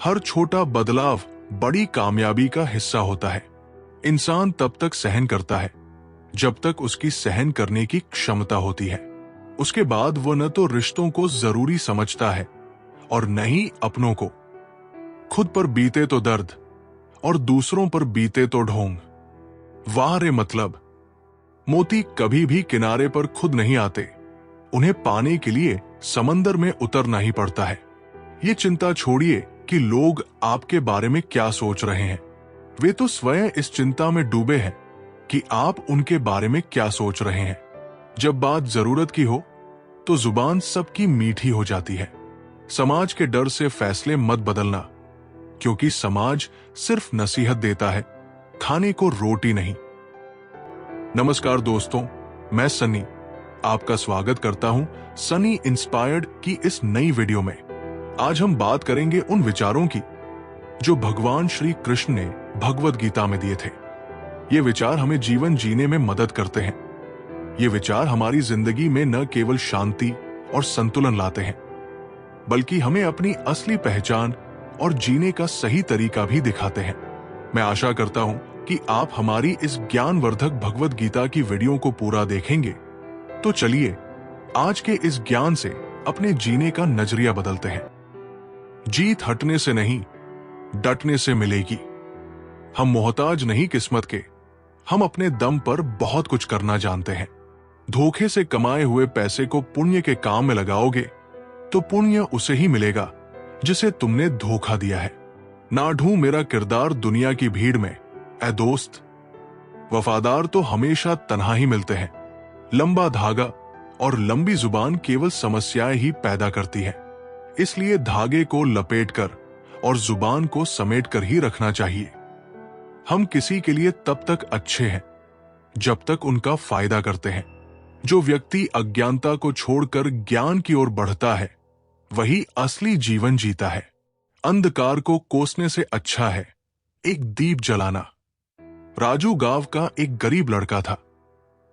हर छोटा बदलाव बड़ी कामयाबी का हिस्सा होता है। इंसान तब तक सहन करता है जब तक उसकी सहन करने की क्षमता होती है। उसके बाद वह न तो रिश्तों को जरूरी समझता है और न ही अपनों को। खुद पर बीते तो दर्द और दूसरों पर बीते तो ढोंग। वाह रे मतलब, मोती कभी भी किनारे पर खुद नहीं आते, उन्हें पाने के लिए समंदर में उतरना ही पड़ता है। ये चिंता छोड़िए कि लोग आपके बारे में क्या सोच रहे हैं। वे तो स्वयं इस चिंता में डूबे हैं कि आप उनके बारे में क्या सोच रहे हैं। जब बात जरूरत की हो तो जुबान सबकी मीठी हो जाती है। समाज के डर से फैसले मत बदलना, क्योंकि समाज सिर्फ नसीहत देता है, खाने को रोटी नहीं। नमस्कार दोस्तों, मैं सनी आपका स्वागत करता हूं सनी इंस्पायर्ड की इस नई वीडियो में। आज हम बात करेंगे उन विचारों की जो भगवान श्री कृष्ण ने भगवद गीता में दिए थे। ये विचार हमें जीवन जीने में मदद करते हैं। ये विचार हमारी जिंदगी में न केवल शांति और संतुलन लाते हैं, बल्कि हमें अपनी असली पहचान और जीने का सही तरीका भी दिखाते हैं। मैं आशा करता हूं कि आप हमारी इस ज्ञानवर्धक भगवद गीता की वीडियो को पूरा देखेंगे। तो चलिए आज के इस ज्ञान से अपने जीने का नजरिया बदलते हैं। जीत हटने से नहीं, डटने से मिलेगी। हम मोहताज नहीं किस्मत के, हम अपने दम पर बहुत कुछ करना जानते हैं। धोखे से कमाए हुए पैसे को पुण्य के काम में लगाओगे तो पुण्य उसे ही मिलेगा जिसे तुमने धोखा दिया है। ना ढूंढ मेरा किरदार दुनिया की भीड़ में, ऐ दोस्त। वफादार तो हमेशा तन्हा ही मिलते हैं। लंबा धागा और लंबी जुबान केवल समस्याएं ही पैदा करती है। इसलिए धागे को लपेटकर और जुबान को समेटकर ही रखना चाहिए। हम किसी के लिए तब तक अच्छे हैं जब तक उनका फायदा करते हैं। जो व्यक्ति अज्ञानता को छोड़कर ज्ञान की ओर बढ़ता है वही असली जीवन जीता है। अंधकार को कोसने से अच्छा है एक दीप जलाना। राजू गांव का एक गरीब लड़का था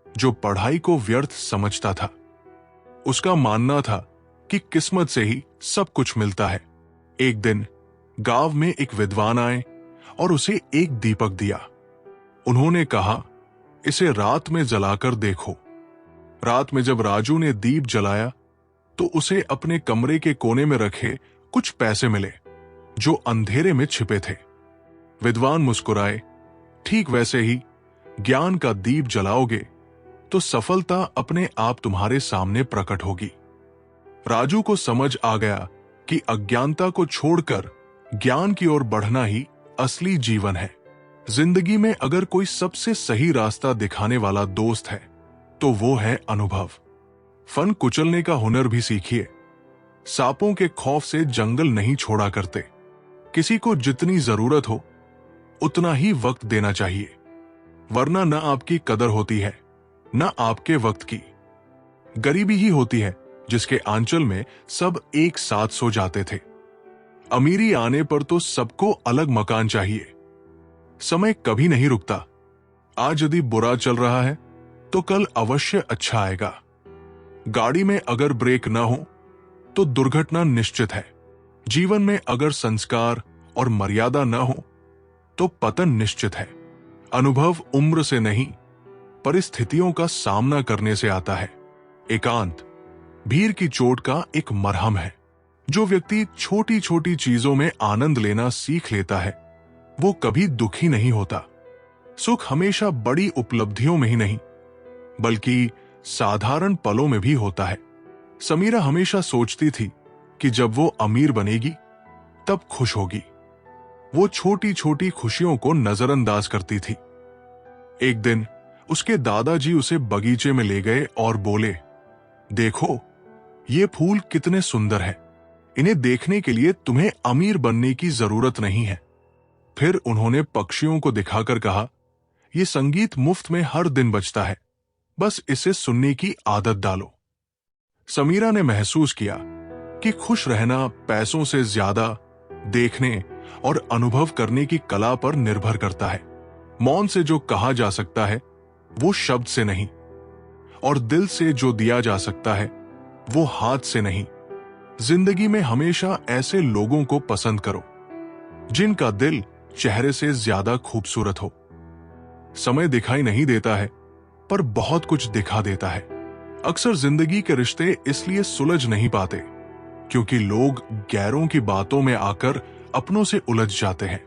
जो पढ़ाई को व्यर्थ समझता था। उसका मानना था कि किस्मत से ही सब कुछ मिलता है। एक दिन गांव में एक विद्वान आए और उसे एक दीपक दिया। उन्होंने कहा, इसे रात में जलाकर देखो। रात में जब राजू ने दीप जलाया तो उसे अपने कमरे के कोने में रखे कुछ पैसे मिले जो अंधेरे में छिपे थे। विद्वान मुस्कुराए, ठीक वैसे ही ज्ञान का दीप जलाओगे तो सफलता अपने आप तुम्हारे सामने प्रकट होगी। राजू को समझ आ गया कि अज्ञानता को छोड़कर ज्ञान की ओर बढ़ना ही असली जीवन है। जिंदगी में अगर कोई सबसे सही रास्ता दिखाने वाला दोस्त है तो वो है अनुभव। फन कुचलने का हुनर भी सीखिए। सांपों के खौफ से जंगल नहीं छोड़ा करते। किसी को जितनी जरूरत हो उतना ही वक्त देना चाहिए, वरना न आपकी कदर होती है न आपके वक्त की। गरीबी ही होती है जिसके आंचल में सब एक साथ सो जाते थे। अमीरी आने पर तो सबको अलग मकान चाहिए। समय कभी नहीं रुकता। आज यदि बुरा चल रहा है तो कल अवश्य अच्छा आएगा। गाड़ी में अगर ब्रेक न हो तो दुर्घटना निश्चित है। जीवन में अगर संस्कार और मर्यादा न हो तो पतन निश्चित है। अनुभव उम्र से नहीं, परिस्थितियों का सामना करने से आता है। एकांत भीड़ की चोट का एक मरहम है। जो व्यक्ति छोटी छोटी चीजों में आनंद लेना सीख लेता है वो कभी दुखी नहीं होता। सुख हमेशा बड़ी उपलब्धियों में ही नहीं बल्कि साधारण पलों में भी होता है। समीरा हमेशा सोचती थी कि जब वो अमीर बनेगी तब खुश होगी। वो छोटी छोटी खुशियों को नजरअंदाज करती थी। एक दिन उसके दादाजी उसे बगीचे में ले गए और बोले, देखो ये फूल कितने सुंदर हैं। इन्हें देखने के लिए तुम्हें अमीर बनने की जरूरत नहीं है। फिर उन्होंने पक्षियों को दिखाकर कहा, ये संगीत मुफ्त में हर दिन बजता है, बस इसे सुनने की आदत डालो। समीरा ने महसूस किया कि खुश रहना पैसों से ज्यादा देखने और अनुभव करने की कला पर निर्भर करता है। मौन से जो कहा जा सकता है वो शब्द से नहीं, और दिल से जो दिया जा सकता है वो हाथ से नहीं जिंदगी में हमेशा ऐसे लोगों को पसंद करो जिनका दिल चेहरे से ज्यादा खूबसूरत हो। समय दिखाई नहीं देता है, पर बहुत कुछ दिखा देता है। अक्सर जिंदगी के रिश्ते इसलिए सुलझ नहीं पाते क्योंकि लोग गैरों की बातों में आकर अपनों से उलझ जाते हैं।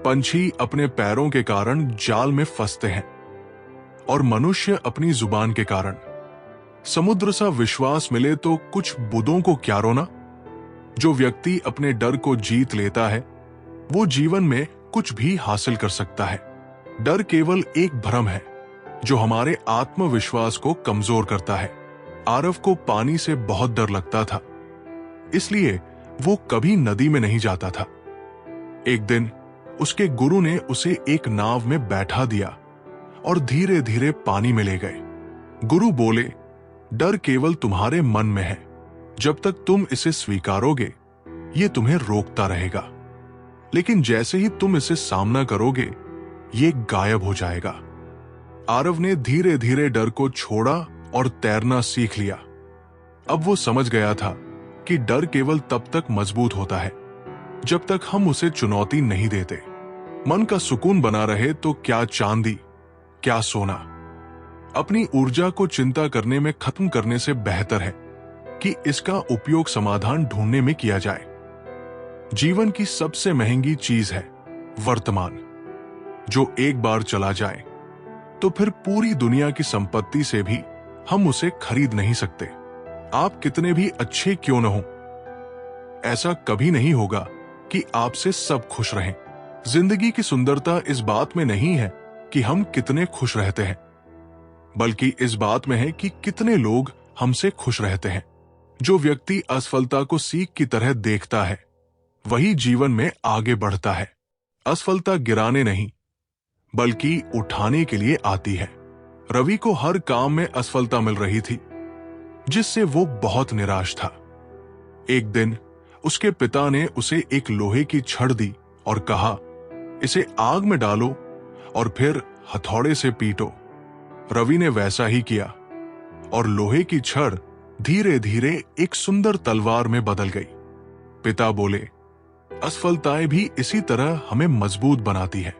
पंछी अपने पैरों के कारण जाल में फंसते हैं और मनुष्य अपनी जुबान के कारण। समुद्र सा विश्वास मिले तो कुछ बुद्धों को क्या रोना। जो व्यक्ति अपने डर को जीत लेता है वो जीवन में कुछ भी हासिल कर सकता है। डर केवल एक भ्रम है जो हमारे आत्मविश्वास को कमजोर करता है। आरव को पानी से बहुत डर लगता था, इसलिए वो कभी नदी में नहीं जाता था। एक दिन उसके गुरु ने उसे एक नाव में बैठा दिया और धीरे धीरे पानी में ले गए। गुरु बोले, डर केवल तुम्हारे मन में है। जब तक तुम इसे स्वीकारोगे ये तुम्हें रोकता रहेगा, लेकिन जैसे ही तुम इसे सामना करोगे ये गायब हो जाएगा। आरव ने धीरे धीरे डर को छोड़ा और तैरना सीख लिया। अब वो समझ गया था कि डर केवल तब तक मजबूत होता है जब तक हम उसे चुनौती नहीं देते। मन का सुकून बना रहे तो क्या चांदी, क्या सोना। अपनी ऊर्जा को चिंता करने में खत्म करने से बेहतर है कि इसका उपयोग समाधान ढूंढने में किया जाए। जीवन की सबसे महंगी चीज है वर्तमान, जो एक बार चला जाए तो फिर पूरी दुनिया की संपत्ति से भी हम उसे खरीद नहीं सकते। आप कितने भी अच्छे क्यों न हो, ऐसा कभी नहीं होगा कि आपसे सब खुश रहें। जिंदगी की सुंदरता इस बात में नहीं है कि हम कितने खुश रहते हैं, बल्कि इस बात में है कि कितने लोग हमसे खुश रहते हैं। जो व्यक्ति असफलता को सीख की तरह देखता है वही जीवन में आगे बढ़ता है। असफलता गिराने नहीं बल्कि उठाने के लिए आती है। रवि को हर काम में असफलता मिल रही थी, जिससे वो बहुत निराश था। एक दिन उसके पिता ने उसे एक लोहे की छड़ दी और कहा, इसे आग में डालो और फिर हथौड़े से पीटो। रवि ने वैसा ही किया और लोहे की छड़ धीरे धीरे एक सुंदर तलवार में बदल गई। पिता बोले, असफलताएं भी इसी तरह हमें मजबूत बनाती है।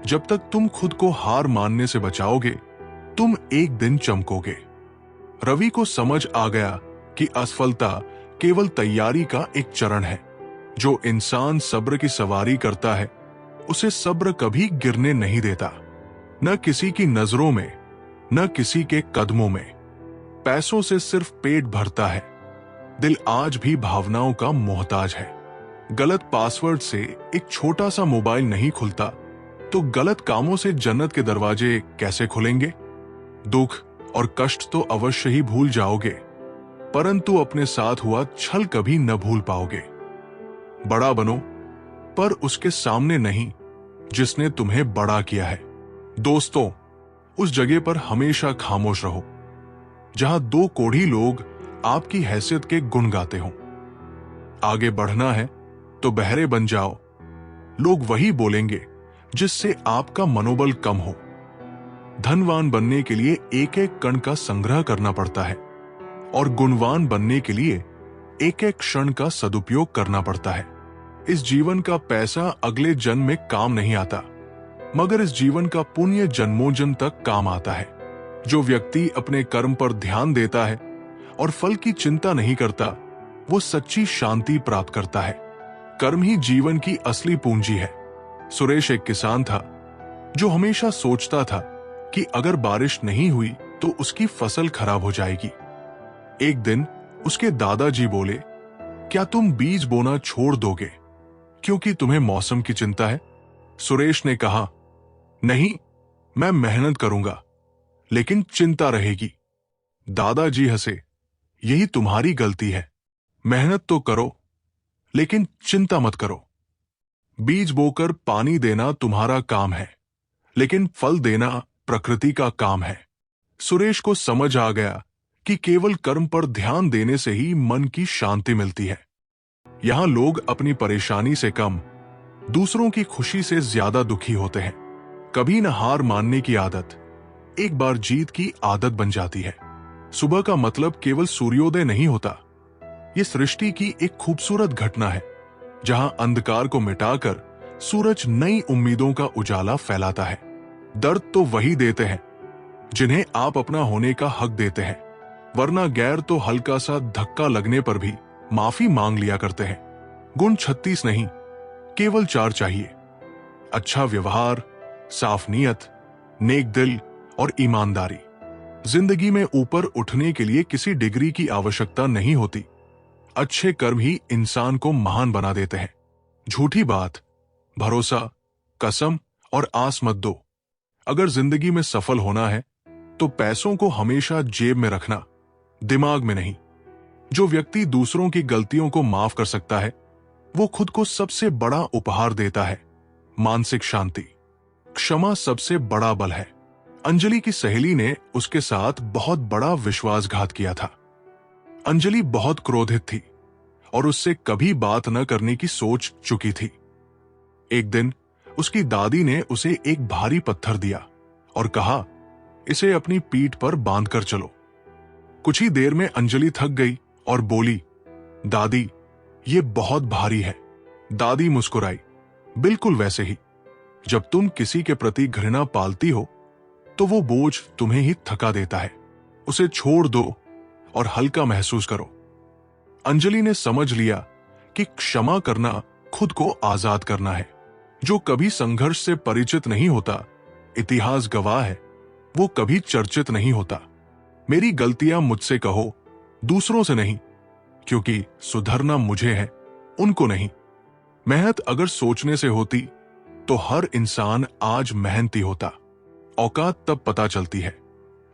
जब तक तुम खुद को हार मानने से बचाओगे तुम एक दिन चमकोगे। रवि को समझ आ गया कि असफलता केवल तैयारी का एक चरण है। जो इंसान सब्र की सवारी करता है उसे सब्र कभी गिरने नहीं देता, न किसी की नजरों में न किसी के कदमों में। पैसों से सिर्फ पेट भरता है, दिल आज भी भावनाओं का मोहताज है। गलत पासवर्ड से एक छोटा सा मोबाइल नहीं खुलता तो गलत कामों से जन्नत के दरवाजे कैसे खुलेंगे। दुख और कष्ट तो अवश्य ही भूल जाओगे, परंतु अपने साथ हुआ छल कभी न भूल पाओगे। बड़ा बनो, पर उसके सामने नहीं जिसने तुम्हें बड़ा किया है। दोस्तों, उस जगह पर हमेशा खामोश रहो जहां दो कोढ़ी लोग आपकी हैसियत के गुण गाते हों। आगे बढ़ना है तो बहरे बन जाओ, लोग वही बोलेंगे जिससे आपका मनोबल कम हो। धनवान बनने के लिए एक एक कण का संग्रह करना पड़ता है और गुणवान बनने के लिए एक एक क्षण का सदुपयोग करना पड़ता है। इस जीवन का पैसा अगले जन्म में काम नहीं आता, मगर इस जीवन का पुण्य जन्मों जन्म तक काम आता है। जो व्यक्ति अपने कर्म पर ध्यान देता है और फल की चिंता नहीं करता वो सच्ची शांति प्राप्त करता है। कर्म ही जीवन की असली पूंजी है। सुरेश एक किसान था जो हमेशा सोचता था कि अगर बारिश नहीं हुई तो उसकी फसल खराब हो जाएगी। एक दिन उसके दादाजी बोले, क्या तुम बीज बोना छोड़ दोगे क्योंकि तुम्हें मौसम की चिंता है? सुरेश ने कहा, नहीं, मैं मेहनत करूंगा लेकिन चिंता रहेगी। दादाजी हंसे, यही तुम्हारी गलती है। मेहनत तो करो लेकिन चिंता मत करो। बीज बोकर पानी देना तुम्हारा काम है, लेकिन फल देना प्रकृति का काम है। सुरेश को समझ आ गया कि केवल कर्म पर ध्यान देने से ही मन की शांति मिलती है। यहां लोग अपनी परेशानी से कम दूसरों की खुशी से ज्यादा दुखी होते हैं। कभी न हार मानने की आदत एक बार जीत की आदत बन जाती है। सुबह का मतलब केवल सूर्योदय नहीं होता, ये सृष्टि की एक खूबसूरत घटना है जहां अंधकार को मिटाकर सूरज नई उम्मीदों का उजाला फैलाता है। दर्द तो वही देते हैं जिन्हें आप अपना होने का हक देते हैं, वरना गैर तो हल्का सा धक्का लगने पर भी माफी मांग लिया करते हैं। गुण 36 नहीं, केवल 4 चाहिए। अच्छा व्यवहार, साफ नीयत, नेक दिल और ईमानदारी। जिंदगी में ऊपर उठने के लिए किसी डिग्री की आवश्यकता नहीं होती। अच्छे कर्म ही इंसान को महान बना देते हैं। झूठी बात, भरोसा, कसम और आस मत दो। अगर जिंदगी में सफल होना है तो पैसों को हमेशा जेब में रखना, दिमाग में नहीं। जो व्यक्ति दूसरों की गलतियों को माफ कर सकता है वो खुद को सबसे बड़ा उपहार देता है, मानसिक शांति। क्षमा सबसे बड़ा बल है। अंजलि की सहेली ने उसके साथ बहुत बड़ा विश्वासघात किया था। अंजलि बहुत क्रोधित थी और उससे कभी बात न करने की सोच चुकी थी। एक दिन उसकी दादी ने उसे एक भारी पत्थर दिया और कहा, इसे अपनी पीठ पर बांधकर चलो। कुछ ही देर में अंजलि थक गई और बोली, दादी ये बहुत भारी है। दादी मुस्कुराई, बिल्कुल वैसे ही। जब तुम किसी के प्रति घृणा पालती हो तो वो बोझ तुम्हें ही थका देता है। उसे छोड़ दो और हल्का महसूस करो। अंजलि ने समझ लिया कि क्षमा करना खुद को आजाद करना है। जो कभी संघर्ष से परिचित नहीं होता, इतिहास गवाह है, वो कभी चर्चित नहीं होता। मेरी गलतियां मुझसे कहो, दूसरों से नहीं, क्योंकि सुधरना मुझे है, उनको नहीं। मेहनत अगर सोचने से होती तो हर इंसान आज मेहनती होता। औकात तब पता चलती है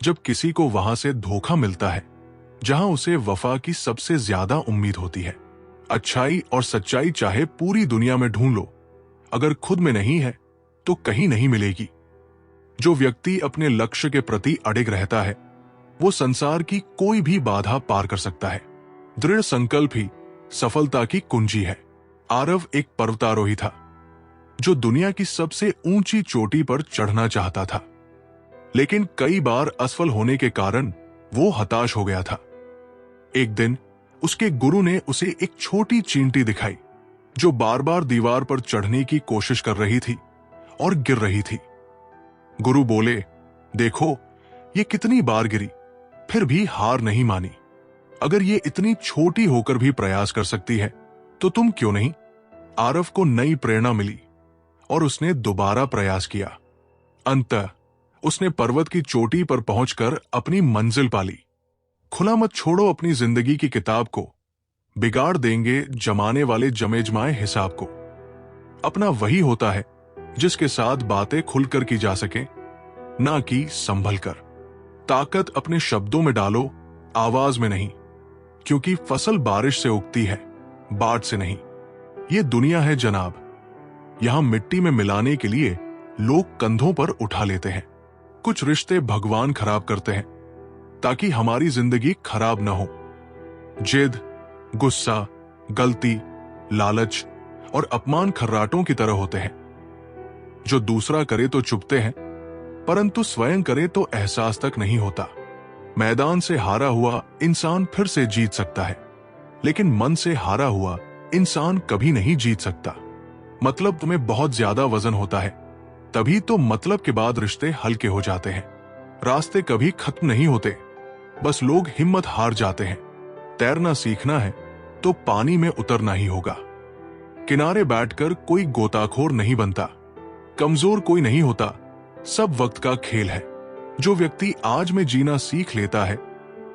जब किसी को वहां से धोखा मिलता है जहां उसे वफा की सबसे ज्यादा उम्मीद होती है। अच्छाई और सच्चाई चाहे पूरी दुनिया में ढूंढ लो, अगर खुद में नहीं है तो कहीं नहीं मिलेगी। जो व्यक्ति अपने लक्ष्य के प्रति अडिग रहता है वो संसार की कोई भी बाधा पार कर सकता है। दृढ़ संकल्प ही सफलता की कुंजी है। आरव एक पर्वतारोही था जो दुनिया की सबसे ऊंची चोटी पर चढ़ना चाहता था, लेकिन कई बार असफल होने के कारण वो हताश हो गया था। एक दिन उसके गुरु ने उसे एक छोटी चींटी दिखाई जो बार बार दीवार पर चढ़ने की कोशिश कर रही थी और गिर रही थी। गुरु बोले, देखो ये कितनी बार गिरी, फिर भी हार नहीं मानी। अगर ये इतनी छोटी होकर भी प्रयास कर सकती है तो तुम क्यों नहीं। आरव को नई प्रेरणा मिली और उसने दोबारा प्रयास किया। अंततः उसने पर्वत की चोटी पर पहुंचकर अपनी मंजिल पाली। खुला मत छोड़ो अपनी जिंदगी की किताब को, बिगाड़ देंगे जमाने वाले जमे जमाए हिसाब को। अपना वही होता है जिसके साथ बातें खुलकर की जा सके, ना कि संभल कर। ताकत अपने शब्दों में डालो, आवाज में नहीं, क्योंकि फसल बारिश से उगती है, बाढ़ से नहीं। ये दुनिया है जनाब, यहां मिट्टी में मिलाने के लिए लोग कंधों पर उठा लेते हैं। कुछ रिश्ते भगवान खराब करते हैं ताकि हमारी जिंदगी खराब ना हो। जिद, गुस्सा, गलती, लालच और अपमान खर्राटों की तरह होते हैं जो दूसरा करे तो चुभते हैं, परंतु स्वयं करे तो एहसास तक नहीं होता। मैदान से हारा हुआ इंसान फिर से जीत सकता है, लेकिन मन से हारा हुआ इंसान कभी नहीं जीत सकता। मतलब तुम्हें बहुत ज्यादा वजन होता है, तभी तो मतलब के बाद रिश्ते हल्के हो जाते हैं। रास्ते कभी खत्म नहीं होते, बस लोग हिम्मत हार जाते हैं। तैरना सीखना है तो पानी में उतरना ही होगा। किनारे बैठकर कोई गोताखोर नहीं बनता, कमजोर कोई नहीं होता, सब वक्त का खेल है। जो व्यक्ति आज में जीना सीख लेता है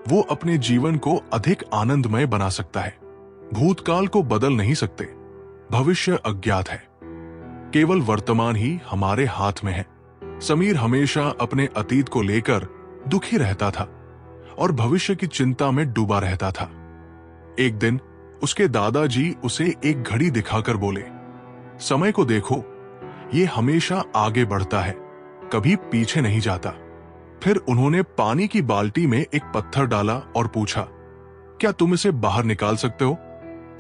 वो अपने जीवन को अधिक आनंदमय बना सकता है। भूतकाल को बदल नहीं सकते, भविष्य अज्ञात है, केवल वर्तमान ही हमारे हाथ में है। समीर हमेशा अपने अतीत को लेकर दुखी रहता था और भविष्य की चिंता में डूबा रहता था। एक दिन उसके दादाजी उसे एक घड़ी दिखाकर बोले, समय को देखो, ये हमेशा आगे बढ़ता है, कभी पीछे नहीं जाता। फिर उन्होंने पानी की बाल्टी में एक पत्थर डाला और पूछा, क्या तुम इसे बाहर निकाल सकते हो?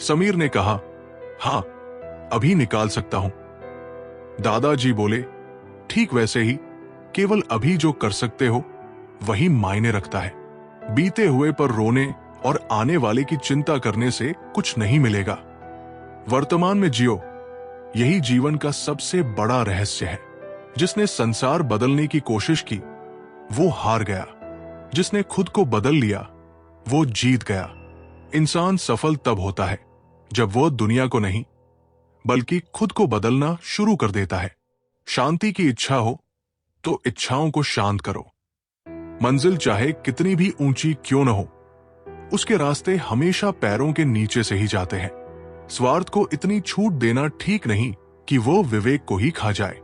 समीर ने कहा, हां, अभी निकाल सकता हूं। दादाजी बोले, ठीक वैसे ही, केवल अभी जो कर सकते हो वही मायने रखता है। बीते हुए पर रोने और आने वाले की चिंता करने से कुछ नहीं मिलेगा। वर्तमान में जियो, यही जीवन का सबसे बड़ा रहस्य है। जिसने संसार बदलने की कोशिश की वो हार गया, जिसने खुद को बदल लिया वो जीत गया। इंसान सफल तब होता है जब वो दुनिया को नहीं बल्कि खुद को बदलना शुरू कर देता है। शांति की इच्छा हो तो इच्छाओं को शांत करो। मंजिल चाहे कितनी भी ऊंची क्यों न हो, उसके रास्ते हमेशा पैरों के नीचे से ही जाते हैं। स्वार्थ को इतनी छूट देना ठीक नहीं कि वो विवेक को ही खा जाए।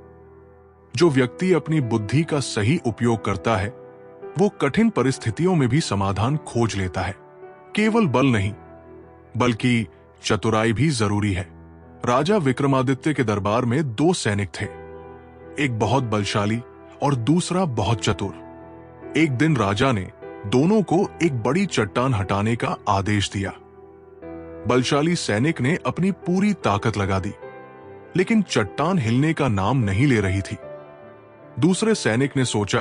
जो व्यक्ति अपनी बुद्धि का सही उपयोग करता है वो कठिन परिस्थितियों में भी समाधान खोज लेता है। केवल बल नहीं बल्कि चतुराई भी जरूरी है। राजा विक्रमादित्य के दरबार में 2 सैनिक थे, एक बहुत बलशाली और दूसरा बहुत चतुर। एक दिन राजा ने दोनों को एक बड़ी चट्टान हटाने का आदेश दिया। बलशाली सैनिक ने अपनी पूरी ताकत लगा दी, लेकिन चट्टान हिलने का नाम नहीं ले रही थी। दूसरे सैनिक ने सोचा,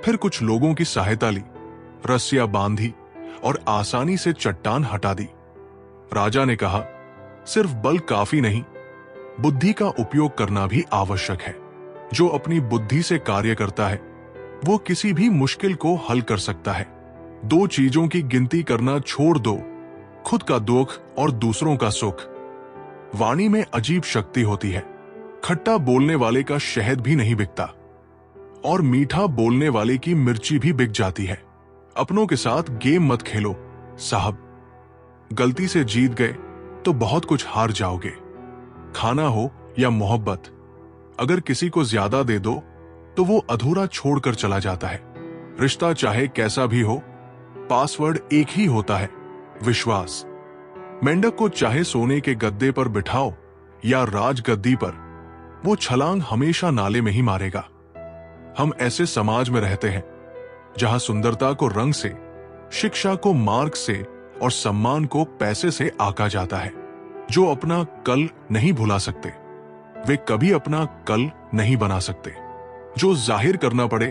फिर कुछ लोगों की सहायता ली, रस्सियां बांधी और आसानी से चट्टान हटा दी। राजा ने कहा, सिर्फ बल काफी नहीं, बुद्धि का उपयोग करना भी आवश्यक है। जो अपनी बुद्धि से कार्य करता है वो किसी भी मुश्किल को हल कर सकता है। 2 चीजों की गिनती करना छोड़ दो, खुद का दुख और दूसरों का सुख। वाणी में अजीब शक्ति होती है। खट्टा बोलने वाले का शहद भी नहीं बिकता और मीठा बोलने वाले की मिर्ची भी बिक जाती है। अपनों के साथ गेम मत खेलो साहब। गलती से जीत गए तो बहुत कुछ हार जाओगे। खाना हो या मोहब्बत, अगर किसी को ज्यादा दे दो तो वो अधूरा छोड़कर चला जाता है। रिश्ता चाहे कैसा भी हो, पासवर्ड एक ही होता है, विश्वास। मेंढक को चाहे सोने के गद्दे पर बिठाओ या राजगद्दी पर, वो छलांग हमेशा नाले में ही मारेगा। हम ऐसे समाज में रहते हैं जहां सुंदरता को रंग से, शिक्षा को मार्ग से और सम्मान को पैसे से आका जाता है। जो अपना कल नहीं भुला सकते वे कभी अपना कल नहीं बना सकते। जो जाहिर करना पड़े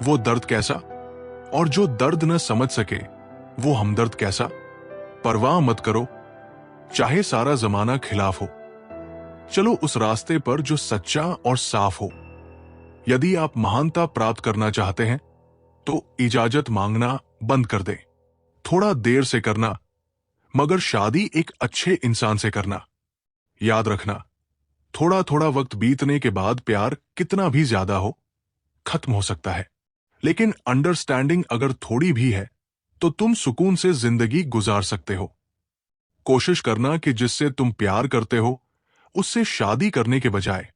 वो दर्द कैसा, और जो दर्द न समझ सके वो हमदर्द कैसा। परवाह मत करो चाहे सारा जमाना खिलाफ हो, चलो उस रास्ते पर जो सच्चा और साफ हो। यदि आप महानता प्राप्त करना चाहते हैं तो इजाजत मांगना बंद कर दें। थोड़ा देर से करना, मगर शादी एक अच्छे इंसान से करना। याद रखना, थोड़ा थोड़ा वक्त बीतने के बाद प्यार कितना भी ज्यादा हो खत्म हो सकता है, लेकिन अंडरस्टैंडिंग अगर थोड़ी भी है तो तुम सुकून से जिंदगी गुजार सकते हो। कोशिश करना कि जिससे तुम प्यार करते हो उससे शादी करने के बजाय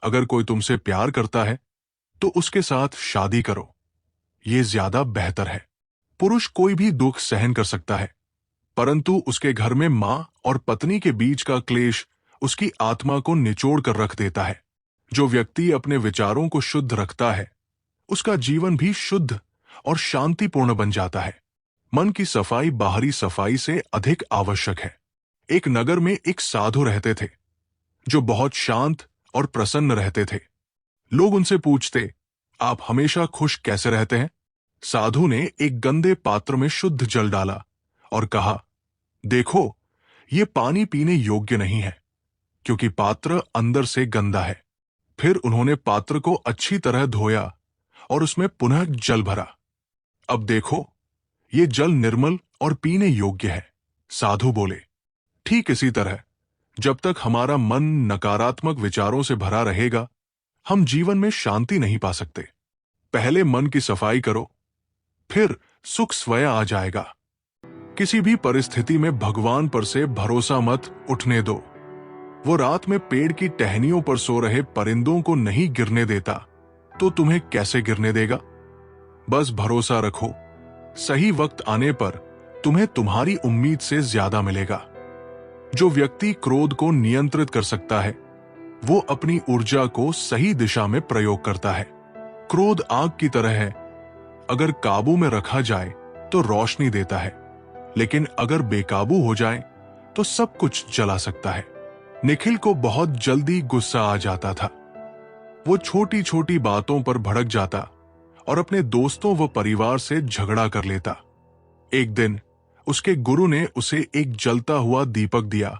अगर कोई तुमसे प्यार करता है तो उसके साथ शादी करो, ये ज्यादा बेहतर है। पुरुष कोई भी दुख सहन कर सकता है, परंतु उसके घर में मां और पत्नी के बीच का क्लेश उसकी आत्मा को निचोड़ कर रख देता है। जो व्यक्ति अपने विचारों को शुद्ध रखता है उसका जीवन भी शुद्ध और शांतिपूर्ण बन जाता है। मन की सफाई बाहरी सफाई से अधिक आवश्यक है। एक नगर में एक साधु रहते थे जो बहुत शांत और प्रसन्न रहते थे। लोग उनसे पूछते, आप हमेशा खुश कैसे रहते हैं? साधु ने एक गंदे पात्र में शुद्ध जल डाला और कहा, देखो ये पानी पीने योग्य नहीं है क्योंकि पात्र अंदर से गंदा है। फिर उन्होंने पात्र को अच्छी तरह धोया और उसमें पुनः जल भरा। अब देखो ये जल निर्मल और पीने योग्य है। साधु बोले, ठीक इसी तरह जब तक हमारा मन नकारात्मक विचारों से भरा रहेगा हम जीवन में शांति नहीं पा सकते। पहले मन की सफाई करो, फिर सुख स्वयं आ जाएगा। किसी भी परिस्थिति में भगवान पर से भरोसा मत उठने दो। वो रात में पेड़ की टहनियों पर सो रहे परिंदों को नहीं गिरने देता तो तुम्हें कैसे गिरने देगा? बस भरोसा रखो, सही वक्त आने पर तुम्हें तुम्हारी उम्मीद से ज्यादा मिलेगा। जो व्यक्ति क्रोध को नियंत्रित कर सकता है वो अपनी ऊर्जा को सही दिशा में प्रयोग करता है। क्रोध आग की तरह है, अगर काबू में रखा जाए तो रोशनी देता है, लेकिन अगर बेकाबू हो जाए तो सब कुछ जला सकता है। निखिल को बहुत जल्दी गुस्सा आ जाता था। वो छोटी छोटी बातों पर भड़क जाता और अपने दोस्तों व परिवार से झगड़ा कर लेता। एक दिन उसके गुरु ने उसे एक जलता हुआ दीपक दिया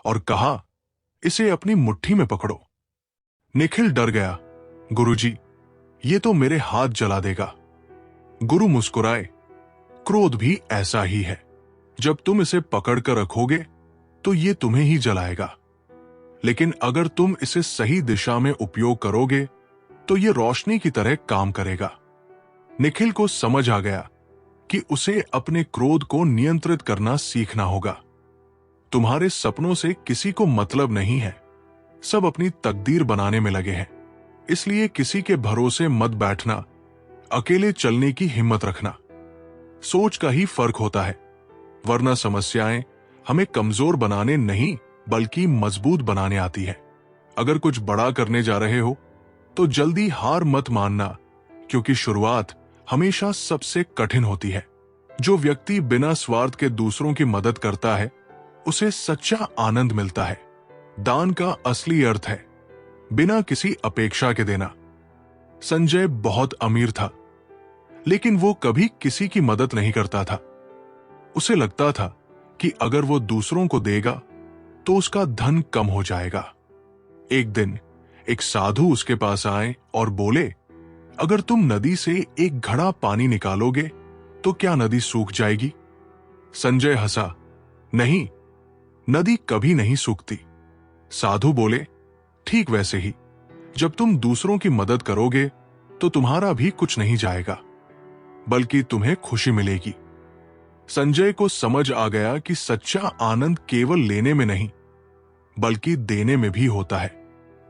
और कहा, इसे अपनी मुट्ठी में पकड़ो। निखिल डर गया। गुरुजी, ये तो मेरे हाथ जला देगा। गुरु मुस्कुराए, क्रोध भी ऐसा ही है। जब तुम इसे पकड़कर रखोगे तो ये तुम्हें ही जलाएगा, लेकिन अगर तुम इसे सही दिशा में उपयोग करोगे तो ये रोशनी की तरह काम करेगा। निखिल को समझ आ गया कि उसे अपने क्रोध को नियंत्रित करना सीखना होगा। तुम्हारे सपनों से किसी को मतलब नहीं है, सब अपनी तकदीर बनाने में लगे हैं। इसलिए किसी के भरोसे मत बैठना, अकेले चलने की हिम्मत रखना। सोच का ही फर्क होता है, वरना समस्याएं हमें कमजोर बनाने नहीं बल्कि मजबूत बनाने आती है। अगर कुछ बड़ा करने जा रहे हो तो जल्दी हार मत मानना, क्योंकि शुरुआत हमेशा सबसे कठिन होती है। जो व्यक्ति बिना स्वार्थ के दूसरों की मदद करता है उसे सच्चा आनंद मिलता है। दान का असली अर्थ है बिना किसी अपेक्षा के देना। संजय बहुत अमीर था, लेकिन वो कभी किसी की मदद नहीं करता था। उसे लगता था कि अगर वो दूसरों को देगा तो उसका धन कम हो जाएगा। एक दिन एक साधु उसके पास आए और बोले, अगर तुम नदी से एक घड़ा पानी निकालोगे तो क्या नदी सूख जाएगी? संजय हंसा, नहीं, नदी कभी नहीं सूखती। साधु बोले, ठीक वैसे ही जब तुम दूसरों की मदद करोगे तो तुम्हारा भी कुछ नहीं जाएगा, बल्कि तुम्हें खुशी मिलेगी। संजय को समझ आ गया कि सच्चा आनंद केवल लेने में नहीं बल्कि देने में भी होता है।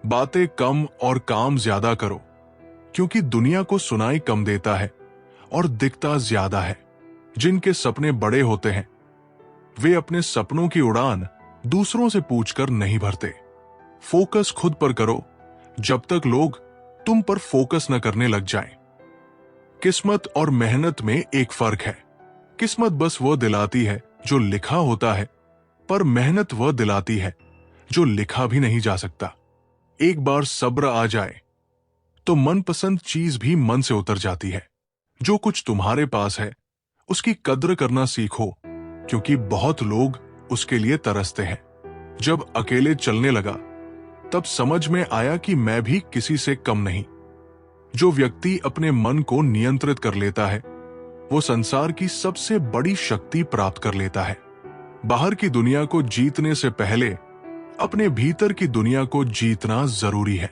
बातें कम और काम ज्यादा करो, क्योंकि दुनिया को सुनाई कम देता है और दिखता ज्यादा है। जिनके सपने बड़े होते हैं वे अपने सपनों की उड़ान दूसरों से पूछकर नहीं भरते। फोकस खुद पर करो जब तक लोग तुम पर फोकस न करने लग जाएं। किस्मत और मेहनत में एक फर्क है। किस्मत बस वो दिलाती है जो लिखा होता है, पर मेहनत वह दिलाती है जो लिखा भी नहीं जा सकता। एक बार सब्र आ जाए तो मनपसंद चीज भी मन से उतर जाती है। जो कुछ तुम्हारे पास है उसकी कद्र करना सीखो, क्योंकि बहुत लोग उसके लिए तरसते हैं। जब अकेले चलने लगा तब समझ में आया कि मैं भी किसी से कम नहीं। जो व्यक्ति अपने मन को नियंत्रित कर लेता है वो संसार की सबसे बड़ी शक्ति प्राप्त कर लेता है। बाहर की दुनिया को जीतने से पहले अपने भीतर की दुनिया को जीतना जरूरी है।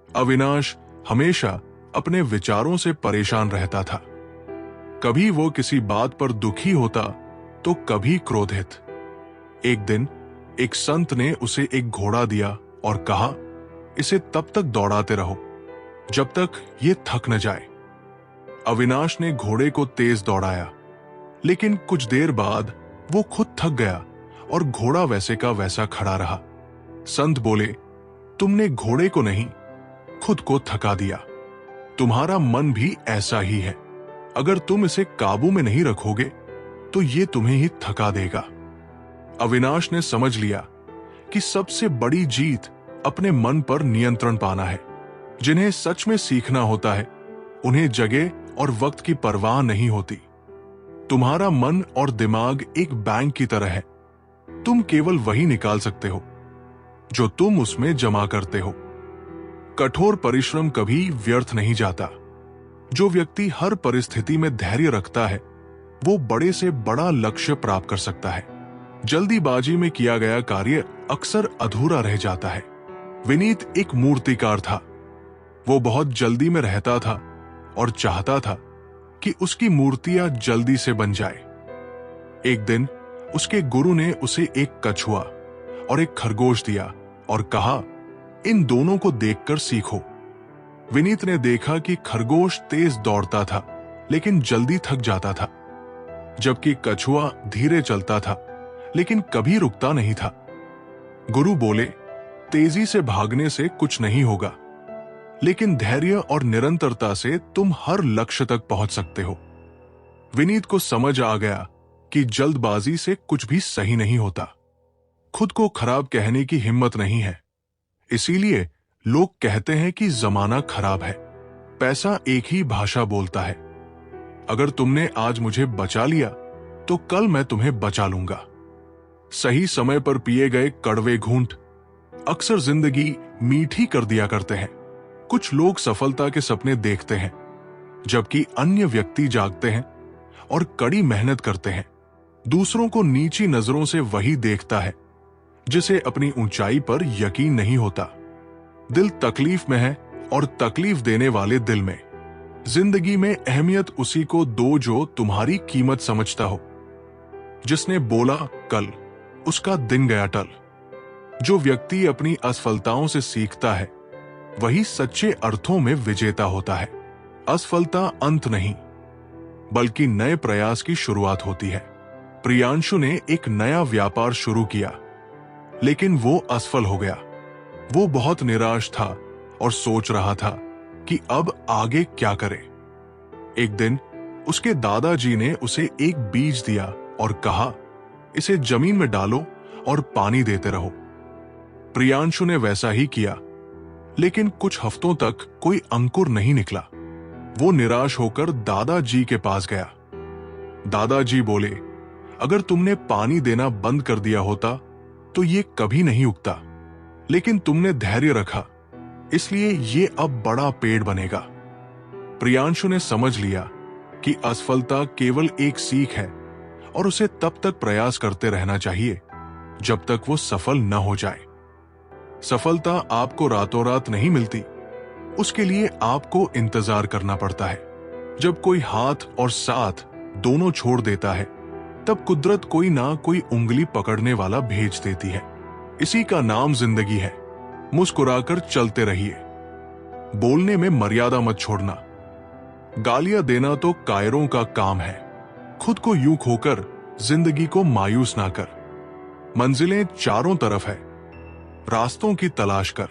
अविनाश हमेशा अपने विचारों से परेशान रहता था। कभी वो किसी बात पर दुखी होता तो कभी क्रोधित। एक दिन एक संत ने उसे एक घोड़ा दिया और कहा, इसे तब तक दौड़ाते रहो जब तक ये थक न जाए। अविनाश ने घोड़े को तेज दौड़ाया, लेकिन कुछ देर बाद वो खुद थक गया और घोड़ा वैसे का वैसा खड़ा रहा। संत बोले, तुमने घोड़े को नहीं खुद को थका दिया। तुम्हारा मन भी ऐसा ही है। अगर तुम इसे काबू में नहीं रखोगे तो ये तुम्हें ही थका देगा। अविनाश ने समझ लिया कि सबसे बड़ी जीत अपने मन पर नियंत्रण पाना है। जिन्हें सच में सीखना होता है उन्हें जगह और वक्त की परवाह नहीं होती। तुम्हारा मन और दिमाग एक बैंक की तरह है। तुम केवल वही निकाल सकते हो जो तुम उसमें जमा करते हो। कठोर परिश्रम कभी व्यर्थ नहीं जाता। जो व्यक्ति हर परिस्थिति में धैर्य रखता है वो बड़े से बड़ा लक्ष्य प्राप्त कर सकता है। जल्दीबाजी में किया गया कार्य अक्सर अधूरा रह जाता है। विनीत एक मूर्तिकार था। वो बहुत जल्दी में रहता था और चाहता था कि उसकी मूर्तियां जल्दी से बन जाए। एक दिन उसके गुरु ने उसे एक कछुआ और एक खरगोश दिया और कहा, इन दोनों को देखकर सीखो। विनीत ने देखा कि खरगोश तेज दौड़ता था लेकिन जल्दी थक जाता था, जबकि कछुआ धीरे चलता था लेकिन कभी रुकता नहीं था। गुरु बोले, तेजी से भागने से कुछ नहीं होगा, लेकिन धैर्य और निरंतरता से तुम हर लक्ष्य तक पहुंच सकते हो। विनीत को समझ आ गया कि जल्दबाजी से कुछ भी सही नहीं होता। खुद को खराब कहने की हिम्मत नहीं है। इसीलिए लोग कहते हैं कि जमाना खराब है। पैसा एक ही भाषा बोलता है। अगर तुमने आज मुझे बचा लिया तो कल मैं तुम्हें बचा लूंगा। सही समय पर पिए गए कड़वे घूंट अक्सर जिंदगी मीठी कर दिया करते हैं। कुछ लोग सफलता के सपने देखते हैं, जबकि अन्य व्यक्ति जागते हैं और कड़ी मेहनत करते हैं। दूसरों को नीची नजरों से वही देखता है जिसे अपनी ऊंचाई पर यकीन नहीं होता। दिल तकलीफ में है और तकलीफ देने वाले दिल में। जिंदगी में अहमियत उसी को दो जो तुम्हारी कीमत समझता हो। जिसने बोला कल, उसका दिन गया टल। जो व्यक्ति अपनी असफलताओं से सीखता है, वही सच्चे अर्थों में विजेता होता है। असफलता अंत नहीं, बल्कि नए प्रयास की शुरुआत होती है। प्रियांशु ने एक नया व्यापार शुरू किया, लेकिन वो असफल हो गया। वो बहुत निराश था और सोच रहा था कि अब आगे क्या करे। एक दिन उसके दादाजी ने उसे एक बीज दिया और कहा, इसे जमीन में डालो और पानी देते रहो। प्रियांशु ने वैसा ही किया, लेकिन कुछ हफ्तों तक कोई अंकुर नहीं निकला। वो निराश होकर दादाजी के पास गया। दादाजी बोले, अगर तुमने पानी देना बंद कर दिया होता तो ये कभी नहीं उगता, लेकिन तुमने धैर्य रखा, इसलिए ये अब बड़ा पेड़ बनेगा। प्रियांशु ने समझ लिया कि असफलता केवल एक सीख है और उसे तब तक प्रयास करते रहना चाहिए जब तक वो सफल न हो जाए। सफलता आपको रातों रात नहीं मिलती, उसके लिए आपको इंतजार करना पड़ता है। जब कोई हाथ और साथ दोनों छोड़ देता है, तब कुदरत कोई ना कोई उंगली पकड़ने वाला भेज देती है। इसी का नाम जिंदगी है। मुस्कुराकर चलते रहिए। बोलने में मर्यादा मत छोड़ना। गालियां देना तो कायरों का काम है। खुद को यूं खोकर जिंदगी को मायूस ना कर। मंजिलें चारों तरफ है, रास्तों की तलाश कर।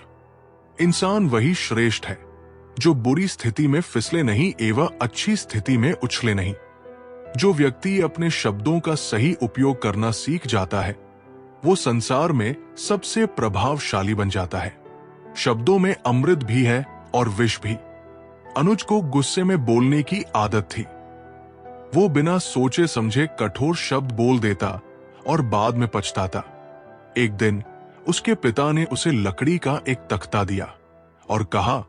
इंसान वही श्रेष्ठ है जो बुरी स्थिति में फिसले नहीं एवं अच्छी स्थिति में उछले नहीं। जो व्यक्ति अपने शब्दों का सही उपयोग करना सीख जाता है, वो संसार में सबसे प्रभावशाली बन जाता है। शब्दों में अमृत भी है और विष भी। अनुज को गुस्से में बोलने की आदत थी। वो बिना सोचे समझे कठोर शब्द बोल देता और बाद में पछताता। एक दिन उसके पिता ने उसे लकड़ी का एक तख्ता दिया और कहा,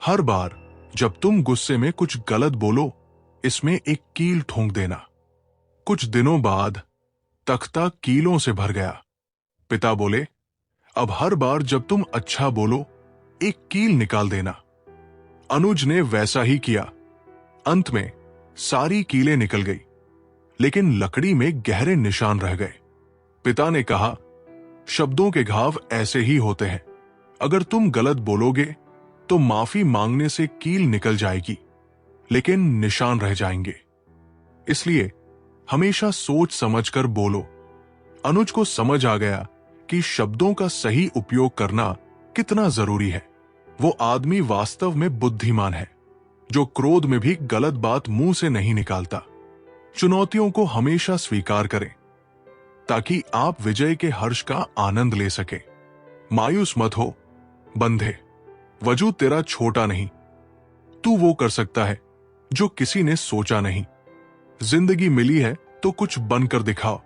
हर बार जब तुम गुस्से में कुछ गलत बोलो, इसमें एक कील ठोंक देना। कुछ दिनों बाद तख्ता कीलों से भर गया। पिता बोले, अब हर बार जब तुम अच्छा बोलो, एक कील निकाल देना। अनुज ने वैसा ही किया। अंत में सारी कीलें निकल गई, लेकिन लकड़ी में गहरे निशान रह गए। पिता ने कहा, शब्दों के घाव ऐसे ही होते हैं। अगर तुम गलत बोलोगे तो माफी मांगने से कील निकल जाएगी, लेकिन निशान रह जाएंगे। इसलिए हमेशा सोच समझकर बोलो। अनुज को समझ आ गया कि शब्दों का सही उपयोग करना कितना जरूरी है। वो आदमी वास्तव में बुद्धिमान है जो क्रोध में भी गलत बात मुंह से नहीं निकालता। चुनौतियों को हमेशा स्वीकार करें ताकि आप विजय के हर्ष का आनंद ले सके। मायूस मत हो बंधे, वजूद तेरा छोटा नहीं। तू वो कर सकता है जो किसी ने सोचा नहीं। जिंदगी मिली है तो कुछ बनकर दिखाओ।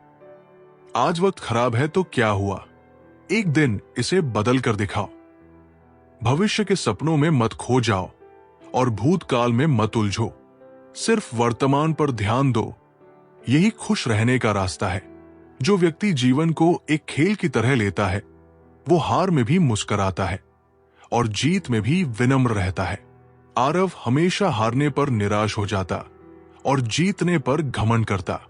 आज वक्त खराब है तो क्या हुआ, एक दिन इसे बदल कर दिखाओ। भविष्य के सपनों में मत खो जाओ और भूतकाल में मत उलझो। सिर्फ वर्तमान पर ध्यान दो, यही खुश रहने का रास्ता है। जो व्यक्ति जीवन को एक खेल की तरह लेता है, वो हार में भी मुस्कुराता है और जीत में भी विनम्र रहता है। आरव हमेशा हारने पर निराश हो जाता और जीतने पर घमंड करता।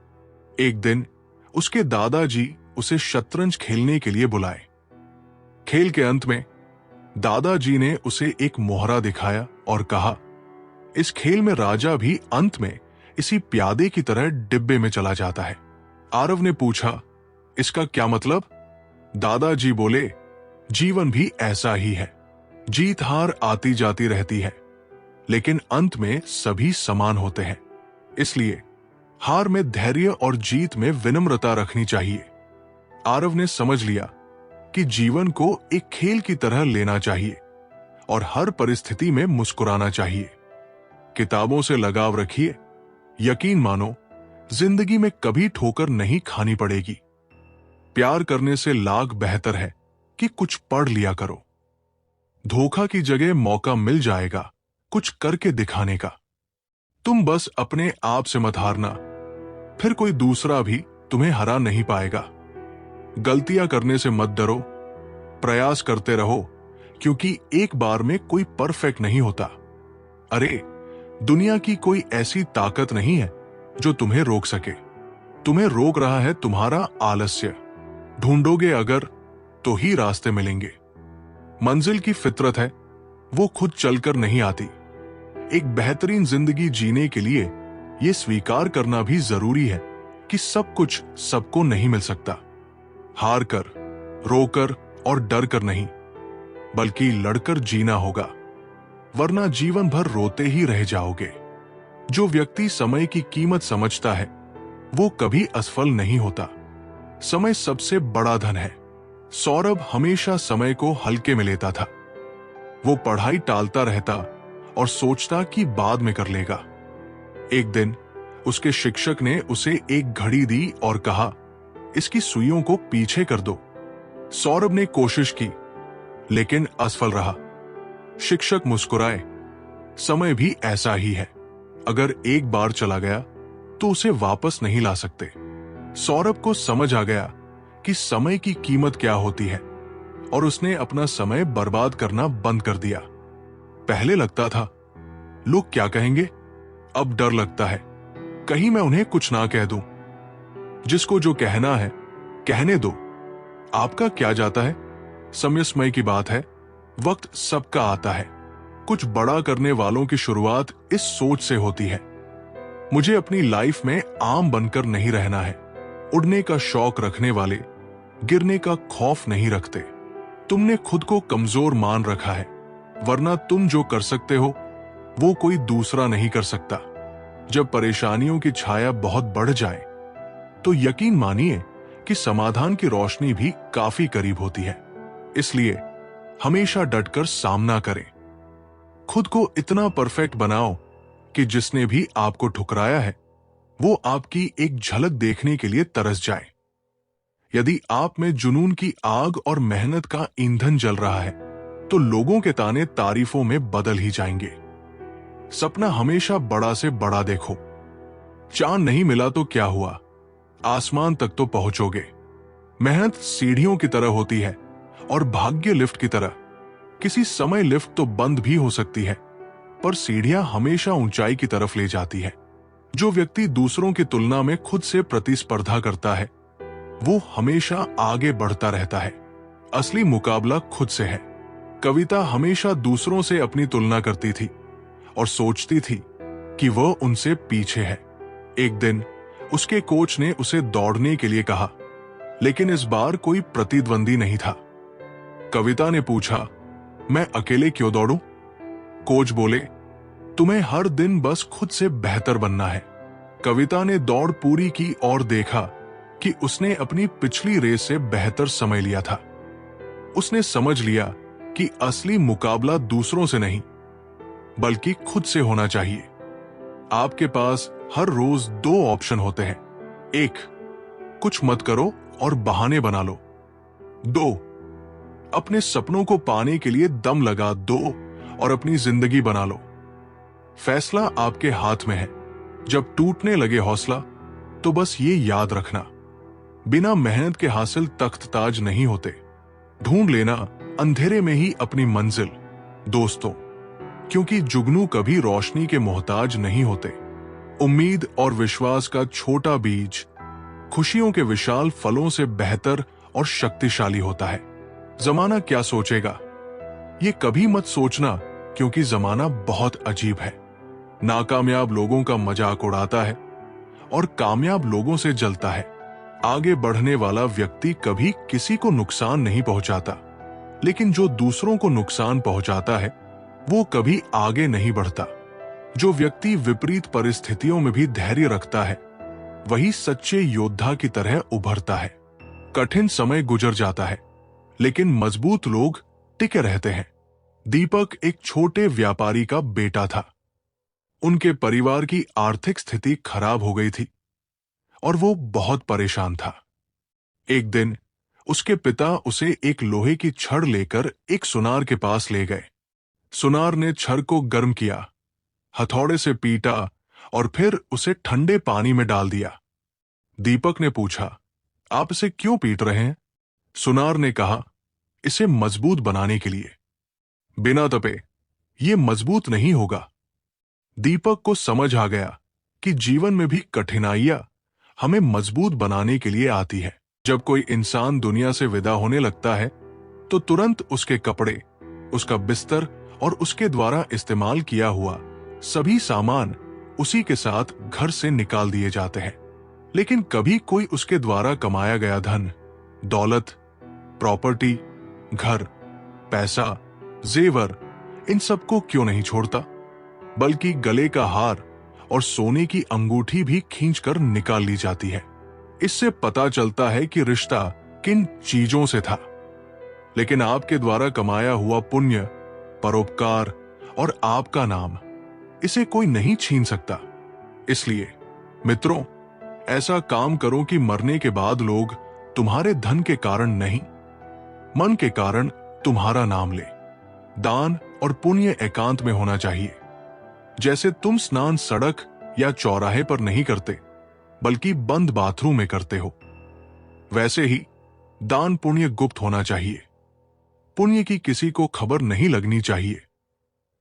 एक दिन उसके दादाजी उसे शतरंज खेलने के लिए बुलाए। खेल के अंत में दादाजी ने उसे एक मोहरा दिखाया और कहा, इस खेल में राजा भी अंत में इसी प्यादे की तरह डिब्बे में चला जाता है। आरव ने पूछा, इसका क्या मतलब? दादाजी बोले, जीवन भी ऐसा ही है। जीत हार आती जाती रहती है, लेकिन अंत में सभी समान होते हैं। इसलिए हार में धैर्य और जीत में विनम्रता रखनी चाहिए। आरव ने समझ लिया कि जीवन को एक खेल की तरह लेना चाहिए और हर परिस्थिति में मुस्कुराना चाहिए। किताबों से लगाव रखिए। यकीन मानो, जिंदगी में कभी ठोकर नहीं खानी पड़ेगी। प्यार करने से लाख बेहतर है कि कुछ पढ़ लिया करो। धोखा की जगह मौका मिल जाएगा कुछ करके दिखाने का। तुम बस अपने आप से मत हारना, फिर कोई दूसरा भी तुम्हें हरा नहीं पाएगा। गलतियां करने से मत डरो, प्रयास करते रहो, क्योंकि एक बार में कोई परफेक्ट नहीं होता। अरे, दुनिया की कोई ऐसी ताकत नहीं है जो तुम्हें रोक सके। तुम्हें रोक रहा है तुम्हारा आलस्य। ढूंढोगे अगर तो ही रास्ते मिलेंगे। मंजिल की फितरत है, वो खुद चलकर नहीं आती। एक बेहतरीन जिंदगी जीने के लिए यह स्वीकार करना भी जरूरी है कि सब कुछ सबको नहीं मिल सकता। हार कर, रोकर और डर कर नहीं, बल्कि लड़कर जीना होगा, वरना जीवन भर रोते ही रह जाओगे। जो व्यक्ति समय की कीमत समझता है वो कभी असफल नहीं होता। समय सबसे बड़ा धन है। सौरभ हमेशा समय को हल्के में लेता था। वो पढ़ाई टालता रहता और सोचता कि बाद में कर लेगा। एक दिन उसके शिक्षक ने उसे एक घड़ी दी और कहा, इसकी सुइयों को पीछे कर दो। सौरभ ने कोशिश की, लेकिन असफल रहा। शिक्षक मुस्कुराए, समय भी ऐसा ही है, अगर एक बार चला गया तो उसे वापस नहीं ला सकते। सौरभ को समझ आ गया कि समय की कीमत क्या होती है और उसने अपना समय बर्बाद करना बंद कर दिया। पहले लगता था लोग क्या कहेंगे, अब डर लगता है कहीं मैं उन्हें कुछ ना कह दूं। जिसको जो कहना है कहने दो, आपका क्या जाता है। समय समय की बात है, वक्त सबका आता है। कुछ बड़ा करने वालों की शुरुआत इस सोच से होती है, मुझे अपनी लाइफ में आम बनकर नहीं रहना है। उड़ने का शौक रखने वाले गिरने का खौफ नहीं रखते। तुमने खुद को कमजोर मान रखा है, वरना तुम जो कर सकते हो वो कोई दूसरा नहीं कर सकता। जब परेशानियों की छाया बहुत बढ़ जाए तो यकीन मानिए कि समाधान की रोशनी भी काफी करीब होती है। इसलिए हमेशा डटकर सामना करें। खुद को इतना परफेक्ट बनाओ कि जिसने भी आपको ठुकराया है वो आपकी एक झलक देखने के लिए तरस जाए। यदि आप में जुनून की आग और मेहनत का ईंधन जल रहा है तो लोगों के ताने तारीफों में बदल ही जाएंगे। सपना हमेशा बड़ा से बड़ा देखो। चांद नहीं मिला तो क्या हुआ, आसमान तक तो पहुंचोगे। मेहनत सीढ़ियों की तरह होती है और भाग्य लिफ्ट की तरह। किसी समय लिफ्ट तो बंद भी हो सकती है, पर सीढ़ियां हमेशा ऊंचाई की तरफ ले जाती है। जो व्यक्ति दूसरों की तुलना में खुद से प्रतिस्पर्धा करता है वो हमेशा आगे बढ़ता रहता है। असली मुकाबला खुद से है। कविता हमेशा दूसरों से अपनी तुलना करती थी और सोचती थी कि वह उनसे पीछे है। एक दिन उसके कोच ने उसे दौड़ने के लिए कहा, लेकिन इस बार कोई प्रतिद्वंदी नहीं था। कविता ने पूछा, मैं अकेले क्यों दौड़ूं? कोच बोले, तुम्हें हर दिन बस खुद से बेहतर बनना है। कविता ने दौड़ पूरी की और देखा कि उसने अपनी पिछली रेस से बेहतर समय लिया था। उसने समझ लिया कि असली मुकाबला दूसरों से नहीं बल्कि खुद से होना चाहिए। आपके पास हर रोज दो ऑप्शन होते हैं। एक, कुछ मत करो और बहाने बना लो। दो, अपने सपनों को पाने के लिए दम लगा दो और अपनी जिंदगी बना लो। फैसला आपके हाथ में है। जब टूटने लगे हौसला तो बस ये याद रखना, बिना मेहनत के हासिल तख्त ताज नहीं होते। ढूंढ लेना अंधेरे में ही अपनी मंजिल दोस्तों, क्योंकि जुगनू कभी रोशनी के मोहताज नहीं होते। उम्मीद और विश्वास का छोटा बीज खुशियों के विशाल फलों से बेहतर और शक्तिशाली होता है। जमाना क्या सोचेगा ये कभी मत सोचना, क्योंकि जमाना बहुत अजीब है। नाकामयाब लोगों का मजाक उड़ाता है और कामयाब लोगों से जलता है। आगे बढ़ने वाला व्यक्ति कभी किसी को नुकसान नहीं पहुंचाता, लेकिन जो दूसरों को नुकसान पहुंचाता है वो कभी आगे नहीं बढ़ता। जो व्यक्ति विपरीत परिस्थितियों में भी धैर्य रखता है वही सच्चे योद्धा की तरह उभरता है। कठिन समय गुजर जाता है, लेकिन मजबूत लोग टिके रहते हैं। दीपक एक छोटे व्यापारी का बेटा था। उनके परिवार की आर्थिक स्थिति खराब हो गई थी। और वो बहुत परेशान था। एक दिन उसके पिता उसे एक लोहे की छड़ लेकर एक सुनार के पास ले गए। सुनार ने छड़ को गर्म किया, हथौड़े से पीटा और फिर उसे ठंडे पानी में डाल दिया। दीपक ने पूछा, आप इसे क्यों पीट रहे हैं? सुनार ने कहा, इसे मजबूत बनाने के लिए। बिना तपे ये मजबूत नहीं होगा। दीपक को समझ आ गया कि जीवन में भी कठिनाइयां हमें मजबूत बनाने के लिए आती है। जब कोई इंसान दुनिया से विदा होने लगता है तो तुरंत उसके कपड़े, उसका बिस्तर और उसके द्वारा इस्तेमाल किया हुआ सभी सामान उसी के साथ घर से निकाल दिए जाते हैं। लेकिन कभी कोई उसके द्वारा कमाया गया धन, दौलत, प्रॉपर्टी, घर, पैसा, जेवर, इन सबको क्यों नहीं छोड़ता, बल्कि गले का हार और सोने की अंगूठी भी खींचकर निकाल ली जाती है। इससे पता चलता है कि रिश्ता किन चीजों से था। लेकिन आपके द्वारा कमाया हुआ पुण्य, परोपकार और आपका नाम, इसे कोई नहीं छीन सकता। इसलिए मित्रों, ऐसा काम करो कि मरने के बाद लोग तुम्हारे धन के कारण नहीं, मन के कारण तुम्हारा नाम ले। दान और पुण्य एकांत में होना चाहिए। जैसे तुम स्नान सड़क या चौराहे पर नहीं करते, बल्कि बंद बाथरूम में करते हो, वैसे ही दान पुण्य गुप्त होना चाहिए। पुण्य की किसी को खबर नहीं लगनी चाहिए,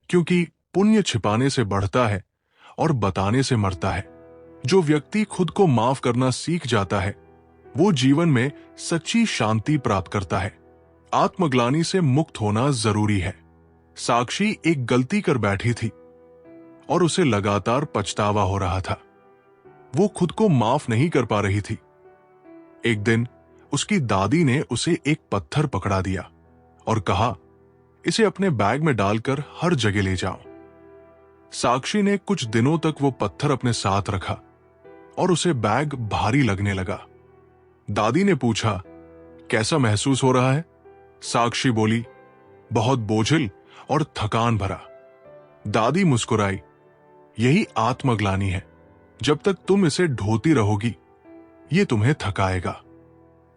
क्योंकि पुण्य छिपाने से बढ़ता है और बताने से मरता है। जो व्यक्ति खुद को माफ करना सीख जाता है, वो जीवन में सच्ची शांति प्राप्त करता है। आत्मग्लानि से मुक्त होना जरूरी है। साक्षी एक गलती कर बैठी थी और उसे लगातार पछतावा हो रहा था। वो खुद को माफ नहीं कर पा रही थी। एक दिन उसकी दादी ने उसे एक पत्थर पकड़ा दिया और कहा, इसे अपने बैग में डालकर हर जगह ले जाओ। साक्षी ने कुछ दिनों तक वो पत्थर अपने साथ रखा और उसे बैग भारी लगने लगा। दादी ने पूछा, कैसा महसूस हो रहा है? साक्षी बोली, बहुत बोझिल और थकान भरा। दादी मुस्कुराई, यही आत्मग्लानि है। जब तक तुम इसे ढोती रहोगी, ये तुम्हें थकाएगा।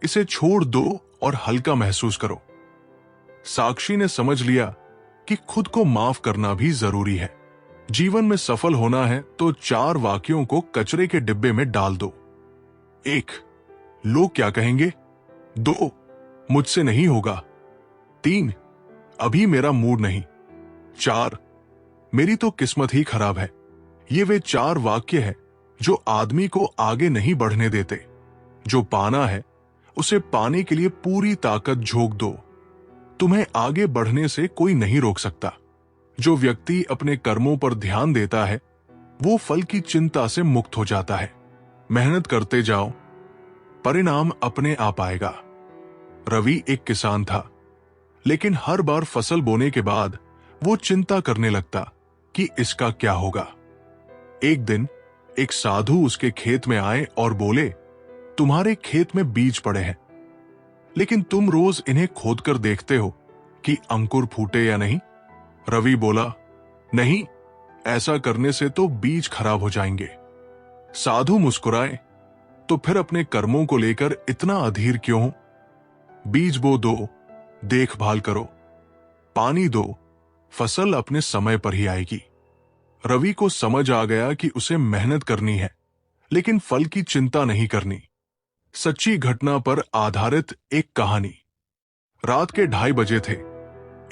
इसे छोड़ दो और हल्का महसूस करो। साक्षी ने समझ लिया कि खुद को माफ करना भी जरूरी है। जीवन में सफल होना है तो 4 वाक्यों को कचरे के डिब्बे में डाल दो। 1. लोग क्या कहेंगे? 2. मुझसे नहीं होगा। 3. अभी मेरा मूड नहीं। 4. मेरी तो किस्मत ही खराब है। ये वे 4 वाक्य है जो आदमी को आगे नहीं बढ़ने देते। जो पाना है उसे पाने के लिए पूरी ताकत झोंक दो। तुम्हें आगे बढ़ने से कोई नहीं रोक सकता। जो व्यक्ति अपने कर्मों पर ध्यान देता है, वो फल की चिंता से मुक्त हो जाता है। मेहनत करते जाओ, परिणाम अपने आप आएगा। रवि एक किसान था, लेकिन हर बार फसल बोने के बाद वो चिंता करने लगता कि इसका क्या होगा। एक दिन एक साधु उसके खेत में आए और बोले, तुम्हारे खेत में बीज पड़े हैं, लेकिन तुम रोज इन्हें खोदकर देखते हो कि अंकुर फूटे या नहीं? रवि बोला, नहीं, ऐसा करने से तो बीज खराब हो जाएंगे। साधु मुस्कुराए, तो फिर अपने कर्मों को लेकर इतना अधीर क्यों हो? बीज बो दो, देखभाल करो, पानी दो, फसल अपने समय पर ही आएगी। रवि को समझ आ गया कि उसे मेहनत करनी है, लेकिन फल की चिंता नहीं करनी। सच्ची घटना पर आधारित एक कहानी। रात के 2:30 बजे थे।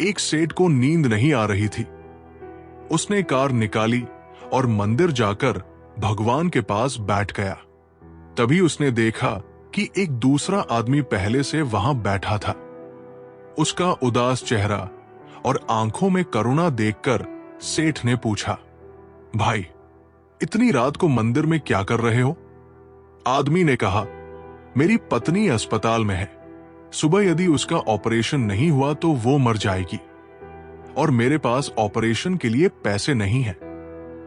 एक सेठ को नींद नहीं आ रही थी। उसने कार निकाली और मंदिर जाकर भगवान के पास बैठ गया। तभी उसने देखा कि एक दूसरा आदमी पहले से वहां बैठा था। उसका उदास चेहरा और आंखों में करुणा देखकर सेठ ने पूछा, भाई, इतनी रात को मंदिर में क्या कर रहे हो? आदमी ने कहा, मेरी पत्नी अस्पताल में है। सुबह यदि उसका ऑपरेशन नहीं हुआ तो वो मर जाएगी और मेरे पास ऑपरेशन के लिए पैसे नहीं हैं।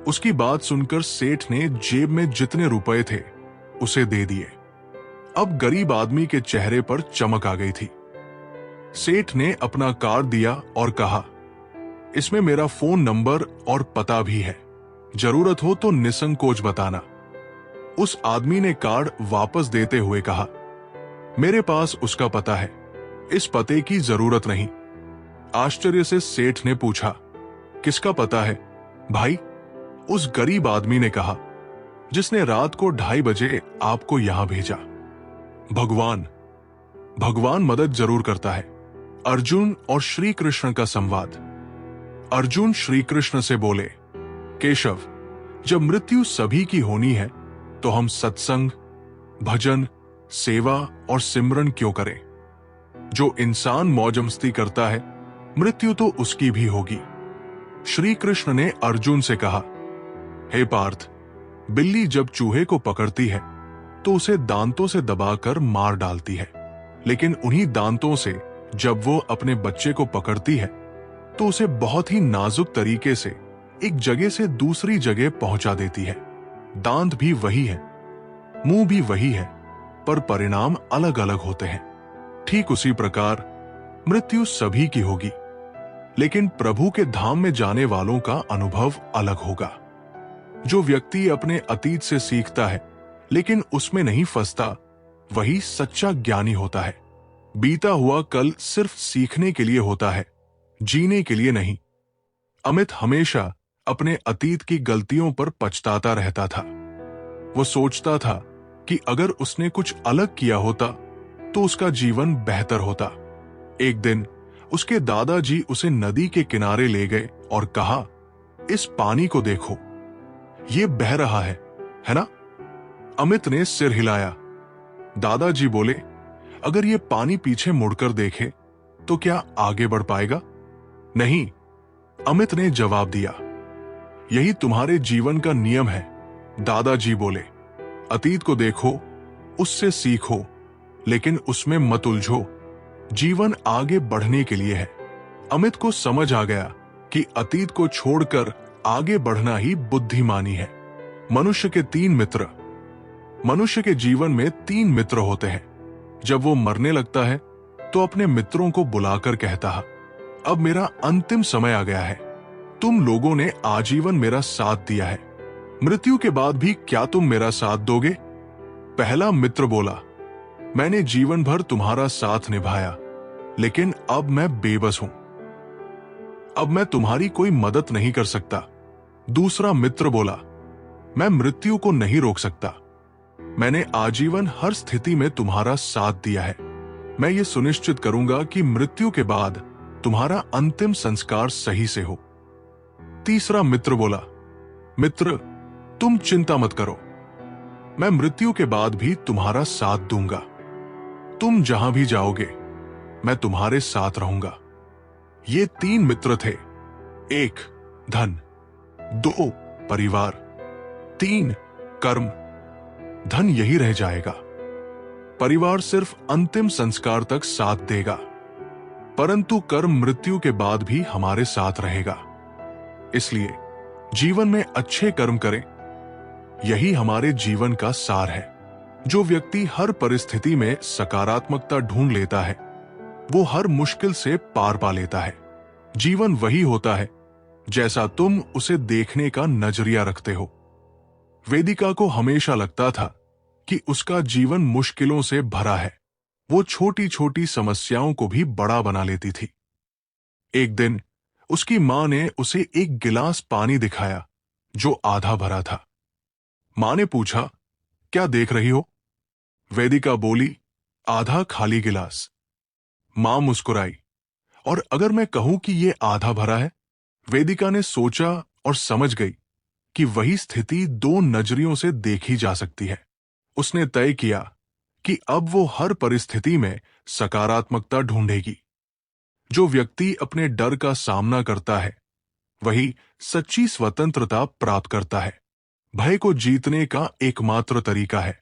उसकी बात सुनकर सेठ ने जेब में जितने रुपए थे उसे दे दिए। अब गरीब आदमी के चेहरे पर चमक आ गई थी। सेठ ने अपना कार्ड दिया और कहा, इसमें मेरा फोन नंबर और पता भी है, जरूरत हो तो निसंकोच बताना। उस आदमी ने कार्ड वापस देते हुए कहा, मेरे पास उसका पता है, इस पते की जरूरत नहीं। आश्चर्य से सेठ ने पूछा, किसका पता है भाई? उस गरीब आदमी ने कहा, जिसने रात को 2:30 बजे आपको यहां भेजा। भगवान भगवान मदद जरूर करता है। अर्जुन और श्री कृष्ण का संवाद। अर्जुन श्री कृष्ण से बोले, केशव, जब मृत्यु सभी की होनी है तो हम सत्संग, भजन, सेवा और सिमरन क्यों करें? जो इंसान मौज मस्ती करता है, मृत्यु तो उसकी भी होगी। श्री कृष्ण ने अर्जुन से कहा, हे पार्थ, बिल्ली जब चूहे को पकड़ती है तो उसे दांतों से दबाकर मार डालती है, लेकिन उन्हीं दांतों से जब वो अपने बच्चे को पकड़ती है तो उसे बहुत ही नाजुक तरीके से एक जगह से दूसरी जगह पहुंचा देती है। दांत भी वही है, मुंह भी वही है, पर परिणाम अलग अलग होते हैं। ठीक उसी प्रकार मृत्यु सभी की होगी, लेकिन प्रभु के धाम में जाने वालों का अनुभव अलग होगा। जो व्यक्ति अपने अतीत से सीखता है लेकिन उसमें नहीं फंसता, वही सच्चा ज्ञानी होता है। बीता हुआ कल सिर्फ सीखने के लिए होता है, जीने के लिए नहीं। अमित हमेशा अपने अतीत की गलतियों पर पछताता रहता था। वो सोचता था कि अगर उसने कुछ अलग किया होता तो उसका जीवन बेहतर होता। एक दिन उसके दादाजी उसे नदी के किनारे ले गए और कहा, इस पानी को देखो, ये बह रहा है ना? अमित ने सिर हिलाया। दादाजी बोले, अगर ये पानी पीछे मुड़कर देखे तो क्या आगे बढ़ पाएगा? नहीं, अमित ने जवाब दिया। यही तुम्हारे जीवन का नियम है, दादाजी बोले। अतीत को देखो, उससे सीखो, लेकिन उसमें मत उलझो। जीवन आगे बढ़ने के लिए है। अमित को समझ आ गया कि अतीत को छोड़कर आगे बढ़ना ही बुद्धिमानी है। मनुष्य के 3 मित्र। मनुष्य के जीवन में 3 मित्र होते हैं। जब वो मरने लगता है तो अपने मित्रों को बुलाकर कहता है, अब मेरा अंतिम समय आ गया है। तुम लोगों ने आजीवन मेरा साथ दिया है, मृत्यु के बाद भी क्या तुम मेरा साथ दोगे? पहला मित्र बोला, मैंने जीवन भर तुम्हारा साथ निभाया, लेकिन अब मैं बेबस हूं, अब मैं तुम्हारी कोई मदद नहीं कर सकता। दूसरा मित्र बोला, मैं मृत्यु को नहीं रोक सकता, मैंने आजीवन हर स्थिति में तुम्हारा साथ दिया है। मैं ये सुनिश्चित करूंगा कि मृत्यु के बाद तुम्हारा अंतिम संस्कार सही से हो। तीसरा मित्र बोला, मित्र, तुम चिंता मत करो, मैं मृत्यु के बाद भी तुम्हारा साथ दूंगा। तुम जहां भी जाओगे, मैं तुम्हारे साथ रहूंगा। ये 3 मित्र थे। 1 धन, 2 परिवार, 3 कर्म। धन यही रह जाएगा, परिवार सिर्फ अंतिम संस्कार तक साथ देगा, परंतु कर्म मृत्यु के बाद भी हमारे साथ रहेगा। इसलिए जीवन में अच्छे कर्म करें, यही हमारे जीवन का सार है। जो व्यक्ति हर परिस्थिति में सकारात्मकता ढूंढ लेता है, वो हर मुश्किल से पार पा लेता है। जीवन वही होता है जैसा तुम उसे देखने का नजरिया रखते हो। वेदिका को हमेशा लगता था कि उसका जीवन मुश्किलों से भरा है। वो छोटी छोटी समस्याओं को भी बड़ा बना लेती थी। एक दिन उसकी मां ने उसे एक गिलास पानी दिखाया जो आधा भरा था। मां ने पूछा, क्या देख रही हो? वेदिका बोली, आधा खाली गिलास। मां मुस्कुराई, और अगर मैं कहूं कि यह आधा भरा है? वेदिका ने सोचा और समझ गई कि वही स्थिति 2 नजरियों से देखी जा सकती है। उसने तय किया कि अब वो हर परिस्थिति में सकारात्मकता ढूंढेगी। जो व्यक्ति अपने डर का सामना करता है, वही सच्ची स्वतंत्रता प्राप्त करता है। भय को जीतने का एकमात्र तरीका है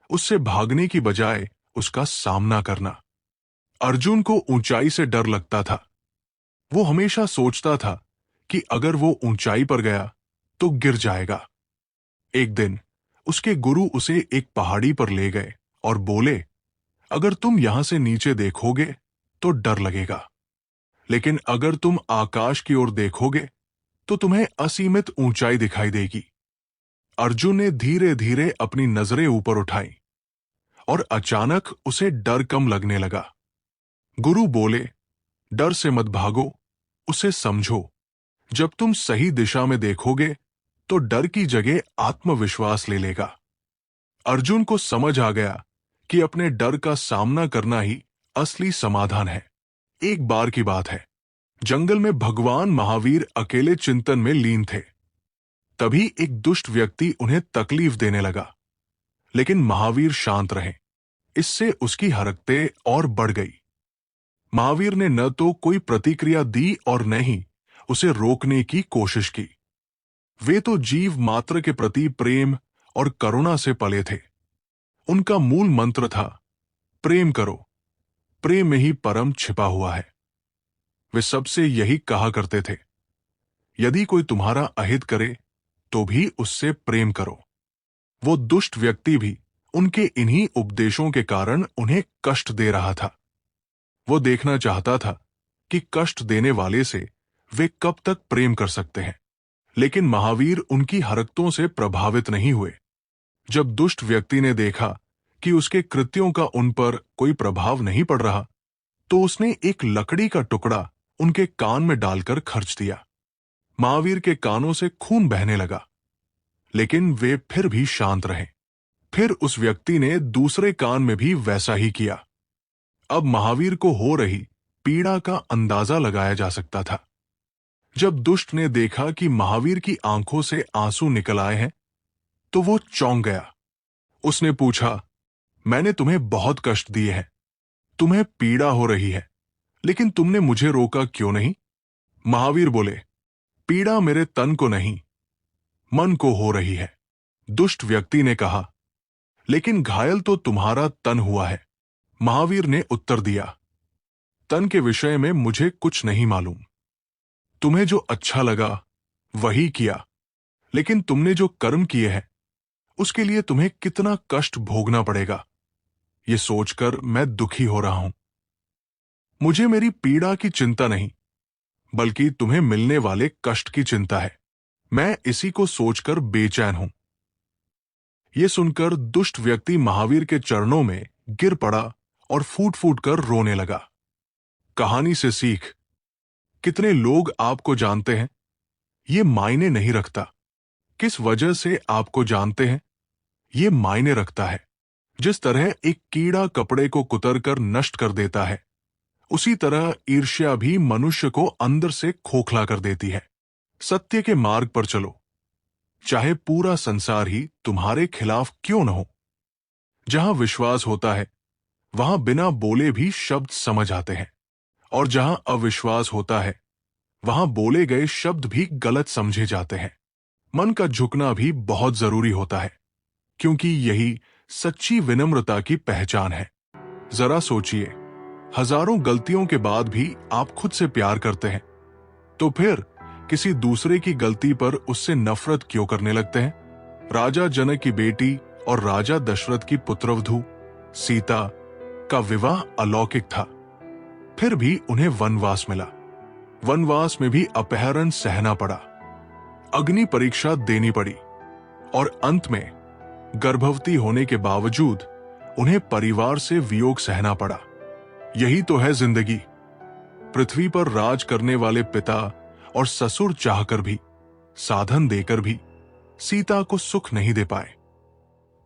उससे भागने की बजाय उसका सामना करना। अर्जुन को ऊंचाई से डर लगता था। वो हमेशा सोचता था कि अगर वो ऊंचाई पर गया तो गिर जाएगा। एक दिन उसके गुरु उसे एक पहाड़ी पर ले गए और बोले, अगर तुम यहां से नीचे देखोगे तो डर लगेगा, लेकिन अगर तुम आकाश की ओर देखोगे तो तुम्हें असीमित ऊंचाई दिखाई देगी। अर्जुन ने धीरे धीरे अपनी नजरें ऊपर उठाई और अचानक उसे डर कम लगने लगा। गुरु बोले, डर से मत भागो, उसे समझो। जब तुम सही दिशा में देखोगे तो डर की जगह आत्मविश्वास ले लेगा। अर्जुन को समझ आ गया कि अपने डर का सामना करना ही असली समाधान है। एक बार की बात है, जंगल में भगवान महावीर अकेले चिंतन में लीन थे। तभी एक दुष्ट व्यक्ति उन्हें तकलीफ देने लगा, लेकिन महावीर शांत रहे। इससे उसकी हरकतें और बढ़ गई। महावीर ने न तो कोई प्रतिक्रिया दी और न ही उसे रोकने की कोशिश की। वे तो जीव मात्र के प्रति प्रेम और करुणा से पले थे। उनका मूल मंत्र था, प्रेम करो, प्रेम में ही परम छिपा हुआ है। वे सबसे यही कहा करते थे, यदि कोई तुम्हारा अहित करे तो भी उससे प्रेम करो। वो दुष्ट व्यक्ति भी उनके इन्हीं उपदेशों के कारण उन्हें कष्ट दे रहा था। वो देखना चाहता था कि कष्ट देने वाले से वे कब तक प्रेम कर सकते हैं। लेकिन महावीर उनकी हरकतों से प्रभावित नहीं हुए। जब दुष्ट व्यक्ति ने देखा कि उसके कृत्यों का उन पर कोई प्रभाव नहीं पड़ रहा, तो उसने एक लकड़ी का टुकड़ा उनके कान में डालकर खर्च दिया। महावीर के कानों से खून बहने लगा, लेकिन वे फिर भी शांत रहे। फिर उस व्यक्ति ने दूसरे कान में भी वैसा ही किया। अब महावीर को हो रही पीड़ा का अंदाजा लगाया जा सकता था। जब दुष्ट ने देखा कि महावीर की आंखों से आंसू निकल आए हैं, तो वो चौंक गया। उसने पूछा, मैंने तुम्हें बहुत कष्ट दिए हैं, तुम्हें पीड़ा हो रही है, लेकिन तुमने मुझे रोका क्यों नहीं? महावीर बोले, पीड़ा मेरे तन को नहीं, मन को हो रही है। दुष्ट व्यक्ति ने कहा, लेकिन घायल तो तुम्हारा तन हुआ है। महावीर ने उत्तर दिया, तन के विषय में मुझे कुछ नहीं मालूम। तुम्हें जो अच्छा लगा वही किया, लेकिन तुमने जो कर्म किए हैं उसके लिए तुम्हें कितना कष्ट भोगना पड़ेगा, ये सोचकर मैं दुखी हो रहा हूं। मुझे मेरी पीड़ा की चिंता नहीं, बल्कि तुम्हें मिलने वाले कष्ट की चिंता है। मैं इसी को सोचकर बेचैन हूं। यह सुनकर दुष्ट व्यक्ति महावीर के चरणों में गिर पड़ा और फूट फूट कर रोने लगा। कहानी से सीख, कितने लोग आपको जानते हैं ये मायने नहीं रखता, किस वजह से आपको जानते हैं ये मायने रखता है। जिस तरह एक कीड़ा कपड़े को कुतरकर नष्ट कर देता है, उसी तरह ईर्ष्या भी मनुष्य को अंदर से खोखला कर देती है। सत्य के मार्ग पर चलो, चाहे पूरा संसार ही तुम्हारे खिलाफ क्यों न हो। जहां विश्वास होता है वहां बिना बोले भी शब्द समझ आते हैं, और जहां अविश्वास होता है वहां बोले गए शब्द भी गलत समझे जाते हैं। मन का झुकना भी बहुत जरूरी होता है, क्योंकि यही सच्ची विनम्रता की पहचान है। जरा सोचिए, हजारों गलतियों के बाद भी आप खुद से प्यार करते हैं, तो फिर किसी दूसरे की गलती पर उससे नफरत क्यों करने लगते हैं? राजा जनक की बेटी और राजा दशरथ की पुत्रवधू सीता का विवाह अलौकिक था, फिर भी उन्हें वनवास मिला। वनवास में भी अपहरण सहना पड़ा, अग्नि परीक्षा देनी पड़ी, और अंत में गर्भवती होने के बावजूद उन्हें परिवार से वियोग सहना पड़ा। यही तो है जिंदगी। पृथ्वी पर राज करने वाले पिता और ससुर चाहकर भी, साधन देकर भी सीता को सुख नहीं दे पाए।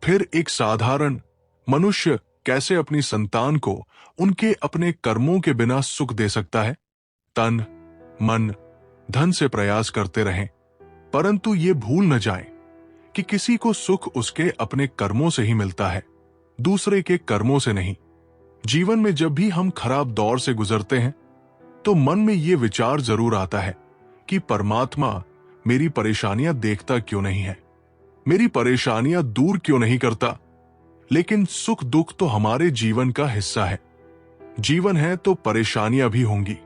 फिर एक साधारण मनुष्य कैसे अपनी संतान को उनके अपने कर्मों के बिना सुख दे सकता है? तन, मन, धन से प्रयास करते रहें, परंतु ये भूल न जाएं कि किसी को सुख उसके अपने कर्मों से ही मिलता है, दूसरे के कर्मों से नहीं। जीवन में जब भी हम खराब दौर से गुजरते हैं, तो मन में ये विचार जरूर आता है कि परमात्मा मेरी परेशानियां देखता क्यों नहीं है, मेरी परेशानियां दूर क्यों नहीं करता। लेकिन सुख दुख तो हमारे जीवन का हिस्सा है। जीवन है तो परेशानियां भी होंगी।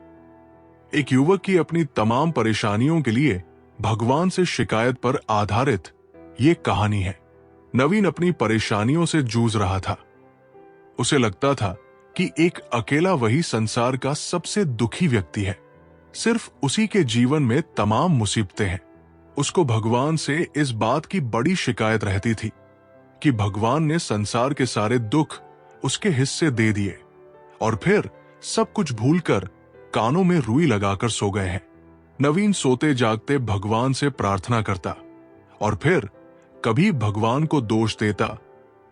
एक युवक की अपनी तमाम परेशानियों के लिए भगवान से शिकायत पर आधारित ये कहानी है। नवीन अपनी परेशानियों से जूझ रहा था। उसे लगता था कि एक अकेला वही संसार का सबसे दुखी व्यक्ति है। सिर्फ उसी के जीवन में तमाम मुसीबतें हैं। उसको भगवान से इस बात की बड़ी शिकायत रहती थी कि भगवान ने संसार के सारे दुख उसके हिस्से दे दिए और फिर सब कुछ भूलकर कानों में रुई लगाकर सो गए हैं। नवीन सोते जागते भगवान से प्रार्थना करता और फिर कभी भगवान को दोष देता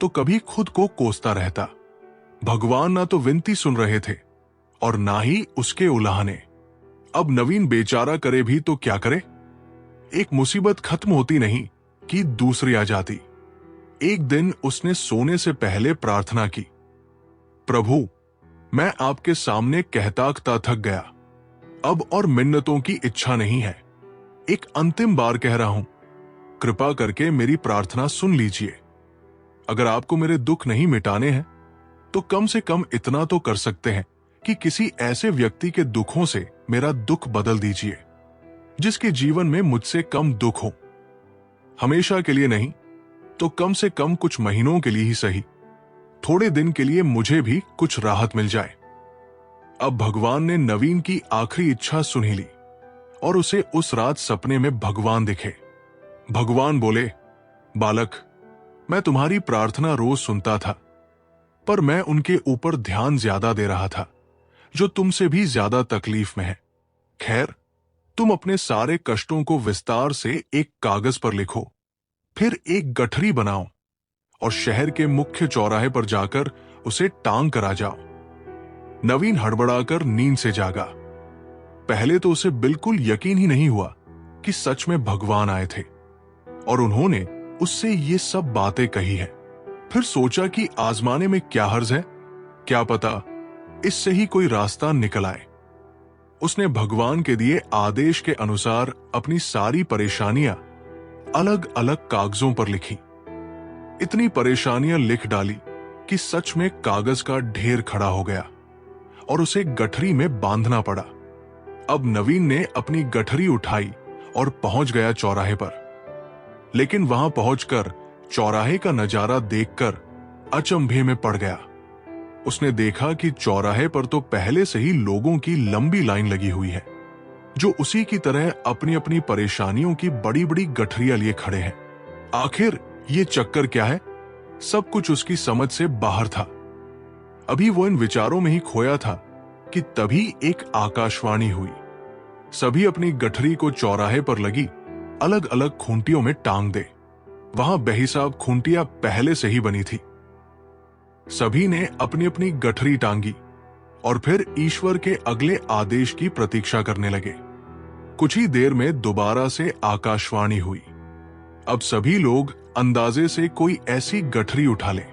तो कभी खुद को कोसता रहता। भगवान ना तो विनती सुन रहे थे और ना ही उसके उलाहने। अब नवीन बेचारा करे भी तो क्या करे। एक मुसीबत खत्म होती नहीं कि दूसरी आ जाती। एक दिन उसने सोने से पहले प्रार्थना की, प्रभु, मैं आपके सामने कहता थक गया, अब और मिन्नतों की इच्छा नहीं है। एक अंतिम बार कह रहा हूं, कृपा करके मेरी प्रार्थना सुन लीजिए। अगर आपको मेरे दुख नहीं मिटाने हैं तो कम से कम इतना तो कर सकते हैं कि किसी ऐसे व्यक्ति के दुखों से मेरा दुख बदल दीजिए जिसके जीवन में मुझसे कम दुख हो। हमेशा के लिए नहीं तो कम से कम कुछ महीनों के लिए ही सही, थोड़े दिन के लिए मुझे भी कुछ राहत मिल जाए। अब भगवान ने नवीन की आखिरी इच्छा सुन ही ली और उसे उस रात सपने में भगवान दिखे। भगवान बोले, बालक, मैं तुम्हारी प्रार्थना रोज सुनता था, पर मैं उनके ऊपर ध्यान ज्यादा दे रहा था जो तुमसे भी ज्यादा तकलीफ में है। खैर, तुम अपने सारे कष्टों को विस्तार से एक कागज पर लिखो, फिर एक गठरी बनाओ और शहर के मुख्य चौराहे पर जाकर उसे टांग कर आ जाओ। नवीन हड़बड़ाकर नींद से जागा। पहले तो उसे बिल्कुल यकीन ही नहीं हुआ कि सच में भगवान आए थे और उन्होंने उससे ये सब बातें कही है। फिर सोचा कि आजमाने में क्या हर्ज है, क्या पता इससे ही कोई रास्ता निकल आए। उसने भगवान के दिए आदेश के अनुसार अपनी सारी परेशानियां अलग अलग कागजों पर लिखी। इतनी परेशानियां लिख डाली कि सच में कागज का ढेर खड़ा हो गया और उसे गठरी में बांधना पड़ा। अब नवीन ने अपनी गठरी उठाई और पहुंच गया चौराहे पर। लेकिन वहां पहुंचकर चौराहे का नजारा देखकर अचंभे में पड़ गया। उसने देखा कि चौराहे पर तो पहले से ही लोगों की लंबी लाइन लगी हुई है जो उसी की तरह अपनी अपनी परेशानियों की बड़ी बड़ी गठरियां लिए खड़े हैं। आखिर ये चक्कर क्या है? सब कुछ उसकी समझ से बाहर था। अभी वो इन विचारों में ही खोया था कि तभी एक आकाशवाणी हुई। सभी अपनी गठरी को चौराहे पर लगी अलग अलग खूंटियों में टांग दे। वहां बेहिसाब खूंटियां पहले से ही बनी थी। सभी ने अपनी अपनी गठरी टांगी और फिर ईश्वर के अगले आदेश की प्रतीक्षा करने लगे। कुछ ही देर में दोबारा से आकाशवाणी हुई। अब सभी लोग अंदाजे से कोई ऐसी गठरी उठा लें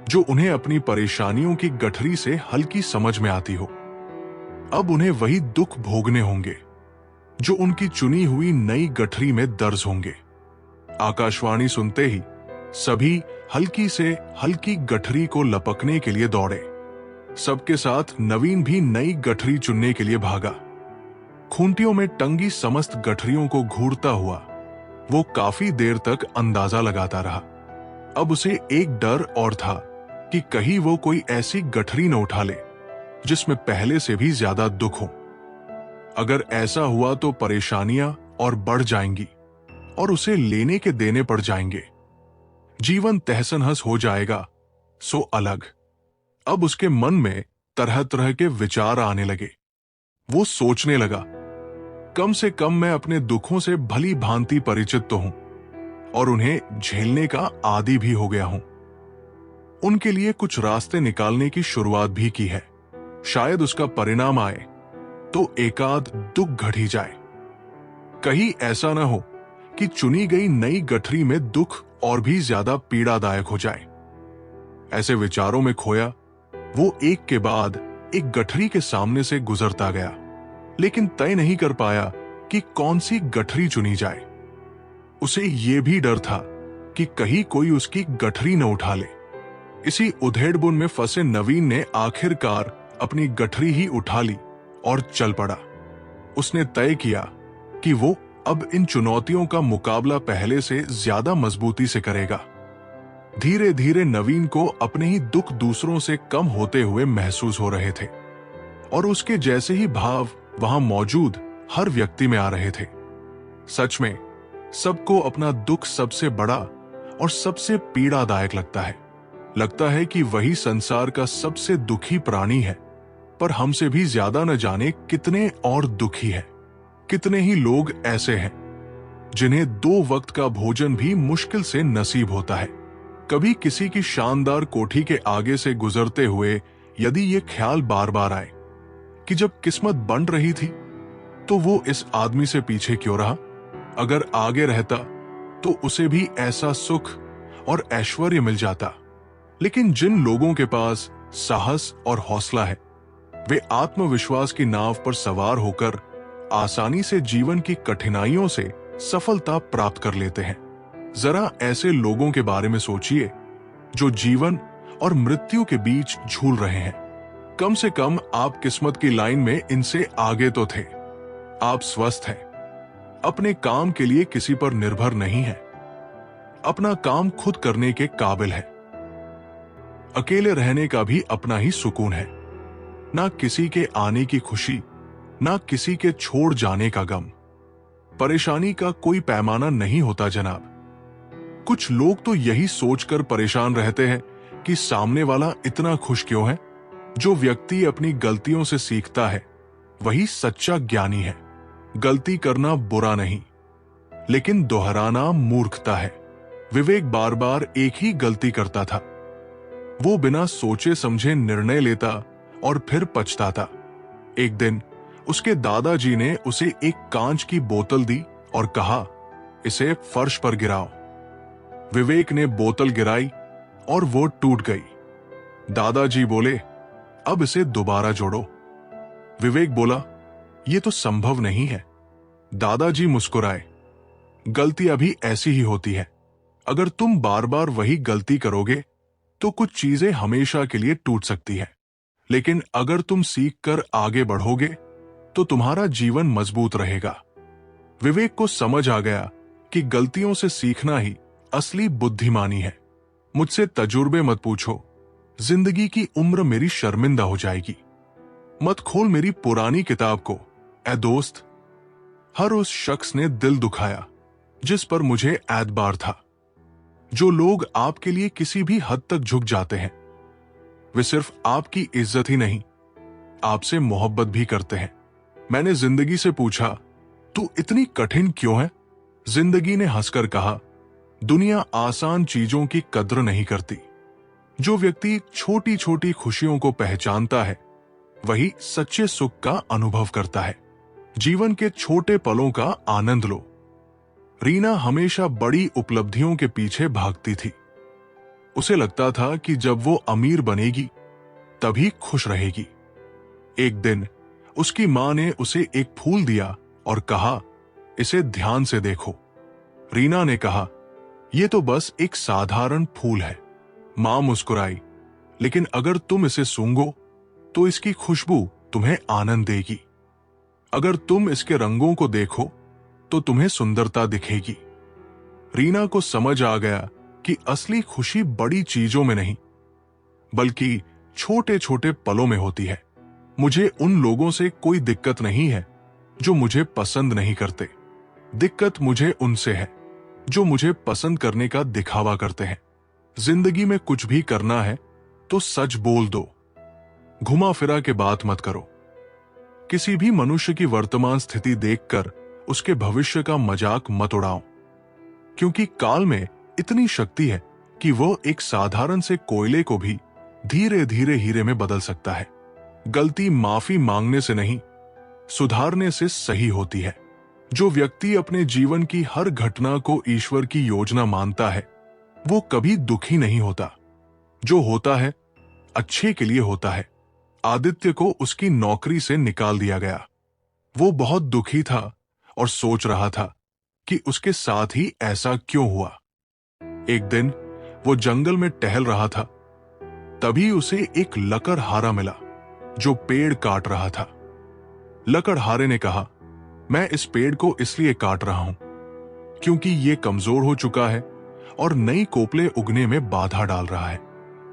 जो उन्हें अपनी परेशानियों की गठरी से हल्की समझ में आती हो। अब उन्हें वही दुख भोगने होंगे जो उनकी चुनी हुई नई गठरी में दर्ज होंगे। आकाशवाणी सुनते ही सभी हल्की से हल्की गठरी को लपकने के लिए दौड़े। सबके साथ नवीन भी नई गठरी चुनने के लिए भागा। खूंटियों में टंगी समस्त गठरियों को घूरता हुआ वो काफी देर तक अंदाजा लगाता रहा। अब उसे एक डर और था कि कहीं वो कोई ऐसी गठरी न उठा ले जिसमें पहले से भी ज्यादा दुख हो। अगर ऐसा हुआ तो परेशानियां और बढ़ जाएंगी और उसे लेने के देने पड़ जाएंगे। जीवन तहस-नहस हो जाएगा सो अलग। अब उसके मन में तरह तरह के विचार आने लगे। वो सोचने लगा, कम से कम मैं अपने दुखों से भली भांति परिचित तो हूं और उन्हें झेलने का आदी भी हो गया हूं। उनके लिए कुछ रास्ते निकालने की शुरुआत भी की है। शायद उसका परिणाम आए तो एकाध दुख घट ही जाए। कहीं ऐसा न हो कि चुनी गई नई गठरी में दुख और भी ज्यादा पीड़ादायक हो जाए। ऐसे विचारों में खोया वो एक के बाद एक गठरी के सामने से गुजरता गया, लेकिन तय नहीं कर पाया कि कौन सी गठरी चुनी जाए। उसे ये भी डर था कि कहीं कोई उसकी गठरी न उठा ले। इसी उधेड़बुन में फंसे नवीन ने आखिरकार अपनी गठरी ही उठा ली और चल पड़ा। उसने तय किया कि वो अब इन चुनौतियों का मुकाबला पहले से ज्यादा मजबूती से करेगा। धीरे धीरे नवीन को अपने ही दुख दूसरों से कम होते हुए महसूस हो रहे थे और उसके जैसे ही भाव वहां मौजूद हर व्यक्ति में आ रहे थे। सच में सबको अपना दुख सबसे बड़ा और सबसे पीड़ादायक लगता है कि वही संसार का सबसे दुखी प्राणी है। पर हमसे भी ज्यादा न जाने कितने और दुखी है। कितने ही लोग ऐसे हैं जिन्हें 2 वक्त का भोजन भी मुश्किल से नसीब होता है। कभी किसी की शानदार कोठी के आगे से गुजरते हुए यदि ये ख्याल बार बार आए कि जब किस्मत बन रही थी तो वो इस आदमी से पीछे क्यों रहा? अगर आगे रहता तो उसे भी ऐसा सुख और ऐश्वर्य मिल जाता। लेकिन जिन लोगों के पास साहस और हौसला है, वे आत्मविश्वास की नाव पर सवार होकर आसानी से जीवन की कठिनाइयों से सफलता प्राप्त कर लेते हैं। जरा ऐसे लोगों के बारे में सोचिए जो जीवन और मृत्यु के बीच झूल रहे हैं। कम से कम आप किस्मत की लाइन में इनसे आगे तो थे। आप स्वस्थ हैं, अपने काम के लिए किसी पर निर्भर नहीं है, अपना काम खुद करने के काबिल है, अकेले रहने का भी अपना ही सुकून है, ना किसी के आने की खुशी, ना किसी के छोड़ जाने का गम। परेशानी का कोई पैमाना नहीं होता जनाब। कुछ लोग तो यही सोचकर परेशान रहते हैं कि सामने वाला इतना खुश क्यों है। जो व्यक्ति अपनी गलतियों से सीखता है वही सच्चा ज्ञानी है। गलती करना बुरा नहीं, लेकिन दोहराना मूर्खता है। विवेक बार बार एक ही गलती करता था। वो बिना सोचे समझे निर्णय लेता और फिर पछताता। एक दिन उसके दादाजी ने उसे एक कांच की बोतल दी और कहा, इसे फर्श पर गिराओ। विवेक ने बोतल गिराई और वो टूट गई। दादाजी बोले, अब इसे दोबारा जोड़ो। विवेक बोला, ये तो संभव नहीं है। दादाजी मुस्कुराए, गलती अभी ऐसी ही होती है। अगर तुम बार बार वही गलती करोगे तो कुछ चीजें हमेशा के लिए टूट सकती है, लेकिन अगर तुम सीख कर आगे बढ़ोगे तो तुम्हारा जीवन मजबूत रहेगा। विवेक को समझ आ गया कि गलतियों से सीखना ही असली बुद्धिमानी है। मुझसे तजुर्बे मत पूछो, जिंदगी की उम्र मेरी शर्मिंदा हो जाएगी। मत खोल मेरी पुरानी किताब को, ए दोस्त। हर उस शख्स ने दिल दुखाया जिस पर मुझे एतबार था। जो लोग आपके लिए किसी भी हद तक झुक जाते हैं, वे सिर्फ आपकी इज्जत ही नहीं, आपसे मोहब्बत भी करते हैं। मैंने जिंदगी से पूछा, तू इतनी कठिन क्यों है? जिंदगी ने हंसकर कहा, दुनिया आसान चीजों की कद्र नहीं करती। जो व्यक्ति छोटी छोटी खुशियों को पहचानता है वही सच्चे सुख का अनुभव करता है। जीवन के छोटे पलों का आनंद लो। रीना हमेशा बड़ी उपलब्धियों के पीछे भागती थी। उसे लगता था कि जब वो अमीर बनेगी तभी खुश रहेगी। एक दिन उसकी मां ने उसे एक फूल दिया और कहा, इसे ध्यान से देखो। रीना ने कहा, यह तो बस एक साधारण फूल है। मां मुस्कुराई, लेकिन अगर तुम इसे सूंघो तो इसकी खुशबू तुम्हें आनंद देगी। अगर तुम इसके रंगों को देखो तो तुम्हें सुंदरता दिखेगी। रीना को समझ आ गया कि असली खुशी बड़ी चीजों में नहीं बल्कि छोटे छोटे पलों में होती है। मुझे उन लोगों से कोई दिक्कत नहीं है जो मुझे पसंद नहीं करते। दिक्कत मुझे उनसे है जो मुझे पसंद करने का दिखावा करते हैं। जिंदगी में कुछ भी करना है तो सच बोल दो, घुमा फिरा के बात मत करो। किसी भी मनुष्य की वर्तमान स्थिति देखकर उसके भविष्य का मजाक मत उड़ाओ, क्योंकि काल में इतनी शक्ति है कि वो एक साधारण से कोयले को भी धीरे धीरे हीरे में बदल सकता है। गलती माफी मांगने से नहीं, सुधारने से सही होती है। जो व्यक्ति अपने जीवन की हर घटना को ईश्वर की योजना मानता है वो कभी दुखी नहीं होता। जो होता है अच्छे के लिए होता है। आदित्य को उसकी नौकरी से निकाल दिया गया। वो बहुत दुखी था और सोच रहा था कि उसके साथ ही ऐसा क्यों हुआ। एक दिन वो जंगल में टहल रहा था, तभी उसे एक लकड़हारा मिला जो पेड़ काट रहा था। लकड़हारे ने कहा, मैं इस पेड़ को इसलिए काट रहा हूं क्योंकि ये कमजोर हो चुका है और नई कोपले उगने में बाधा डाल रहा है।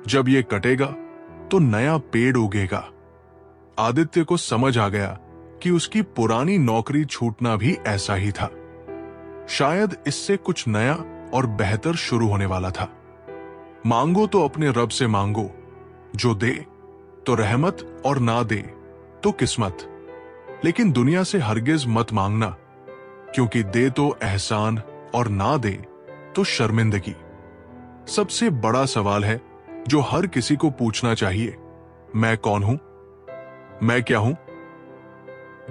जब ये कटेगा तो नया पेड़ उगेगा। आदित्य को समझ आ गया कि उसकी पुरानी नौकरी छूटना भी ऐसा ही था। शायद इससे कुछ नया और बेहतर शुरू होने वाला था। मांगो तो अपने रब से मांगो, जो दे तो रहमत और ना दे तो किस्मत। लेकिन दुनिया से हरगिज मत मांगना, क्योंकि दे तो एहसान और ना दे तो शर्मिंदगी। सबसे बड़ा सवाल है जो हर किसी को पूछना चाहिए, मैं कौन हूं? मैं क्या हूं?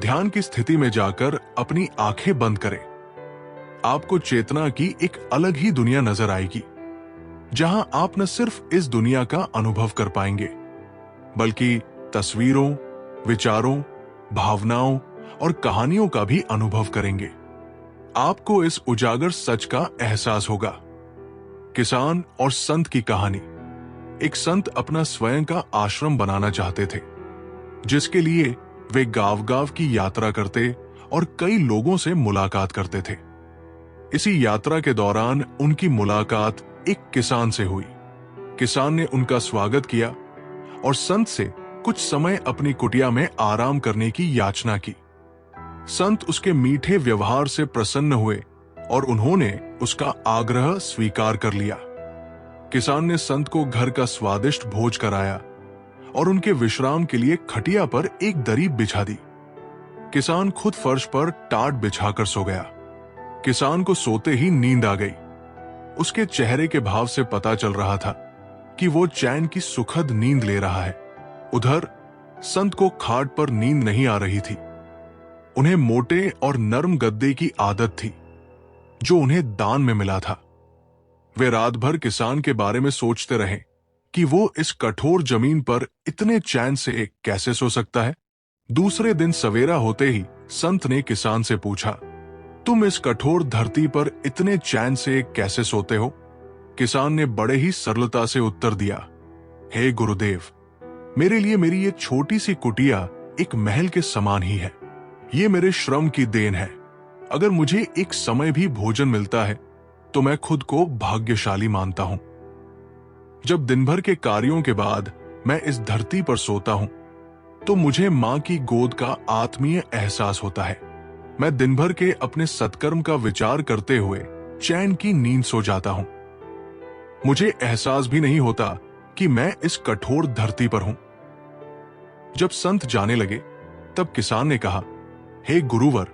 ध्यान की स्थिति में जाकर अपनी आंखें बंद करें। आपको चेतना की एक अलग ही दुनिया नजर आएगी, जहां आप न सिर्फ इस दुनिया का अनुभव कर पाएंगे, बल्कि तस्वीरों, विचारों, भावनाओं और कहानियों का भी अनुभव करेंगे। आपको इस उजागर सच का एहसास होगा। किसान और संत की कहानी। एक संत अपना स्वयं का आश्रम बनाना चाहते थे, जिसके लिए वे गांव-गांव की यात्रा करते और कई लोगों से मुलाकात करते थे। इसी यात्रा के दौरान उनकी मुलाकात एक किसान से हुई। किसान ने उनका स्वागत किया और संत से कुछ समय अपनी कुटिया में आराम करने की याचना की। संत उसके मीठे व्यवहार से प्रसन्न हुए और उन्होंने उसका आग्रह स्वीकार कर लिया। किसान ने संत को घर का स्वादिष्ट भोज कराया और उनके विश्राम के लिए खटिया पर एक दरी बिछा दी। किसान खुद फर्श पर टाट बिछाकर सो गया। किसान को सोते ही नींद आ गई। उसके चेहरे के भाव से पता चल रहा था कि वो चैन की सुखद नींद ले रहा है। उधर संत को खाट पर नींद नहीं आ रही थी। उन्हें मोटे और नरम गद्दे की आदत थी, जो उन्हें दान में मिला था। वे रात भर किसान के बारे में सोचते रहे कि वो इस कठोर जमीन पर इतने चैन से कैसे सो सकता है। दूसरे दिन सवेरा होते ही संत ने किसान से पूछा, तुम इस कठोर धरती पर इतने चैन से कैसे सोते हो? किसान ने बड़े ही सरलता से उत्तर दिया, हे गुरुदेव, मेरे लिए मेरी ये छोटी सी कुटिया एक महल के समान ही है। ये मेरे श्रम की देन है। अगर मुझे एक समय भी भोजन मिलता है तो मैं खुद को भाग्यशाली मानता हूं। जब दिन भर के कार्यों के बाद मैं इस धरती पर सोता हूं, तो मुझे मां की गोद का आत्मीय एहसास होता है। मैं दिन भर के अपने सत्कर्म का विचार करते हुए चैन की नींद सो जाता हूं। मुझे एहसास भी नहीं होता कि मैं इस कठोर धरती पर हूं। जब संत जाने लगे, तब किसान ने कहा, हे गुरुवर,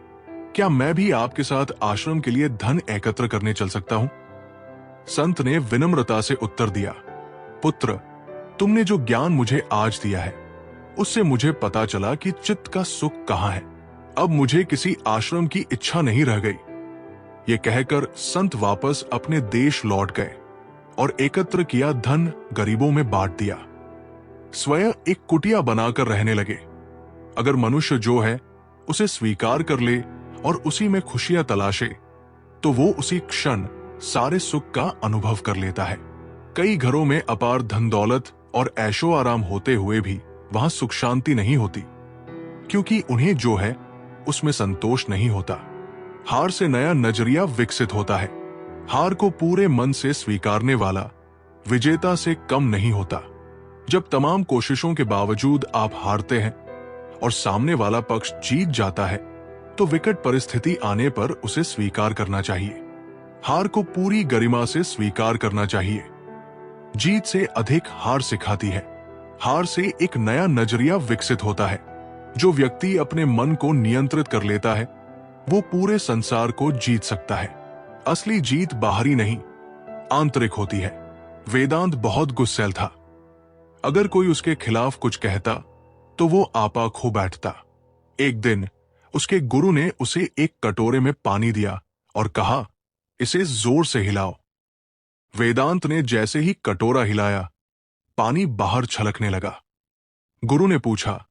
क्या मैं भी आपके साथ आश्रम के लिए धन एकत्र करने चल सकता हूं? संत ने विनम्रता से उत्तर दिया, पुत्र, तुमने जो ज्ञान मुझे आज दिया है, उससे मुझे पता चला कि चित्त का सुख कहां है। अब मुझे किसी आश्रम की इच्छा नहीं रह गई। ये कहकर संत वापस अपने देश लौट गए और एकत्र किया धन गरीबों में बांट दिया। स्वयं एक कुटिया बनाकर रहने लगे। अगर मनुष्य जो है उसे स्वीकार कर ले और उसी में खुशियां तलाशे, तो वो उसी क्षण सारे सुख का अनुभव कर लेता है। कई घरों में अपार धन दौलत और ऐशो आराम होते हुए भी वहां सुख शांति नहीं होती, क्योंकि उन्हें जो है उसमें संतोष नहीं होता। हार से नया नजरिया विकसित होता है। हार को पूरे मन से स्वीकारने वाला विजेता से कम नहीं होता। जब तमाम कोशिशों के बावजूद आप हारते हैं और सामने वाला पक्ष जीत जाता है, तो विकट परिस्थिति आने पर उसे स्वीकार करना चाहिए। हार को पूरी गरिमा से स्वीकार करना चाहिए। जीत से अधिक हार सिखाती है। हार से एक नया नजरिया विकसित होता है। जो व्यक्ति अपने मन को नियंत्रित कर लेता है, वो पूरे संसार को जीत सकता है। असली जीत बाहरी नहीं, आंतरिक होती है। वेदांत बहुत गुस्सैल था। अगर कोई उसके खिलाफ कुछ कहता तो वो आपा खो बैठता। एक दिन उसके गुरु ने उसे एक कटोरे में पानी दिया और कहा, इसे जोर से हिलाओ। वेदांत ने जैसे ही कटोरा हिलाया, पानी बाहर छलकने लगा। गुरु ने पूछा,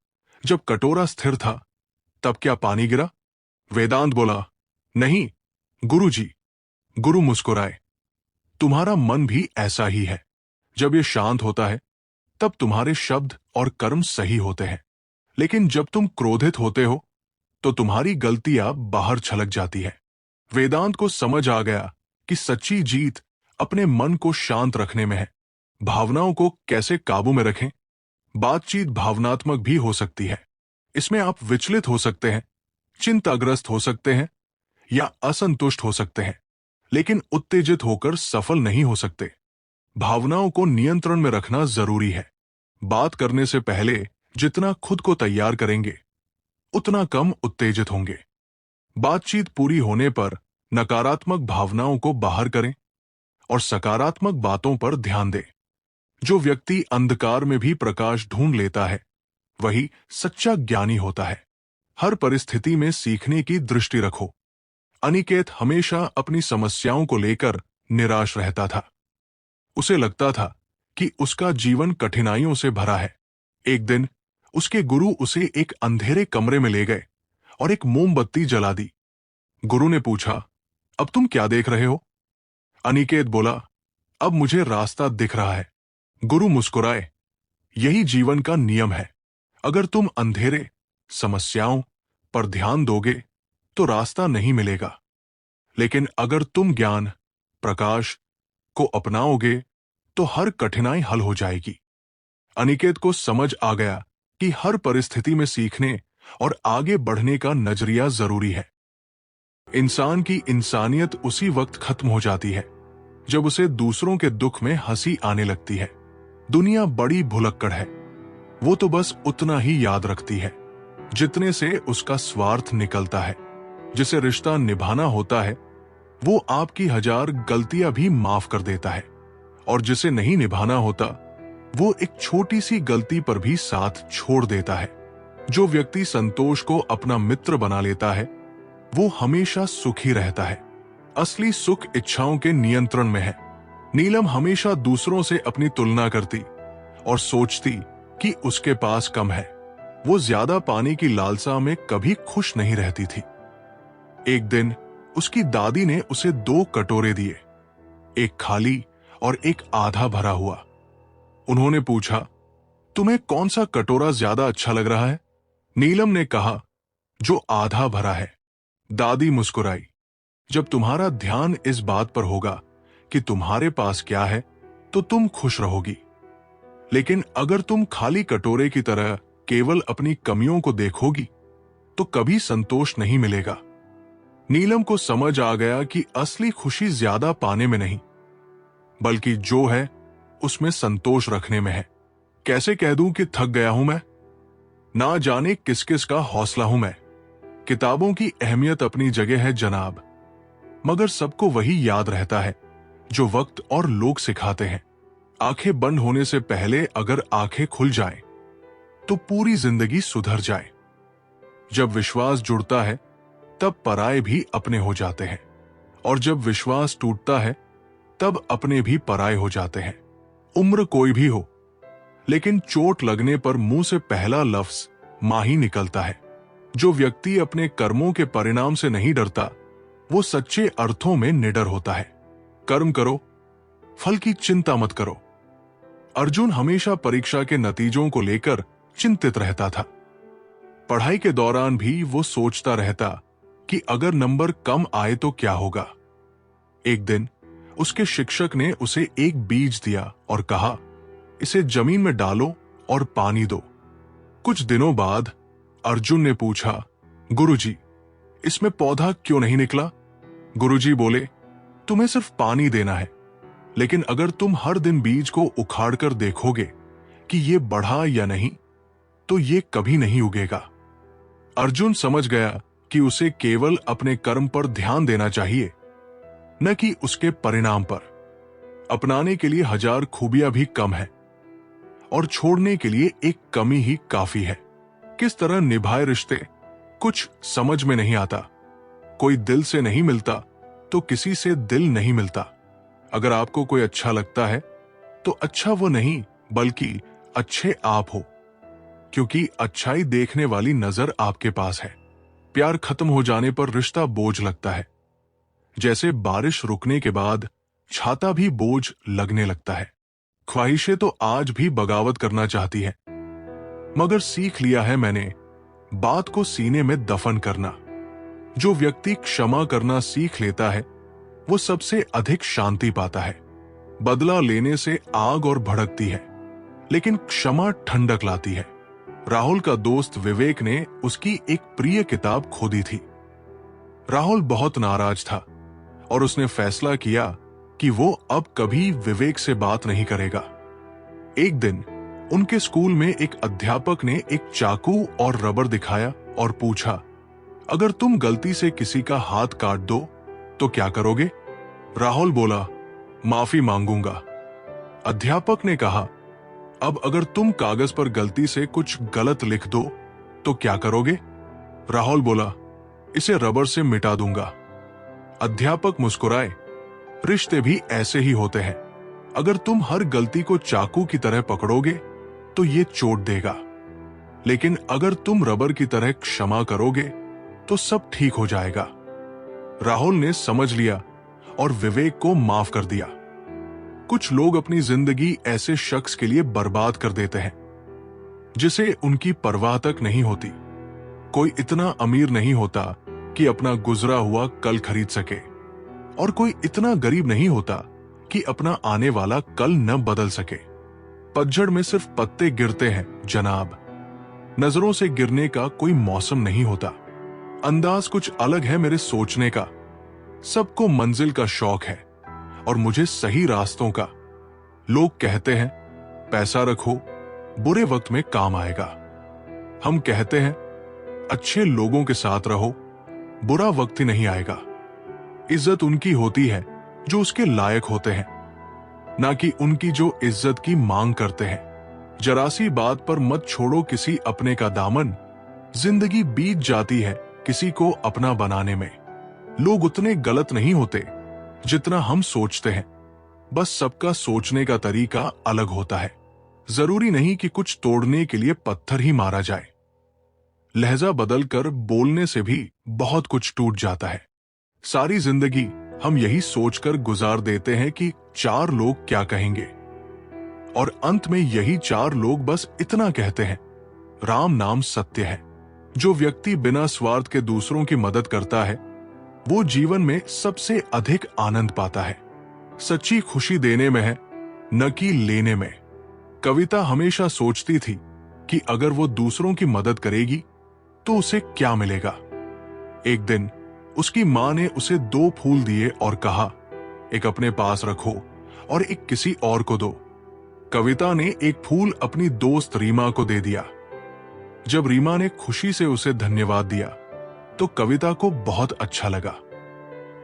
जब कटोरा स्थिर था तब क्या पानी गिरा? वेदांत बोला, नहीं गुरुजी। गुरु मुस्कुराए, तुम्हारा मन भी ऐसा ही है। जब ये शांत होता है तब तुम्हारे शब्द और कर्म सही होते हैं, लेकिन जब तुम क्रोधित होते हो तो तुम्हारी गलतियां बाहर छलक जाती है। वेदांत को समझ आ गया कि सच्ची जीत अपने मन को शांत रखने में है। भावनाओं को कैसे काबू में रखें। बातचीत भावनात्मक भी हो सकती है। इसमें आप विचलित हो सकते हैं, चिंताग्रस्त हो सकते हैं, या असंतुष्ट हो सकते हैं, लेकिन उत्तेजित होकर सफल नहीं हो सकते। भावनाओं को नियंत्रण में रखना जरूरी है। बात करने से पहले जितना खुद को तैयार करेंगे, उतना कम उत्तेजित होंगे। बातचीत पूरी होने पर नकारात्मक भावनाओं को बाहर करें और सकारात्मक बातों पर ध्यान दें। जो व्यक्ति अंधकार में भी प्रकाश ढूंढ लेता है, वही सच्चा ज्ञानी होता है। हर परिस्थिति में सीखने की दृष्टि रखो। अनिकेत हमेशा अपनी समस्याओं को लेकर निराश रहता था। उसे लगता था कि उसका जीवन कठिनाइयों से भरा है। एक दिन उसके गुरु उसे एक अंधेरे कमरे में ले गए और एक मोमबत्ती जला दी। गुरु ने पूछा, अब तुम क्या देख रहे हो? अनिकेत बोला, अब मुझे रास्ता दिख रहा है। गुरु मुस्कुराए, यही जीवन का नियम है। अगर तुम अंधेरे समस्याओं पर ध्यान दोगे तो रास्ता नहीं मिलेगा, लेकिन अगर तुम ज्ञान प्रकाश को अपनाओगे तो हर कठिनाई हल हो जाएगी। अनिकेत को समझ आ गया कि हर परिस्थिति में सीखने और आगे बढ़ने का नजरिया जरूरी है। इंसान की इंसानियत उसी वक्त खत्म हो जाती है जब उसे दूसरों के दुख में हंसी आने लगती है। दुनिया बड़ी भुलक्कड़ है, वो तो बस उतना ही याद रखती है जितने से उसका स्वार्थ निकलता है। जिसे रिश्ता निभाना होता है, वो आपकी 1000 गलतियां भी माफ कर देता है, और जिसे नहीं निभाना होता, वो एक छोटी सी गलती पर भी साथ छोड़ देता है। जो व्यक्ति संतोष को अपना मित्र बना लेता है, वो हमेशा सुखी रहता है। असली सुख इच्छाओं के नियंत्रण में है। नीलम हमेशा दूसरों से अपनी तुलना करती और सोचती कि उसके पास कम है। वो ज्यादा पाने की लालसा में कभी खुश नहीं रहती थी। एक दिन उसकी दादी ने उसे 2 कटोरे दिए, एक खाली और एक आधा भरा हुआ। उन्होंने पूछा, तुम्हें कौन सा कटोरा ज्यादा अच्छा लग रहा है? नीलम ने कहा, जो आधा भरा है। दादी मुस्कुराई, जब तुम्हारा ध्यान इस बात पर होगा कि तुम्हारे पास क्या है, तो तुम खुश रहोगी। लेकिन अगर तुम खाली कटोरे की तरह केवल अपनी कमियों को देखोगी, तो कभी संतोष नहीं मिलेगा। नीलम को समझ आ गया कि असली खुशी ज्यादा पाने में नहीं, बल्कि जो है उसमें संतोष रखने में है। कैसे कह दूं कि थक गया हूं मैं? ना जाने किस किस का हौसला हूं मैं। किताबों की अहमियत अपनी जगह है जनाब, मगर सबको वही याद रहता है जो वक्त और लोग सिखाते हैं। आंखें बंद होने से पहले अगर आंखें खुल जाएं, तो पूरी जिंदगी सुधर जाए। जब विश्वास जुड़ता है, तब पराये भी अपने हो जाते हैं, और जब विश्वास टूटता है, तब अपने भी पराये हो जाते हैं। उम्र कोई भी हो, लेकिन चोट लगने पर मुंह से पहला लफ्ज मां ही निकलता है। जो व्यक्ति अपने कर्मों के परिणाम से नहीं डरता, वो सच्चे अर्थों में निडर होता है। कर्म करो, फल की चिंता मत करो। अर्जुन हमेशा परीक्षा के नतीजों को लेकर चिंतित रहता था। पढ़ाई के दौरान भी वो सोचता रहता कि अगर नंबर कम आए तो क्या होगा। एक दिन उसके शिक्षक ने उसे एक बीज दिया और कहा, इसे जमीन में डालो और पानी दो। कुछ दिनों बाद अर्जुन ने पूछा, गुरुजी, इसमें पौधा क्यों नहीं निकला? गुरुजी बोले, तुम्हें सिर्फ पानी देना है, लेकिन अगर तुम हर दिन बीज को उखाड़कर देखोगे कि ये बढ़ा या नहीं, तो ये कभी नहीं उगेगा। अर्जुन समझ गया कि उसे केवल अपने कर्म पर ध्यान देना चाहिए, न कि उसके परिणाम पर। अपनाने के लिए 1000 खूबियां भी कम है, और छोड़ने के लिए एक कमी ही काफी है। किस तरह निभाए रिश्ते, कुछ समझ में नहीं आता। कोई दिल से नहीं मिलता तो किसी से दिल नहीं मिलता। अगर आपको कोई अच्छा लगता है, तो अच्छा वो नहीं, बल्कि अच्छे आप हो, क्योंकि अच्छाई देखने वाली नजर आपके पास है। प्यार खत्म हो जाने पर रिश्ता बोझ लगता है, जैसे बारिश रुकने के बाद छाता भी बोझ लगने लगता है। ख्वाहिशें तो आज भी बगावत करना चाहती हैं, मगर सीख लिया है मैंने बात को सीने में दफन करना। जो व्यक्ति क्षमा करना सीख लेता है, वो सबसे अधिक शांति पाता है। बदला लेने से आग और भड़कती है, लेकिन क्षमा ठंडक लाती है। राहुल का दोस्त विवेक ने उसकी एक प्रिय किताब खो दी थी। राहुल बहुत नाराज था और उसने फैसला किया कि वो अब कभी विवेक से बात नहीं करेगा। एक दिन उनके स्कूल में एक अध्यापक ने एक चाकू और रबर दिखाया और पूछा, अगर तुम गलती से किसी का हाथ काट दो तो क्या करोगे? राहुल बोला, माफी मांगूंगा। अध्यापक ने कहा, अब अगर तुम कागज पर गलती से कुछ गलत लिख दो तो क्या करोगे? राहुल बोला, इसे रबर से मिटा दूंगा। अध्यापक मुस्कुराए, रिश्ते भी ऐसे ही होते हैं। अगर तुम हर गलती को चाकू की तरह पकड़ोगे तो ये चोट देगा, लेकिन अगर तुम रबर की तरह क्षमा करोगे तो सब ठीक हो जाएगा। राहुल ने समझ लिया और विवेक को माफ कर दिया। कुछ लोग अपनी जिंदगी ऐसे शख्स के लिए बर्बाद कर देते हैं जिसे उनकी परवाह तक नहीं होती। कोई इतना अमीर नहीं होता कि अपना गुजरा हुआ कल खरीद सके, और कोई इतना गरीब नहीं होता कि अपना आने वाला कल न बदल सके। पतझड़ में सिर्फ पत्ते गिरते हैं जनाब, नजरों से गिरने का कोई मौसम नहीं होता। अंदाज कुछ अलग है मेरे सोचने का। सबको मंजिल का शौक है और मुझे सही रास्तों का। लोग कहते हैं पैसा रखो, बुरे वक्त में काम आएगा। हम कहते हैं अच्छे लोगों के साथ रहो, बुरा वक्त ही नहीं आएगा। इज्जत उनकी होती है जो उसके लायक होते हैं, ना कि उनकी जो इज्जत की मांग करते हैं। जरा सी बात पर मत छोड़ो किसी अपने का दामन, जिंदगी बीत जाती है किसी को अपना बनाने में। लोग उतने गलत नहीं होते जितना हम सोचते हैं, बस सबका सोचने का तरीका अलग होता है। जरूरी नहीं कि कुछ तोड़ने के लिए पत्थर ही मारा जाए। लहजा बदलकर बोलने से भी बहुत कुछ टूट जाता है। सारी जिंदगी हम यही सोचकर गुजार देते हैं कि 4 लोग क्या कहेंगे, और अंत में यही 4 लोग बस इतना कहते हैं, राम नाम सत्य है। जो व्यक्ति बिना स्वार्थ के दूसरों की मदद करता है वो जीवन में सबसे अधिक आनंद पाता है। सच्ची खुशी देने में है, न कि लेने में। कविता हमेशा सोचती थी कि अगर वो दूसरों की मदद करेगी तो उसे क्या मिलेगा। एक दिन उसकी मां ने उसे 2 फूल दिए और कहा, एक अपने पास रखो और एक किसी और को दो। कविता ने एक फूल अपनी दोस्त रीमा को दे दिया। जब रीमा ने खुशी से उसे धन्यवाद दिया तो कविता को बहुत अच्छा लगा।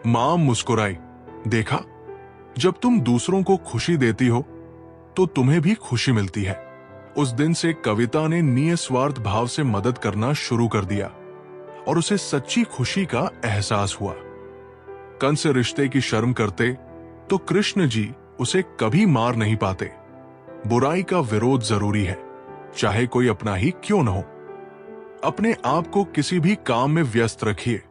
मां मुस्कुराई, देखा, जब तुम दूसरों को खुशी देती हो तो तुम्हें भी खुशी मिलती है। उस दिन से कविता ने निस्वार्थ भाव से मदद करना शुरू कर दिया और उसे सच्ची खुशी का एहसास हुआ। कंस से रिश्ते की शर्म करते तो कृष्ण जी उसे कभी मार नहीं पाते। बुराई का विरोध जरूरी है, चाहे कोई अपना ही क्यों न हो। अपने आप को किसी भी काम में व्यस्त रखिए,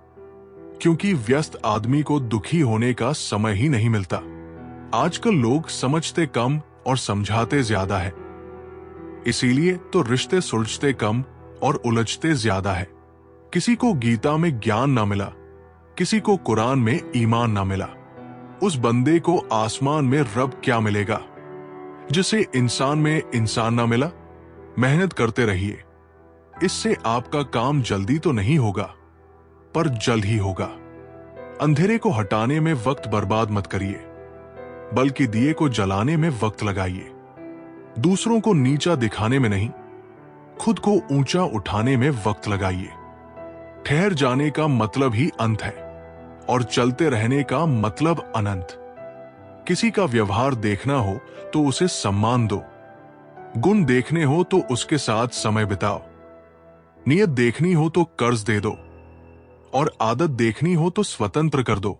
क्योंकि व्यस्त आदमी को दुखी होने का समय ही नहीं मिलता। आजकल लोग समझते कम और समझाते ज्यादा है, इसीलिए तो रिश्ते सुलझते कम और उलझते ज्यादा है। किसी को गीता में ज्ञान ना मिला, किसी को कुरान में ईमान ना मिला। उस बंदे को आसमान में रब क्या मिलेगा जिसे इंसान में इंसान ना मिला। मेहनत करते रहिए, इससे आपका काम जल्दी तो नहीं होगा पर जल्द ही होगा। अंधेरे को हटाने में वक्त बर्बाद मत करिए, बल्कि दिए को जलाने में वक्त लगाइए। दूसरों को नीचा दिखाने में नहीं, खुद को ऊंचा उठाने में वक्त लगाइए। ठहर जाने का मतलब ही अंत है और चलते रहने का मतलब अनंत। किसी का व्यवहार देखना हो तो उसे सम्मान दो, गुण देखने हो तो उसके साथ समय बिताओ, नियत देखनी हो तो कर्ज दे दो और आदत देखनी हो तो स्वतंत्र कर दो।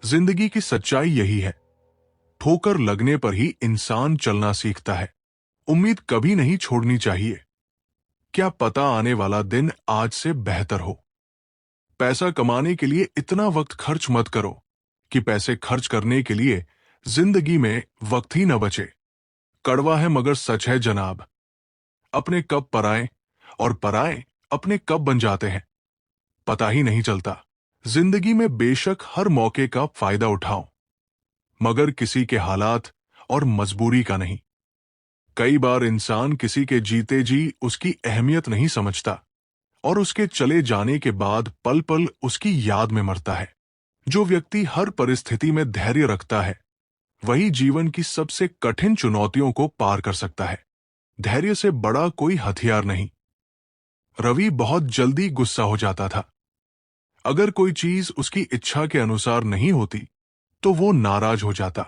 जिंदगी की सच्चाई यही है, ठोकर लगने पर ही इंसान चलना सीखता है। उम्मीद कभी नहीं छोड़नी चाहिए, क्या पता आने वाला दिन आज से बेहतर हो। पैसा कमाने के लिए इतना वक्त खर्च मत करो कि पैसे खर्च करने के लिए जिंदगी में वक्त ही न बचे। कड़वा है मगर सच है जनाब, अपने कब पराए और पराए अपने कब बन जाते हैं पता ही नहीं चलता। जिंदगी में बेशक हर मौके का फायदा उठाओ, मगर किसी के हालात और मजबूरी का नहीं। कई बार इंसान किसी के जीते जी उसकी अहमियत नहीं समझता और उसके चले जाने के बाद पल पल उसकी याद में मरता है। जो व्यक्ति हर परिस्थिति में धैर्य रखता है वही जीवन की सबसे कठिन चुनौतियों को पार कर सकता है। धैर्य से बड़ा कोई हथियार नहीं। रवि बहुत जल्दी गुस्सा हो जाता था। अगर कोई चीज उसकी इच्छा के अनुसार नहीं होती तो वो नाराज हो जाता।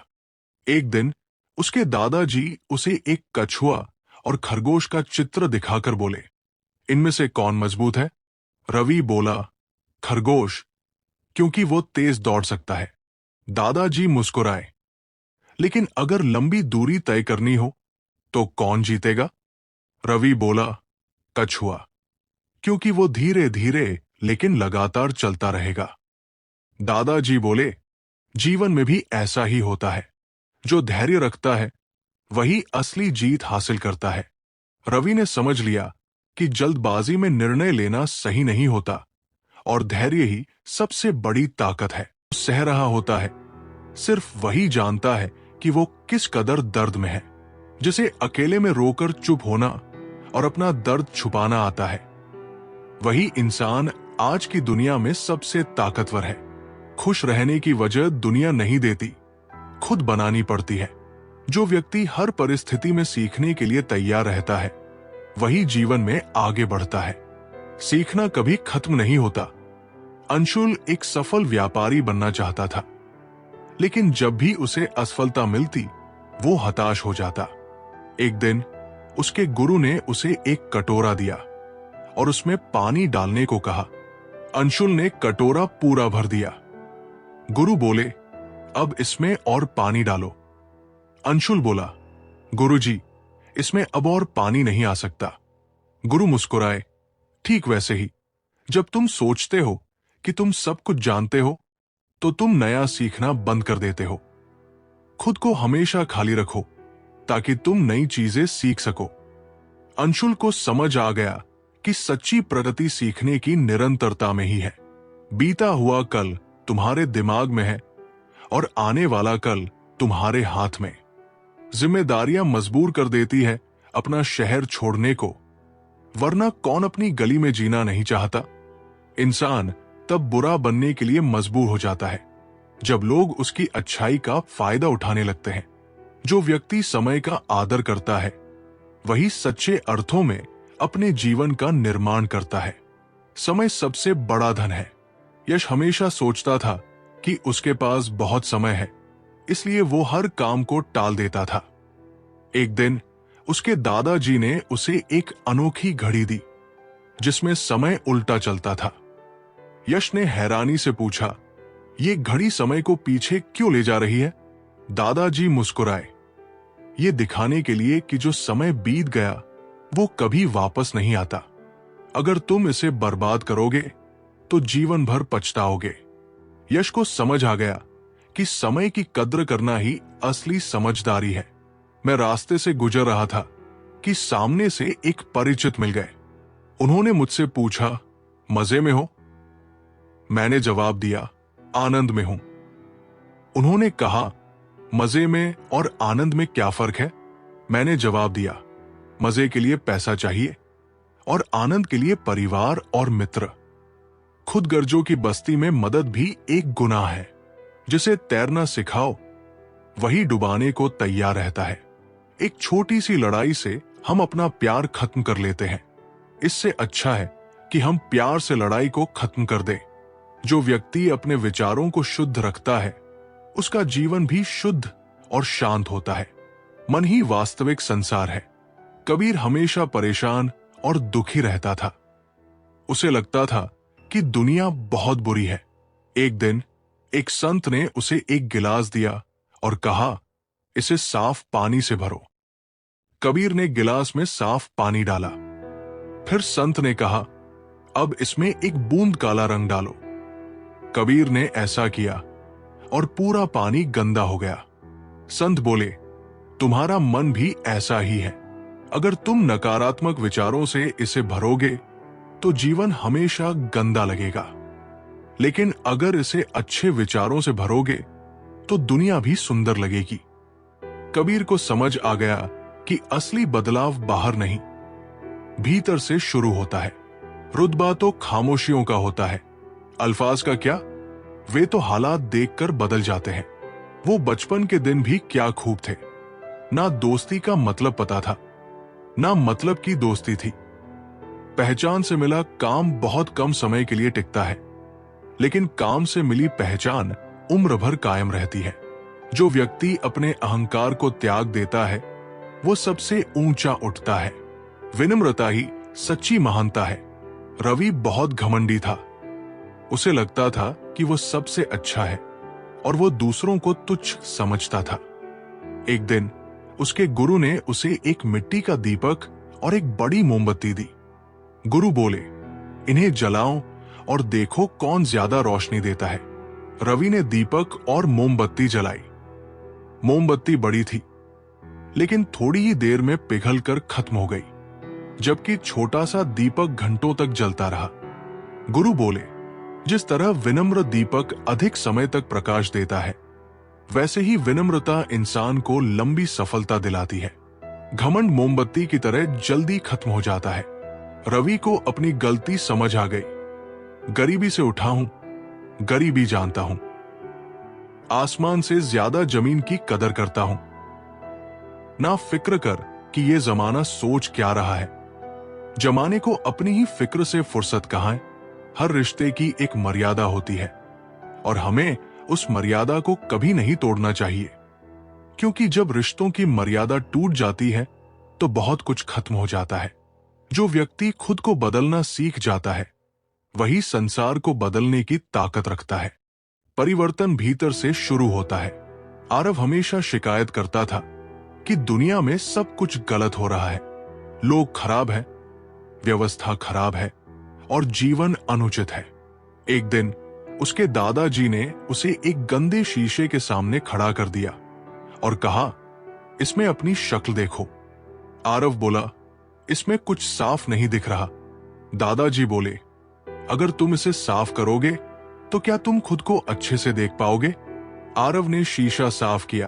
एक दिन उसके दादाजी उसे एक कछुआ और खरगोश का चित्र दिखाकर बोले, इनमें से कौन मजबूत है? रवि बोला, खरगोश, क्योंकि वो तेज दौड़ सकता है। दादाजी मुस्कुराए, लेकिन अगर लंबी दूरी तय करनी हो तो कौन जीतेगा? रवि बोला, कछुआ, क्योंकि वो धीरे धीरे लेकिन लगातार चलता रहेगा। दादाजी बोले, जीवन में भी ऐसा ही होता है। जो धैर्य रखता है वही असली जीत हासिल करता है। रवि ने समझ लिया कि जल्दबाजी में निर्णय लेना सही नहीं होता और धैर्य ही सबसे बड़ी ताकत है। सह रहा होता है, सिर्फ वही जानता है कि वो किस कदर दर्द में है। जिसे अकेले में रोकर चुप होना और अपना दर्द छुपाना आता है, वही इंसान आज की दुनिया में सबसे ताकतवर है। खुश रहने की वजह दुनिया नहीं देती, खुद बनानी पड़ती है। जो व्यक्ति हर परिस्थिति में सीखने के लिए तैयार रहता है वही जीवन में आगे बढ़ता है। सीखना कभी खत्म नहीं होता। अंशुल एक सफल व्यापारी बनना चाहता था, लेकिन जब भी उसे असफलता मिलती वो हताश हो जाता। एक दिन उसके गुरु ने उसे एक कटोरा दिया और उसमें पानी डालने को कहा। अंशुल ने कटोरा पूरा भर दिया। गुरु बोले, अब इसमें और पानी डालो। अंशुल बोला, गुरुजी, इसमें अब और पानी नहीं आ सकता। गुरु मुस्कुराए, ठीक वैसे ही, जब तुम सोचते हो कि तुम सब कुछ जानते हो तो तुम नया सीखना बंद कर देते हो। खुद को हमेशा खाली रखो ताकि तुम नई चीजें सीख सको। अंशुल को समझ आ गया कि सच्ची प्रगति सीखने की निरंतरता में ही है। बीता हुआ कल तुम्हारे दिमाग में है और आने वाला कल तुम्हारे हाथ में। जिम्मेदारियां मजबूर कर देती है अपना शहर छोड़ने को, वरना कौन अपनी गली में जीना नहीं चाहता। इंसान तब बुरा बनने के लिए मजबूर हो जाता है जब लोग उसकी अच्छाई का फायदा उठाने लगते हैं। जो व्यक्ति समय का आदर करता है वही सच्चे अर्थों में अपने जीवन का निर्माण करता है। समय सबसे बड़ा धन है। यश हमेशा सोचता था कि उसके पास बहुत समय है, इसलिए वो हर काम को टाल देता था। एक दिन उसके दादाजी ने उसे एक अनोखी घड़ी दी जिसमें समय उल्टा चलता था। यश ने हैरानी से पूछा, ये घड़ी समय को पीछे क्यों ले जा रही है? दादाजी मुस्कुराए, ये दिखाने के लिए कि जो समय बीत गया वो कभी वापस नहीं आता। अगर तुम इसे बर्बाद करोगे तो जीवन भर पछताओगे। यश को समझ आ गया कि समय की कद्र करना ही असली समझदारी है। मैं रास्ते से गुजर रहा था कि सामने से एक परिचित मिल गए। उन्होंने मुझसे पूछा, मजे में हो? मैंने जवाब दिया, आनंद में हूं। उन्होंने कहा, मजे में और आनंद में क्या फर्क है? मैंने जवाब दिया, मजे के लिए पैसा चाहिए और आनंद के लिए परिवार और मित्र। खुदगर्जों की बस्ती में मदद भी एक गुनाह है। जिसे तैरना सिखाओ वही डुबाने को तैयार रहता है। एक छोटी सी लड़ाई से हम अपना प्यार खत्म कर लेते हैं। इससे अच्छा है कि हम प्यार से लड़ाई को खत्म कर दें। जो व्यक्ति अपने विचारों को शुद्ध रखता है उसका जीवन भी शुद्ध और शांत होता है। मन ही वास्तविक संसार है। कबीर हमेशा परेशान और दुखी रहता था। उसे लगता था कि दुनिया बहुत बुरी है। एक दिन एक संत ने उसे एक गिलास दिया और कहा, इसे साफ पानी से भरो। कबीर ने गिलास में साफ पानी डाला। फिर संत ने कहा, अब इसमें एक बूंद काला रंग डालो। कबीर ने ऐसा किया और पूरा पानी गंदा हो गया। संत बोले, तुम्हारा मन भी ऐसा ही है। अगर तुम नकारात्मक विचारों से इसे भरोगे तो जीवन हमेशा गंदा लगेगा, लेकिन अगर इसे अच्छे विचारों से भरोगे तो दुनिया भी सुंदर लगेगी। कबीर को समझ आ गया कि असली बदलाव बाहर नहीं, भीतर से शुरू होता है। रुतबा तो खामोशियों का होता है, अल्फाज का क्या, वे तो हालात देखकर बदल जाते हैं। वो बचपन के दिन भी क्या खूब थे। ना दोस्ती का मतलब पता था, ना मतलब की दोस्ती थी। पहचान से मिला काम बहुत कम समय के लिए टिकता है, लेकिन काम से मिली पहचान उम्र भर कायम रहती है। जो व्यक्ति अपने अहंकार को त्याग देता है वो सबसे ऊंचा उठता है। विनम्रता ही सच्ची महानता है। रवि बहुत घमंडी था। उसे लगता था कि वो सबसे अच्छा है और वो दूसरों को तुच्छ समझता था। एक दिन उसके गुरु ने उसे एक मिट्टी का दीपक और एक बड़ी मोमबत्ती दी। गुरु बोले, इन्हें जलाओ और देखो कौन ज्यादा रोशनी देता है। रवि ने दीपक और मोमबत्ती जलाई। मोमबत्ती बड़ी थी, लेकिन थोड़ी ही देर में पिघलकर खत्म हो गई, जबकि छोटा सा दीपक घंटों तक जलता रहा। गुरु बोले, जिस तरह विनम्र दीपक अधिक समय तक प्रकाश देता है, वैसे ही विनम्रता इंसान को लंबी सफलता दिलाती है। घमंड मोमबत्ती की तरह जल्दी खत्म हो जाता है। रवि को अपनी गलती समझ आ गई। गरीबी से उठा हूं, गरीबी जानता हूं। आसमान से ज्यादा जमीन की कदर करता हूं। ना फिक्र कर कि ये जमाना सोच क्या रहा है। जमाने को अपनी ही फिक्र से फुर्सत कहां है। हर रिश्ते की एक मर्यादा होती है और हमें उस मर्यादा को कभी नहीं तोड़ना चाहिए, क्योंकि जब रिश्तों की मर्यादा टूट जाती है तो बहुत कुछ खत्म हो जाता है। जो व्यक्ति खुद को बदलना सीख जाता है वही संसार को बदलने की ताकत रखता है। परिवर्तन भीतर से शुरू होता है। आरव हमेशा शिकायत करता था कि दुनिया में सब कुछ गलत हो रहा है। लोग खराब हैं, व्यवस्था खराब है और जीवन अनुचित है। एक दिन उसके दादाजी ने उसे एक गंदे शीशे के सामने खड़ा कर दिया और कहा, इसमें अपनी शक्ल देखो। आरव बोला, इसमें कुछ साफ नहीं दिख रहा। दादाजी बोले, अगर तुम इसे साफ करोगे तो क्या तुम खुद को अच्छे से देख पाओगे? आरव ने शीशा साफ किया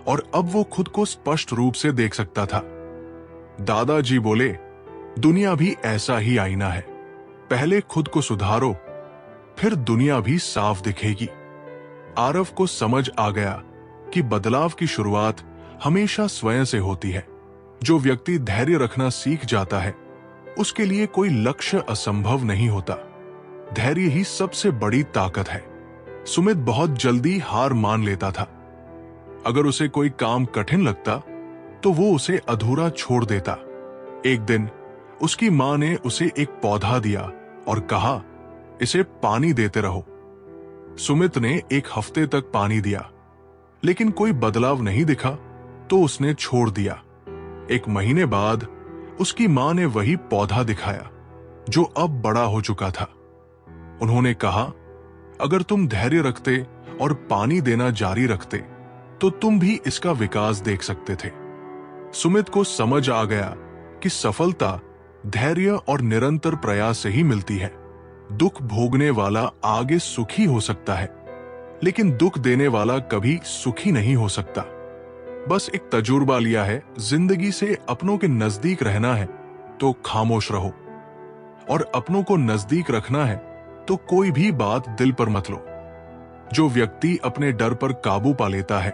और अब वो खुद को स्पष्ट रूप से देख सकता था। दादाजी बोले, दुनिया भी ऐसा ही आईना है। पहले खुद को सुधारो, फिर दुनिया भी साफ दिखेगी। आरव को समझ आ गया कि बदलाव की शुरुआत हमेशा स्वयं से होती है। जो व्यक्ति धैर्य रखना सीख जाता है उसके लिए कोई लक्ष्य असंभव नहीं होता। धैर्य ही सबसे बड़ी ताकत है। सुमित बहुत जल्दी हार मान लेता था। अगर उसे कोई काम कठिन लगता तो वो उसे अधूरा छोड़ देता। एक दिन उसकी मां ने उसे एक पौधा दिया और कहा, इसे पानी देते रहो। सुमित ने एक हफ्ते तक पानी दिया, लेकिन कोई बदलाव नहीं दिखा तो उसने छोड़ दिया। एक महीने बाद उसकी मां ने वही पौधा दिखाया जो अब बड़ा हो चुका था। उन्होंने कहा, अगर तुम धैर्य रखते और पानी देना जारी रखते तो तुम भी इसका विकास देख सकते थे। सुमित को समझ आ गया कि सफलता धैर्य और निरंतर प्रयास से ही मिलती है। दुख भोगने वाला आगे सुखी हो सकता है, लेकिन दुख देने वाला कभी सुखी नहीं हो सकता। बस एक तजुर्बा लिया है, जिंदगी से अपनों के नजदीक रहना है तो खामोश रहो, और अपनों को नजदीक रखना है तो कोई भी बात दिल पर मत लो। जो व्यक्ति अपने डर पर काबू पा लेता है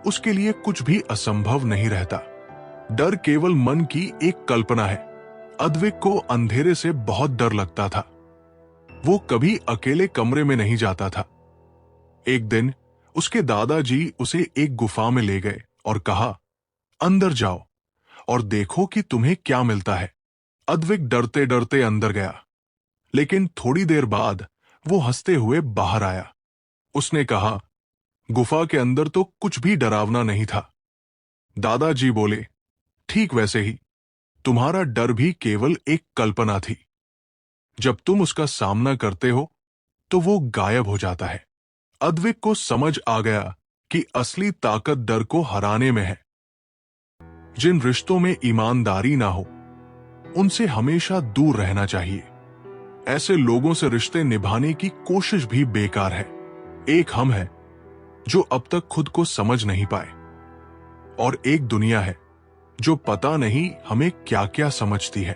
उसके लिए कुछ भी असंभव नहीं रहता। डर केवल मन की एक कल्पना है। अद्विक को अंधेरे से बहुत डर लगता था। वो कभी अकेले कमरे में नहीं जाता था। एक दिन उसके दादाजी उसे एक गुफा में ले गए और कहा, अंदर जाओ और देखो कि तुम्हें क्या मिलता है। अद्विक डरते डरते अंदर गया, लेकिन थोड़ी देर बाद वो हंसते हुए बाहर आया। उसने कहा, गुफा के अंदर तो कुछ भी डरावना नहीं था। दादाजी बोले, ठीक वैसे ही तुम्हारा डर भी केवल एक कल्पना थी। जब तुम उसका सामना करते हो तो वो गायब हो जाता है। अद्विक को समझ आ गया कि असली ताकत डर को हराने में है। जिन रिश्तों में ईमानदारी ना हो उनसे हमेशा दूर रहना चाहिए। ऐसे लोगों से रिश्ते निभाने की कोशिश भी बेकार है। एक हम हैं जो अब तक खुद को समझ नहीं पाए, और एक दुनिया है जो पता नहीं हमें क्या क्या समझती है।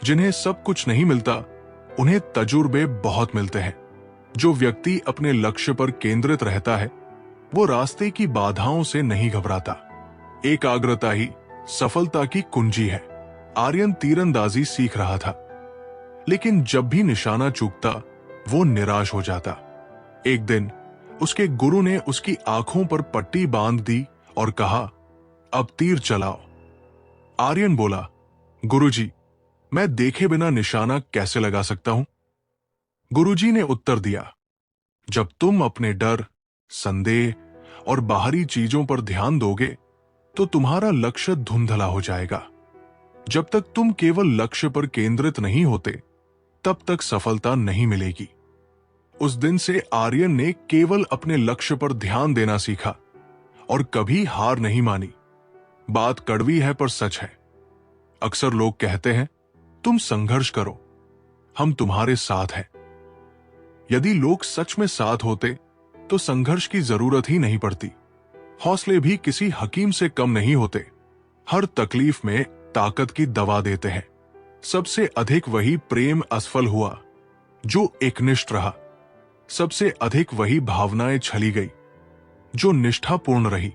जिन्हें सब कुछ नहीं मिलता, उन्हें तजुर्बे बहुत मिलते हैं। जो व्यक्ति अपने लक्ष्य पर केंद्रित रहता है, वो रास्ते की बाधाओं से नहीं घबराता। एकाग्रता ही सफलता की कुंजी है। आर्यन तीरंदाजी सीख रहा था, लेकिन जब भी निशाना चूकता, वो निराश हो जाता। एक दिन उसके गुरु ने उसकी आंखों पर पट्टी बांध दी और कहा, अब तीर चलाओ। आर्यन बोला, गुरुजी, मैं देखे बिना निशाना कैसे लगा सकता हूं? गुरुजी ने उत्तर दिया, जब तुम अपने डर, संदेह और बाहरी चीजों पर ध्यान दोगे, तो तुम्हारा लक्ष्य धुंधला हो जाएगा। जब तक तुम केवल लक्ष्य पर केंद्रित नहीं होते, तब तक सफलता नहीं मिलेगी। उस दिन से आर्यन ने केवल अपने लक्ष्य पर ध्यान देना सीखा और कभी हार नहीं मानी। बात कड़वी है पर सच है। अक्सर लोग कहते हैं, तुम संघर्ष करो, हम तुम्हारे साथ हैं। यदि लोग सच में साथ होते, तो संघर्ष की जरूरत ही नहीं पड़ती। हौसले भी किसी हकीम से कम नहीं होते। हर तकलीफ में ताकत की दवा देते हैं। सबसे अधिक वही प्रेम असफल हुआ जो एकनिष्ठ रहा। सबसे अधिक वही भावनाएं छली गई जो निष्ठापूर्ण रही।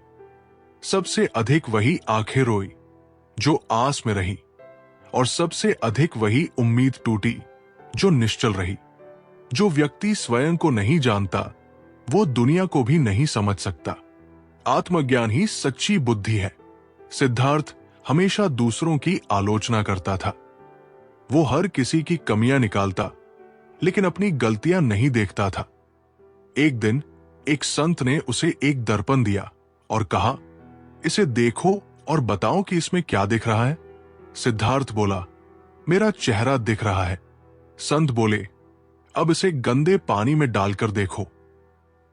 सबसे अधिक वही आंखें रोई जो आस में रही। और सबसे अधिक वही उम्मीद टूटी जो निश्चल रही। जो व्यक्ति स्वयं को नहीं जानता, वो दुनिया को भी नहीं समझ सकता। आत्मज्ञान ही सच्ची बुद्धि है। सिद्धार्थ हमेशा दूसरों की आलोचना करता था। वो हर किसी की कमियां निकालता, लेकिन अपनी गलतियां नहीं देखता था। एक दिन एक संत ने उसे एक दर्पण दिया और कहा, इसे देखो और बताओ कि इसमें क्या दिख रहा है। सिद्धार्थ बोला, मेरा चेहरा दिख रहा है। संत बोले, अब इसे गंदे पानी में डालकर देखो।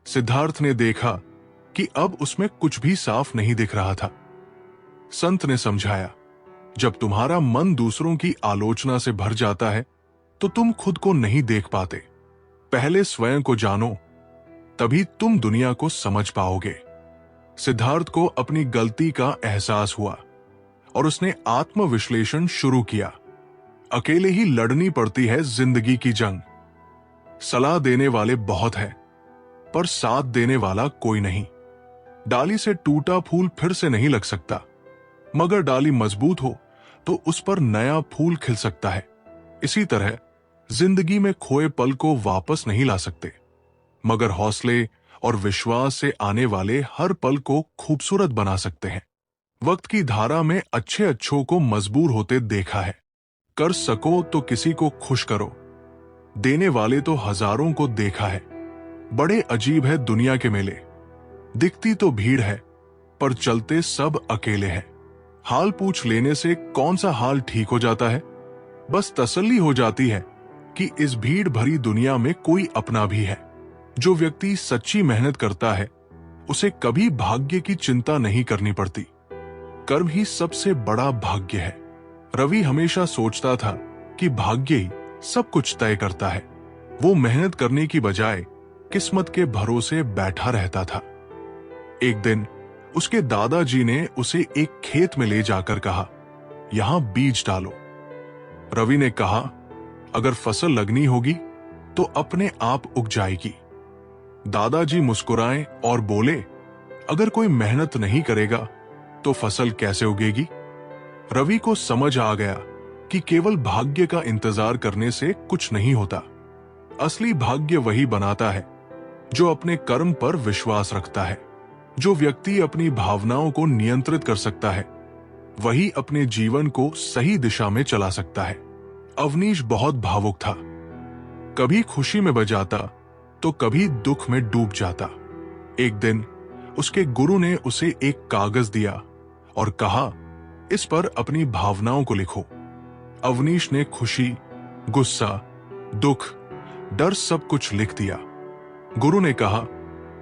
सिद्धार्थ ने देखा कि अब उसमें कुछ भी साफ नहीं दिख रहा था। संत ने समझाया, जब तुम्हारा मन दूसरों की आलोचना से भर जाता है, तो तुम खुद को नहीं देख पाते। पहले स्वयं को जानो, तभी तुम दुनिया को समझ पाओगे। सिद्धार्थ को अपनी गलती का एहसास हुआ और उसने आत्मविश्लेषण शुरू किया। अकेले ही लड़नी पड़ती है जिंदगी की जंग। सलाह देने वाले बहुत हैं, पर साथ देने वाला कोई नहीं। डाली से टूटा फूल फिर से नहीं लग सकता, मगर डाली मजबूत हो तो उस पर नया फूल खिल सकता है। इसी तरह जिंदगी में खोए पल को वापस नहीं ला सकते, मगर हौसले और विश्वास से आने वाले हर पल को खूबसूरत बना सकते हैं। वक्त की धारा में अच्छे अच्छों को मजबूर होते देखा है। कर सको तो किसी को खुश करो, देने वाले तो हजारों को देखा है। बड़े अजीब है दुनिया के मेले, दिखती तो भीड़ है पर चलते सब अकेले हैं। हाल पूछ लेने से कौन सा हाल ठीक हो जाता है? बस तसल्ली हो जाती है कि इस भीड़ भरी दुनिया में कोई अपना भी है। जो व्यक्ति सच्ची मेहनत करता है, उसे कभी भाग्य की चिंता नहीं करनी पड़ती। कर्म ही सबसे बड़ा भाग्य है। रवि हमेशा सोचता था कि भाग्य ही सब कुछ तय करता है। वो मेहनत करने की बजाय किस्मत के भरोसे बैठा रहता था। एक दिन उसके दादाजी ने उसे एक खेत में ले जाकर कहा, यहां बीज डालो। रवि ने कहा, अगर फसल लगनी होगी तो अपने आप उग जाएगी। दादाजी मुस्कुराए और बोले, अगर कोई मेहनत नहीं करेगा तो फसल कैसे उगेगी? रवि को समझ आ गया कि केवल भाग्य का इंतजार करने से कुछ नहीं होता। असली भाग्य वही बनाता है जो अपने कर्म पर विश्वास रखता है। जो व्यक्ति अपनी भावनाओं को नियंत्रित कर सकता है, वही अपने जीवन को सही दिशा में चला सकता है। अवनीश बहुत भावुक था। कभी खुशी में बजाता तो कभी दुख में डूब जाता। एक दिन उसके गुरु ने उसे एक कागज दिया और कहा, इस पर अपनी भावनाओं को लिखो। अवनीश ने खुशी, गुस्सा, दुख, डर सब कुछ लिख दिया। गुरु ने कहा,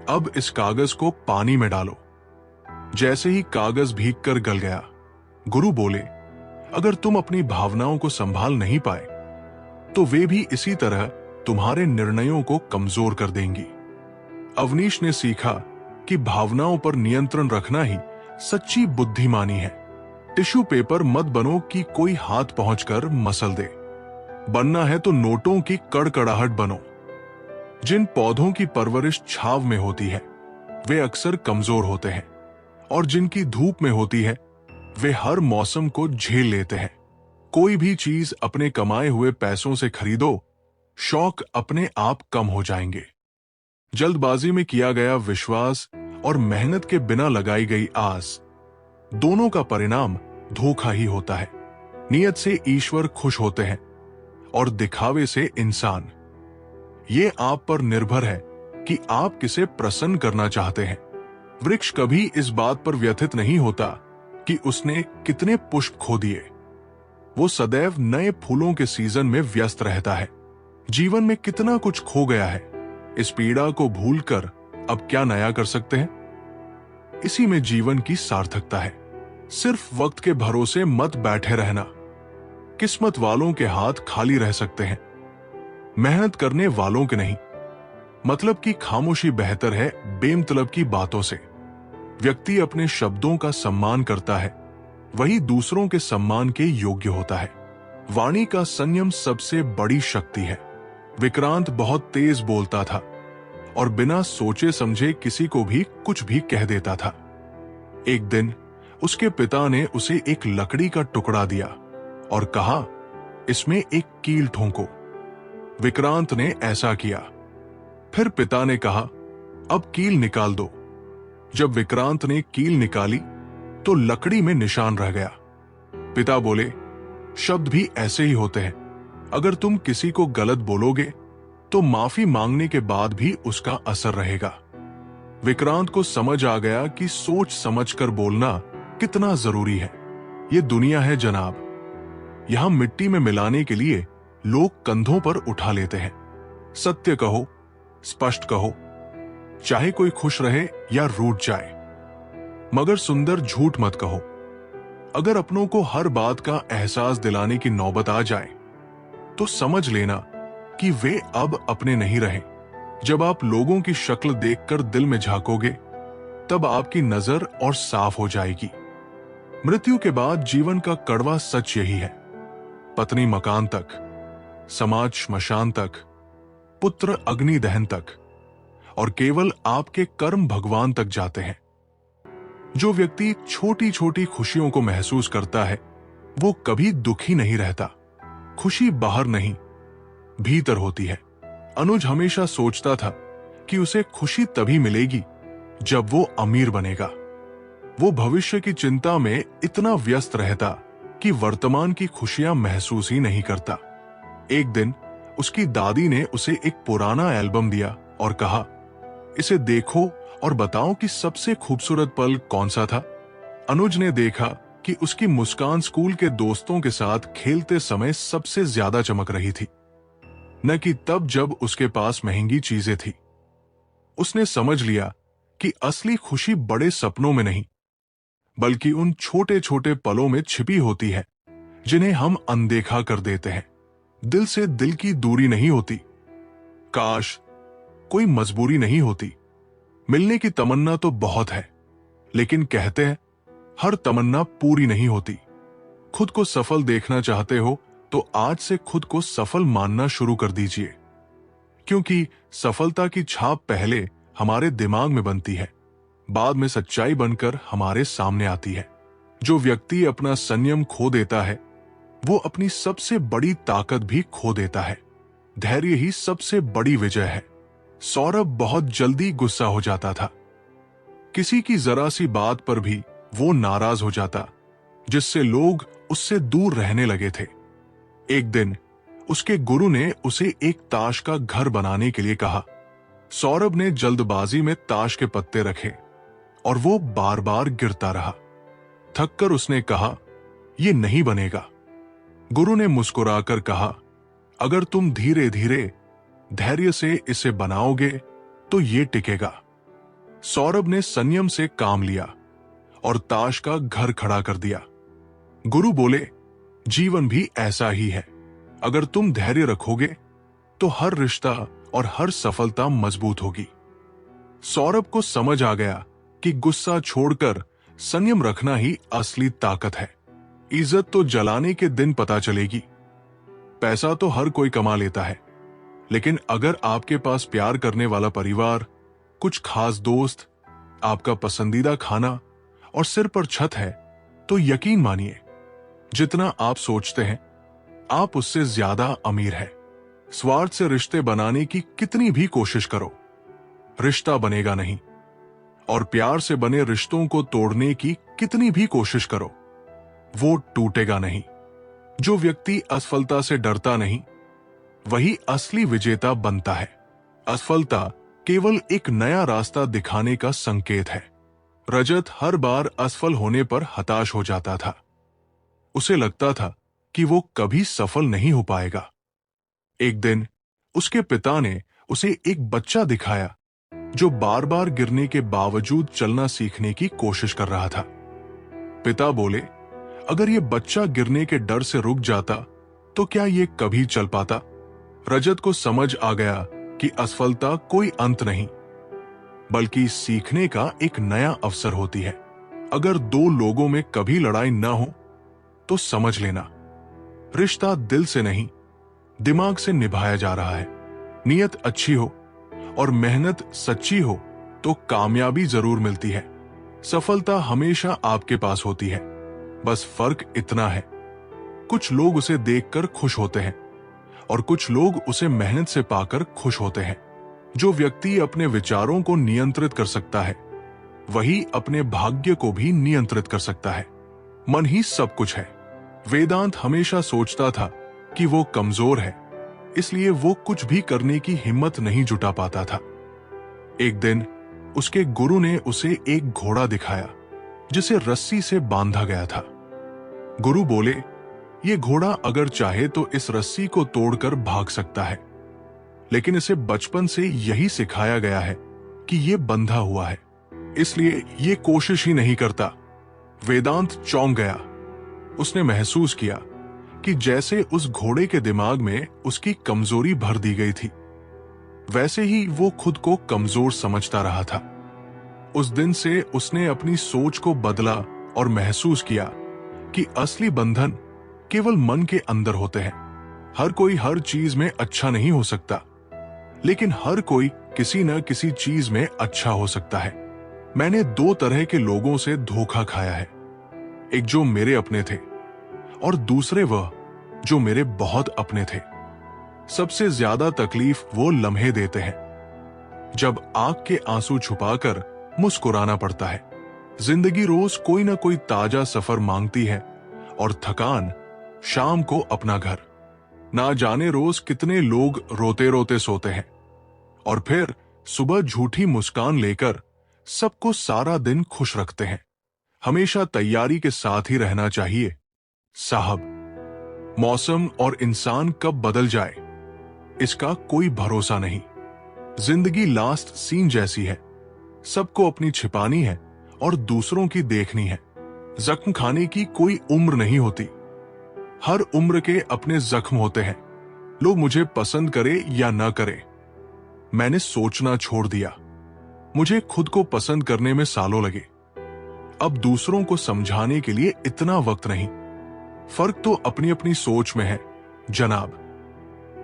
अब इस कागज को पानी में डालो। जैसे ही कागज भीगकर गल गया, गुरु बोले, अगर तुम अपनी भावनाओं को संभाल नहीं पाए, तो वे भी इसी तरह तुम्हारे निर्णयों को कमजोर कर देंगी। अवनीश ने सीखा कि भावनाओं पर नियंत्रण रखना ही सच्ची बुद्धिमानी है। टिश्यू पेपर मत बनो कि कोई हाथ पहुंचकर मसल दे। बनना है तो नोटों की कड़कड़ाहट बनो। जिन पौधों की परवरिश छाव में होती है वे अक्सर कमजोर होते हैं, और जिनकी धूप में होती है वे हर मौसम को झेल लेते हैं। कोई भी चीज अपने कमाए हुए पैसों से खरीदो, शौक अपने आप कम हो जाएंगे। जल्दबाजी में किया गया विश्वास और मेहनत के बिना लगाई गई आस, दोनों का परिणाम धोखा ही होता है। नियत से ईश्वर खुश होते हैं और दिखावे से इंसान। ये आप पर निर्भर है कि आप किसे प्रसन्न करना चाहते हैं। वृक्ष कभी इस बात पर व्यथित नहीं होता कि उसने कितने पुष्प खो दिए। वो सदैव नए फूलों के सीजन में व्यस्त रहता है। जीवन में कितना कुछ खो गया है, इस पीड़ा को भूलकर अब क्या नया कर सकते हैं? इसी में जीवन की सार्थकता है। सिर्फ वक्त के भरोसे मत बैठे रहना। किस्मत वालों के हाथ खाली रह सकते हैं, मेहनत करने वालों के नहीं। मतलब की खामोशी बेहतर है बेमतलब की बातों से। व्यक्ति अपने शब्दों का सम्मान करता है, वही दूसरों के सम्मान के योग्य होता है। वाणी का संयम सबसे बड़ी शक्ति है। विक्रांत बहुत तेज बोलता था और बिना सोचे समझे किसी को भी कुछ भी कह देता था। एक दिन उसके पिता ने उसे एक लकड़ी का टुकड़ा दिया और कहा, इसमें एक कील ठोंको। विक्रांत ने ऐसा किया। फिर पिता ने कहा, अब कील निकाल दो। जब विक्रांत ने कील निकाली तो लकड़ी में निशान रह गया। पिता बोले, शब्द भी ऐसे ही होते हैं। अगर तुम किसी को गलत बोलोगे तो माफी मांगने के बाद भी उसका असर रहेगा। विक्रांत को समझ आ गया कि सोच समझकर बोलना कितना जरूरी है। ये दुनिया है जनाब, यहां मिट्टी में मिलाने के लिए लोग कंधों पर उठा लेते हैं। सत्य कहो, स्पष्ट कहो, चाहे कोई खुश रहे या रूठ जाए, मगर सुंदर झूठ मत कहो। अगर अपनों को हर बात का एहसास दिलाने की नौबत आ जाए तो समझ लेना कि वे अब अपने नहीं रहे। जब आप लोगों की शक्ल देखकर दिल में झांकोगे तब आपकी नजर और साफ हो जाएगी। मृत्यु के बाद जीवन का कड़वा सच यही है। पत्नी मकान तक, समाज श्मशान तक, पुत्र अग्नि दहन तक, और केवल आपके कर्म भगवान तक जाते हैं। जो व्यक्ति छोटी छोटी खुशियों को महसूस करता है वो कभी दुखी नहीं रहता। खुशी बाहर नहीं, भीतर होती है। अनुज हमेशा सोचता था कि उसे खुशी तभी मिलेगी जब वो अमीर बनेगा। वो भविष्य की चिंता में इतना व्यस्त रहता कि वर्तमान की खुशियां महसूस ही नहीं करता। एक दिन उसकी दादी ने उसे एक पुराना एल्बम दिया और कहा, इसे देखो और बताओ कि सबसे खूबसूरत पल कौन सा था। अनुज ने देखा कि उसकी मुस्कान स्कूल के दोस्तों के साथ खेलते समय सबसे ज्यादा चमक रही थी, न कि तब जब उसके पास महंगी चीजें थी। उसने समझ लिया कि असली खुशी बड़े सपनों में नहीं बल्कि उन छोटे छोटे पलों में छिपी होती है जिन्हें हम अनदेखा कर देते हैं। दिल से दिल की दूरी नहीं होती, काश कोई मजबूरी नहीं होती। मिलने की तमन्ना तो बहुत है, लेकिन कहते हैं हर तमन्ना पूरी नहीं होती। खुद को सफल देखना चाहते हो तो आज से खुद को सफल मानना शुरू कर दीजिए, क्योंकि सफलता की छाप पहले हमारे दिमाग में बनती है, बाद में सच्चाई बनकर हमारे सामने आती है। जो व्यक्ति अपना संयम खो देता है वो अपनी सबसे बड़ी ताकत भी खो देता है। धैर्य ही सबसे बड़ी विजय है। सौरभ बहुत जल्दी गुस्सा हो जाता था। किसी की जरा सी बात पर भी वो नाराज हो जाता, जिससे लोग उससे दूर रहने लगे थे। एक दिन उसके गुरु ने उसे एक ताश का घर बनाने के लिए कहा। सौरभ ने जल्दबाजी में ताश के पत्ते रखे और वो बार बार गिरता रहा। थककर उसने कहा, यह नहीं बनेगा। गुरु ने मुस्कुराकर कहा, अगर तुम धीरे धीरे धैर्य से इसे बनाओगे तो ये टिकेगा। सौरभ ने संयम से काम लिया और ताश का घर खड़ा कर दिया। गुरु बोले, जीवन भी ऐसा ही है। अगर तुम धैर्य रखोगे तो हर रिश्ता और हर सफलता मजबूत होगी। सौरभ को समझ आ गया कि गुस्सा छोड़कर संयम रखना ही असली ताकत है। इज्जत तो जलाने के दिन पता चलेगी। पैसा तो हर कोई कमा लेता है, लेकिन अगर आपके पास प्यार करने वाला परिवार, कुछ खास दोस्त, आपका पसंदीदा खाना और सिर पर छत है, तो यकीन मानिए, जितना आप सोचते हैं आप उससे ज्यादा अमीर है। स्वार्थ से रिश्ते बनाने की कितनी भी कोशिश करो, रिश्ता बनेगा नहीं। और प्यार से बने रिश्तों को तोड़ने की कितनी भी कोशिश करो, वो टूटेगा नहीं। जो व्यक्ति असफलता से डरता नहीं, वही असली विजेता बनता है। असफलता केवल एक नया रास्ता दिखाने का संकेत है। रजत हर बार असफल होने पर हताश हो जाता था। उसे लगता था कि वो कभी सफल नहीं हो पाएगा। एक दिन उसके पिता ने उसे एक बच्चा दिखाया जो बार बार गिरने के बावजूद चलना सीखने की कोशिश कर रहा था। पिता बोले, अगर ये बच्चा गिरने के डर से रुक जाता तो क्या ये कभी चल पाता? रजत को समझ आ गया कि असफलता कोई अंत नहीं, बल्कि सीखने का एक नया अवसर होती है। अगर दो लोगों में कभी लड़ाई ना हो तो समझ लेना, रिश्ता दिल से नहीं, दिमाग से निभाया जा रहा है। नीयत अच्छी हो और मेहनत सच्ची हो तो कामयाबी जरूर मिलती है। सफलता हमेशा आपके पास होती है, बस फर्क इतना है, कुछ लोग उसे देखकर खुश होते हैं और कुछ लोग उसे मेहनत से पाकर खुश होते हैं। जो व्यक्ति अपने विचारों को नियंत्रित कर सकता है, वही अपने भाग्य को भी नियंत्रित कर सकता है। मन ही सब कुछ है। वेदांत हमेशा सोचता था कि वो कमजोर है, इसलिए वो कुछ भी करने की हिम्मत नहीं जुटा पाता था। एक दिन उसके गुरु ने उसे एक घोड़ा दिखाया जिसे रस्सी से बांधा गया था। गुरु बोले, ये घोड़ा अगर चाहे तो इस रस्सी को तोड़कर भाग सकता है, लेकिन इसे बचपन से यही सिखाया गया है कि ये बंधा हुआ है, इसलिए ये कोशिश ही नहीं करता। वेदांत चौंक गया। उसने महसूस किया कि जैसे उस घोड़े के दिमाग में उसकी कमजोरी भर दी गई थी, वैसे ही वो खुद को कमजोर समझता रहा था। उस दिन से उसने अपनी सोच को बदला और महसूस किया कि असली बंधन केवल मन के अंदर होते हैं। हर कोई हर चीज में अच्छा नहीं हो सकता, लेकिन हर कोई किसी न किसी चीज में अच्छा हो सकता है। मैंने दो तरह के लोगों से धोखा खाया है, एक जो मेरे अपने थे और दूसरे वह जो मेरे बहुत अपने थे। सबसे ज्यादा तकलीफ वो लम्हे देते हैं जब आंख के आंसू छुपाकर मुस्कुराना पड़ता है। जिंदगी रोज कोई ना कोई ताजा सफर मांगती है और थकान शाम को अपना घर। ना जाने रोज कितने लोग रोते रोते सोते हैं और फिर सुबह झूठी मुस्कान लेकर सबको सारा दिन खुश रखते हैं। हमेशा तैयारी के साथ ही रहना चाहिए साहब। मौसम और इंसान कब बदल जाए इसका कोई भरोसा नहीं। जिंदगी लास्ट सीन जैसी है, सबको अपनी छिपानी है और दूसरों की देखनी है। जख्म खाने की कोई उम्र नहीं होती, हर उम्र के अपने जख्म होते हैं। लोग मुझे पसंद करे या ना करे, मैंने सोचना छोड़ दिया। मुझे खुद को पसंद करने में सालों लगे, अब दूसरों को समझाने के लिए इतना वक्त नहीं। फर्क तो अपनी अपनी सोच में है जनाब,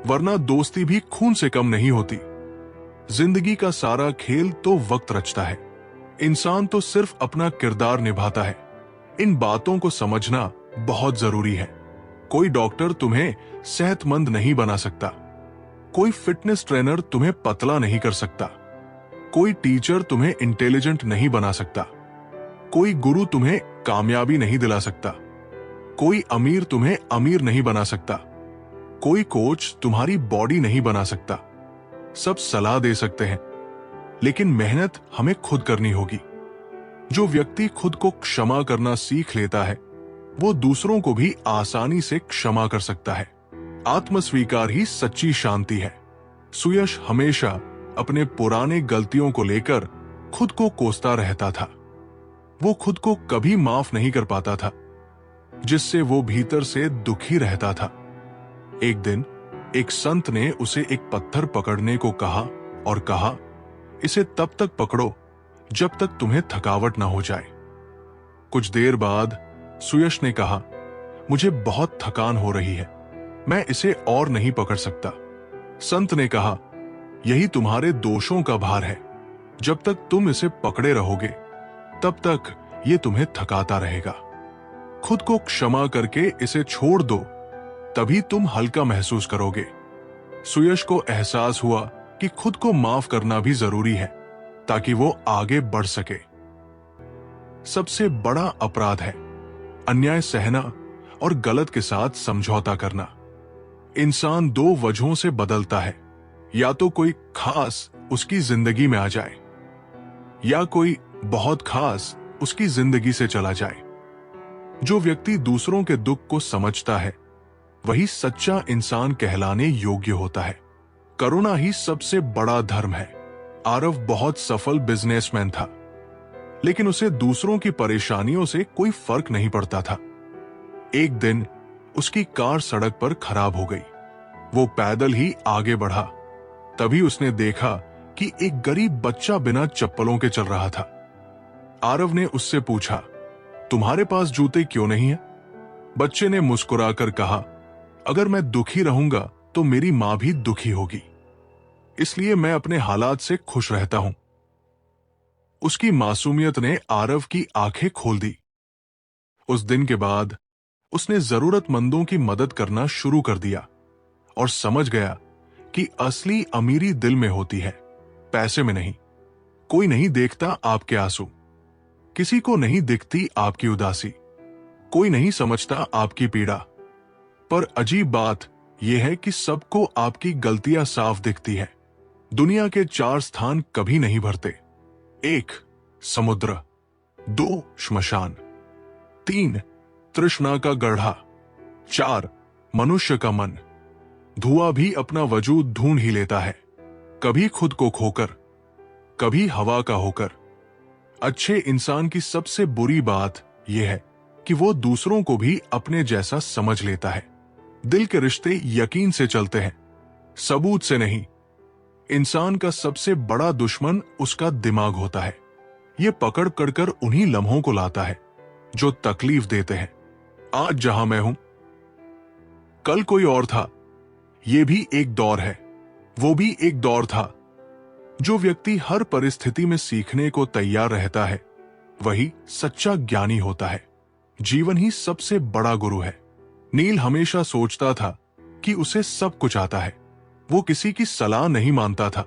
वरना दोस्ती भी खून से कम नहीं होती। जिंदगी का सारा खेल तो वक्त रचता है, इंसान तो सिर्फ अपना किरदार निभाता है। इन बातों को समझना बहुत जरूरी है। कोई डॉक्टर तुम्हें सेहतमंद नहीं बना सकता, कोई फिटनेस ट्रेनर तुम्हें पतला नहीं कर सकता, कोई टीचर तुम्हें इंटेलिजेंट नहीं बना सकता, कोई गुरु तुम्हें कामयाबी नहीं दिला सकता, कोई अमीर तुम्हें अमीर नहीं बना सकता, कोई कोच तुम्हारी बॉडी नहीं बना सकता। सब सलाह दे सकते हैं, लेकिन मेहनत हमें खुद करनी होगी। जो व्यक्ति खुद को क्षमा करना सीख लेता है, वो दूसरों को भी आसानी से क्षमा कर सकता है। आत्मस्वीकार ही सच्ची शांति है। सुयश हमेशा अपने पुराने गलतियों को लेकर खुद को कोसता रहता था। वो खुद को कभी माफ नहीं कर पाता था, जिससे वो भीतर से दुखी रहता था। एक दिन एक संत ने उसे एक पत्थर पकड़ने को कहा और कहा, इसे तब तक पकड़ो जब तक तुम्हें थकावट ना हो जाए। कुछ देर बाद सुयश ने कहा, मुझे बहुत थकान हो रही है, मैं इसे और नहीं पकड़ सकता। संत ने कहा, यही तुम्हारे दोषों का भार है। जब तक तुम इसे पकड़े रहोगे तब तक ये तुम्हें थकाता रहेगा। खुद को क्षमा करके इसे छोड़ दो, तभी तुम हल्का महसूस करोगे। सुयश को एहसास हुआ कि खुद को माफ करना भी जरूरी है ताकि वो आगे बढ़ सके। सबसे बड़ा अपराध है अन्याय सहना और गलत के साथ समझौता करना। इंसान दो वजहों से बदलता है, या तो कोई खास उसकी जिंदगी में आ जाए या कोई बहुत खास उसकी जिंदगी से चला जाए। जो व्यक्ति दूसरों के दुख को समझता है वही सच्चा इंसान कहलाने योग्य होता है। करुणा ही सबसे बड़ा धर्म है। आरव बहुत सफल बिजनेसमैन था, लेकिन उसे दूसरों की परेशानियों से कोई फर्क नहीं पड़ता था। एक दिन उसकी कार सड़क पर खराब हो गई। वो पैदल ही आगे बढ़ा, तभी उसने देखा कि एक गरीब बच्चा बिना चप्पलों के चल रहा था। आरव ने उससे पूछा, तुम्हारे पास जूते क्यों नहीं है? बच्चे ने मुस्कुराकर कहा, अगर मैं दुखी रहूंगा तो मेरी मां भी दुखी होगी, इसलिए मैं अपने हालात से खुश रहता हूं। उसकी मासूमियत ने आरव की आंखें खोल दी। उस दिन के बाद उसने जरूरतमंदों की मदद करना शुरू कर दिया और समझ गया कि असली अमीरी दिल में होती है, पैसे में नहीं। कोई नहीं देखता आपके आंसू, किसी को नहीं दिखती आपकी उदासी, कोई नहीं समझता आपकी पीड़ा। पर अजीब बात यह है कि सबको आपकी गलतियां साफ दिखती है। दुनिया के 4 स्थान कभी नहीं भरते। 1 समुद्र, 2 श्मशान, 3 तृष्णा का गड्ढा, 4 मनुष्य का मन। धुआं भी अपना वजूद ढूंढ ही लेता है, कभी खुद को खोकर, कभी हवा का होकर। अच्छे इंसान की सबसे बुरी बात यह है कि वो दूसरों को भी अपने जैसा समझ लेता है। दिल के रिश्ते यकीन से चलते हैं, सबूत से नहीं। इंसान का सबसे बड़ा दुश्मन उसका दिमाग होता है। ये पकड़ कर उन्हीं लम्हों को लाता है जो तकलीफ देते हैं। आज जहां मैं हूं, कल कोई और था। ये भी एक दौर है, वो भी एक दौर था। जो व्यक्ति हर परिस्थिति में सीखने को तैयार रहता है वही सच्चा ज्ञानी होता है। जीवन ही सबसे बड़ा गुरु है। नील हमेशा सोचता था कि उसे सब कुछ आता है। वो किसी की सलाह नहीं मानता था।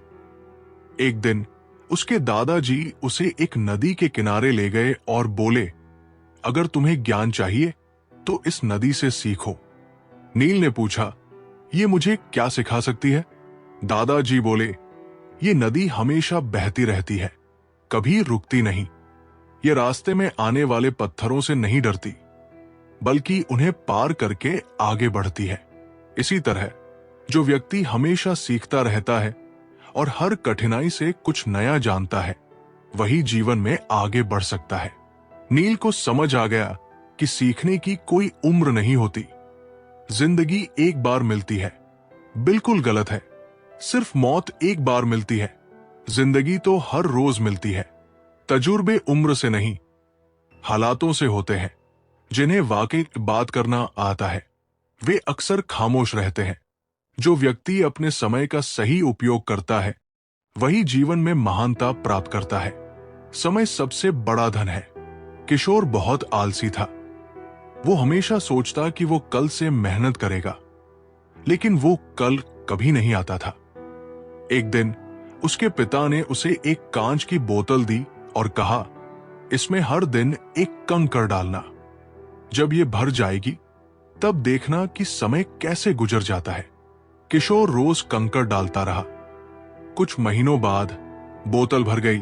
एक दिन उसके दादाजी उसे एक नदी के किनारे ले गए और बोले, अगर तुम्हें ज्ञान चाहिए तो इस नदी से सीखो। नील ने पूछा, ये मुझे क्या सिखा सकती है? दादाजी बोले, ये नदी हमेशा बहती रहती है, कभी रुकती नहीं। ये रास्ते में आने वाले पत्थरों से नहीं डरती, बल्कि उन्हें पार करके आगे बढ़ती है। इसी तरह जो व्यक्ति हमेशा सीखता रहता है और हर कठिनाई से कुछ नया जानता है वही जीवन में आगे बढ़ सकता है। नील को समझ आ गया कि सीखने की कोई उम्र नहीं होती। जिंदगी एक बार मिलती है, बिल्कुल गलत है। सिर्फ मौत एक बार मिलती है, जिंदगी तो हर रोज मिलती है। तजुर्बे उम्र से नहीं, हालातों से होते हैं। जिन्हें वाकई बात करना आता है वे अक्सर खामोश रहते हैं। जो व्यक्ति अपने समय का सही उपयोग करता है वही जीवन में महानता प्राप्त करता है। समय सबसे बड़ा धन है। किशोर बहुत आलसी था। वो हमेशा सोचता कि वो कल से मेहनत करेगा, लेकिन वो कल कभी नहीं आता था। एक दिन उसके पिता ने उसे एक कांच की बोतल दी और कहा, इसमें हर दिन एक कंकड़ डालना। जब ये भर जाएगी तब देखना कि समय कैसे गुजर जाता है। किशोर रोज कंकड़ डालता रहा। कुछ महीनों बाद बोतल भर गई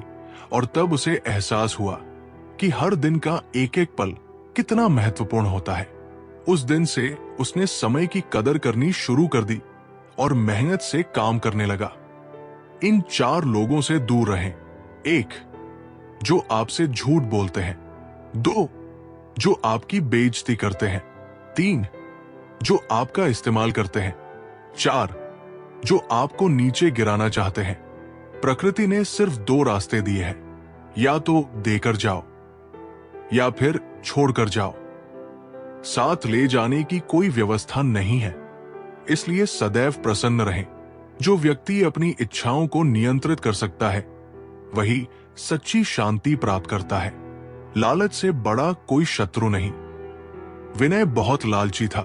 और तब उसे एहसास हुआ कि हर दिन का एक एक पल कितना महत्वपूर्ण होता है। उस दिन से उसने समय की कदर करनी शुरू कर दी और मेहनत से काम करने लगा। इन 4 लोगों से दूर रहें। 1 जो आपसे झूठ बोलते हैं, 2 जो आपकी बेइज्जती करते हैं, 3 जो आपका इस्तेमाल करते हैं, 4 जो आपको नीचे गिराना चाहते हैं। प्रकृति ने सिर्फ 2 रास्ते दिए हैं, या तो देकर जाओ या फिर छोड़कर जाओ। साथ ले जाने की कोई व्यवस्था नहीं है। इसलिए सदैव प्रसन्न रहें। जो व्यक्ति अपनी इच्छाओं को नियंत्रित कर सकता है वही सच्ची शांति प्राप्त करता है। लालच से बड़ा कोई शत्रु नहीं। विनय बहुत लालची था।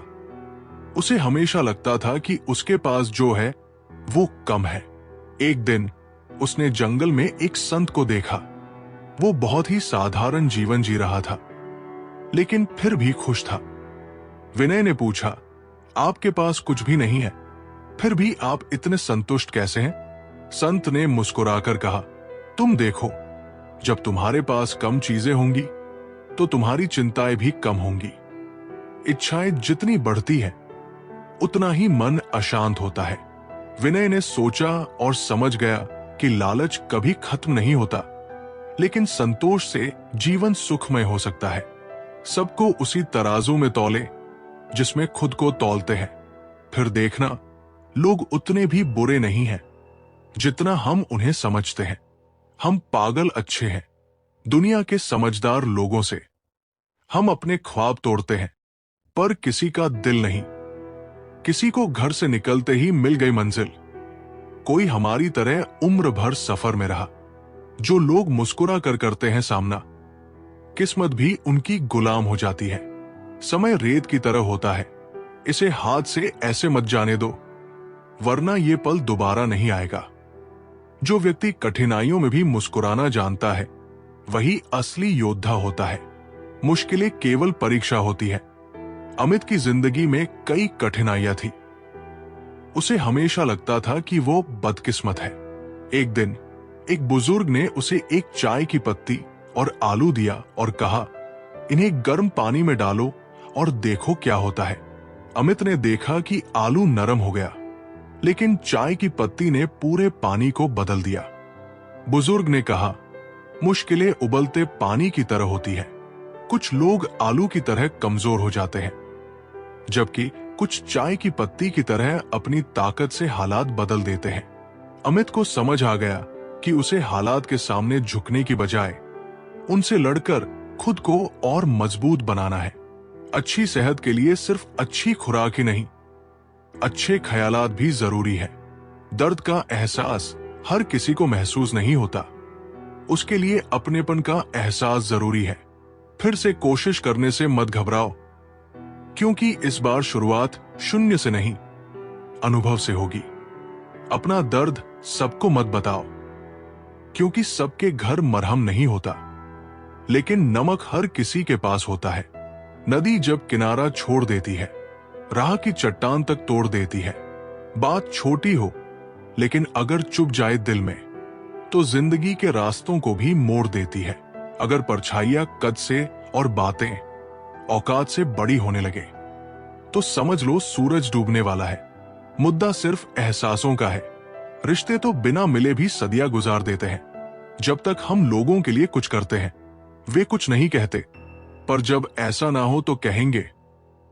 उसे हमेशा लगता था कि उसके पास जो है वो कम है। एक दिन उसने जंगल में एक संत को देखा। वो बहुत ही साधारण जीवन जी रहा था, लेकिन फिर भी खुश था। विनय ने पूछा, आपके पास कुछ भी नहीं है, फिर भी आप इतने संतुष्ट कैसे हैं? संत ने मुस्कुराकर कहा, तुम देखो, जब तुम्हारे पास कम चीजें होंगी तो तुम्हारी चिंताएं भी कम होंगी। इच्छाएं जितनी बढ़ती है उतना ही मन अशांत होता है। विनय ने सोचा और समझ गया कि लालच कभी खत्म नहीं होता, लेकिन संतोष से जीवन सुखमय हो सकता है। सबको उसी तराजू में तौले जिसमें खुद को तौलते हैं, फिर देखना लोग उतने भी बुरे नहीं हैं जितना हम उन्हें समझते हैं। हम पागल अच्छे हैं दुनिया के समझदार लोगों से। हम अपने ख्वाब तोड़ते हैं पर किसी का दिल नहीं। किसी को घर से निकलते ही मिल गई मंजिल। कोई हमारी तरह उम्र भर सफर में रहा। जो लोग मुस्कुरा कर करते हैं सामना, किस्मत भी उनकी गुलाम हो जाती है। समय रेत की तरह होता है, इसे हाथ से ऐसे मत जाने दो, वरना ये पल दोबारा नहीं आएगा। जो व्यक्ति कठिनाइयों में भी मुस्कुराना जानता है वही असली योद्धा होता है। मुश्किलें केवल परीक्षा होती है। अमित की जिंदगी में कई कठिनाइयां थी। उसे हमेशा लगता था कि वो बदकिस्मत है। एक दिन एक बुजुर्ग ने उसे एक चाय की पत्ती और आलू दिया और कहा, इन्हें गर्म पानी में डालो और देखो क्या होता है। अमित ने देखा कि आलू नरम हो गया, लेकिन चाय की पत्ती ने पूरे पानी को बदल दिया। बुजुर्ग ने कहा, मुश्किलें उबलते पानी की तरह होती है। कुछ लोग आलू की तरह कमजोर हो जाते हैं, जबकि कुछ चाय की पत्ती की तरह अपनी ताकत से हालात बदल देते हैं। अमित को समझ आ गया कि उसे हालात के सामने झुकने की बजाय उनसे लड़कर खुद को और मजबूत बनाना है। अच्छी सेहत के लिए सिर्फ अच्छी खुराक ही नहीं, अच्छे ख्यालात भी जरूरी है। दर्द का एहसास हर किसी को महसूस नहीं होता, उसके लिए अपनेपन का एहसास जरूरी है। फिर से कोशिश करने से मत घबराओ, क्योंकि इस बार शुरुआत शून्य से नहीं, अनुभव से होगी। अपना दर्द सबको मत बताओ, क्योंकि सबके घर मरहम नहीं होता, लेकिन नमक हर किसी के पास होता है। नदी जब किनारा छोड़ देती है, राह की चट्टान तक तोड़ देती है। बात छोटी हो, लेकिन अगर चुप जाए दिल में, तो जिंदगी के रास्तों को भी मोड़ देती है। अगर परछाइयां कद से और बातें औकात से बड़ी होने लगे, तो समझ लो सूरज डूबने वाला है। मुद्दा सिर्फ एहसासों का है। रिश्ते तो बिना मिले भी सदियां गुजार देते हैं। जब तक हम लोगों के लिए कुछ करते हैं, वे कुछ नहीं कहते, पर जब ऐसा ना हो तो कहेंगे,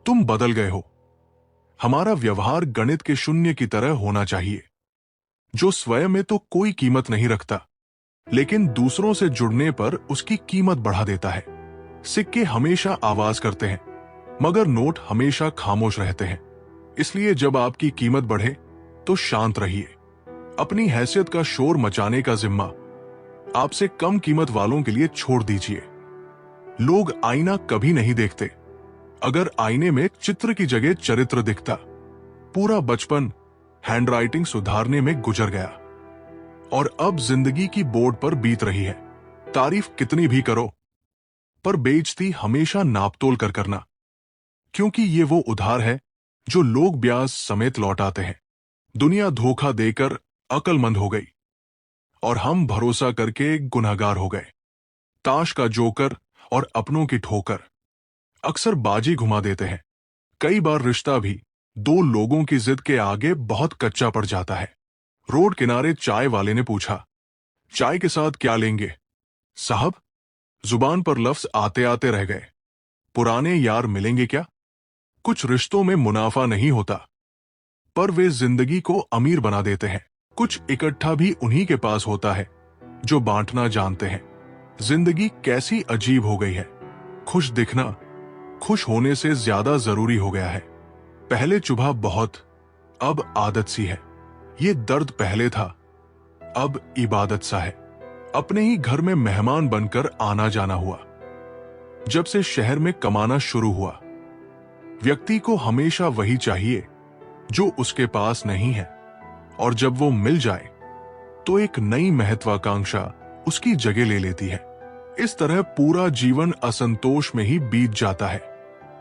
तुम बदल गए हो। हमारा व्यवहार गणित के शून्य की तरह होना चाहिए, जो स्वयं में तो कोई कीमत नहीं रखता, लेकिन दूसरों से जुड़ने पर उसकी कीमत बढ़ा देता है। सिक्के हमेशा आवाज करते हैं, मगर नोट हमेशा खामोश रहते हैं। इसलिए जब आपकी कीमत बढ़े तो शांत रहिए। अपनी हैसियत का शोर मचाने का जिम्मा आपसे कम कीमत वालों के लिए छोड़ दीजिए। लोग आईना कभी नहीं देखते। अगर आईने में चित्र की जगह चरित्र दिखता, पूरा बचपन हैंडराइटिंग सुधारने में गुजर गया, और अब जिंदगी की बोर्ड पर बीत रही है। तारीफ कितनी भी करो, पर बेइज्जती हमेशा नापतोल कर करना, क्योंकि ये वो उधार है जो लोग ब्याज समेत लौटाते हैं। दुनिया धोखा देकर अक्लमंद हो गई और हम भरोसा करके गुनहगार हो गए। ताश का जोकर और अपनों की ठोकर अक्सर बाजी घुमा देते हैं। कई बार रिश्ता भी दो लोगों की जिद के आगे बहुत कच्चा पड़ जाता है। रोड किनारे चाय वाले ने पूछा, चाय के साथ क्या लेंगे साहब? जुबान पर लफ्ज आते आते रह गए। पुराने यार मिलेंगे क्या? कुछ रिश्तों में मुनाफा नहीं होता, पर वे जिंदगी को अमीर बना देते हैं। कुछ इकट्ठा भी उन्हीं के पास होता है जो बांटना जानते हैं। जिंदगी कैसी अजीब हो गई है। खुश दिखना खुश होने से ज्यादा जरूरी हो गया है। पहले चुभा बहुत, अब आदत सी है। ये दर्द पहले था, अब इबादत सा है। अपने ही घर में मेहमान बनकर आना जाना हुआ। जब से शहर में कमाना शुरू हुआ, व्यक्ति को हमेशा वही चाहिए जो उसके पास नहीं है, और जब वो मिल जाए तो एक नई महत्वाकांक्षा उसकी जगह ले लेती है। इस तरह पूरा जीवन असंतोष में ही बीत जाता है।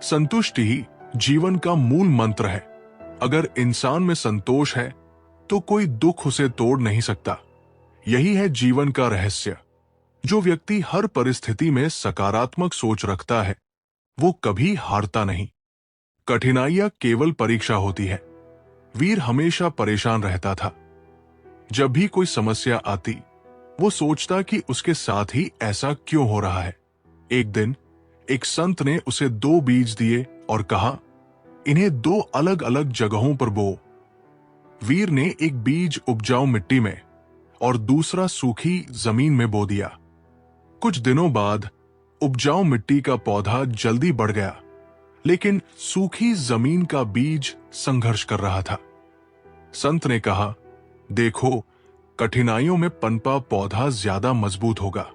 संतुष्टि ही जीवन का मूल मंत्र है। अगर इंसान में संतोष है तो कोई दुख उसे तोड़ नहीं सकता। यही है जीवन का रहस्य। जो व्यक्ति हर परिस्थिति में सकारात्मक सोच रखता है, वो कभी हारता नहीं। कठिनाइयां केवल परीक्षा होती है। वीर हमेशा परेशान रहता था। जब भी कोई समस्या आती, वो सोचता कि उसके साथ ही ऐसा क्यों हो रहा है। एक दिन एक संत ने उसे 2 बीज दिए और कहा, इन्हें 2 अलग अलग जगहों पर बो। वीर ने एक बीज उपजाऊ मिट्टी में और दूसरा सूखी जमीन में बो दिया। कुछ दिनों बाद उपजाऊ मिट्टी का पौधा जल्दी बढ़ गया, लेकिन सूखी जमीन का बीज संघर्ष कर रहा था। संत ने कहा, देखो, कठिनाइयों में पनपा पौधा ज्यादा मजबूत होगा,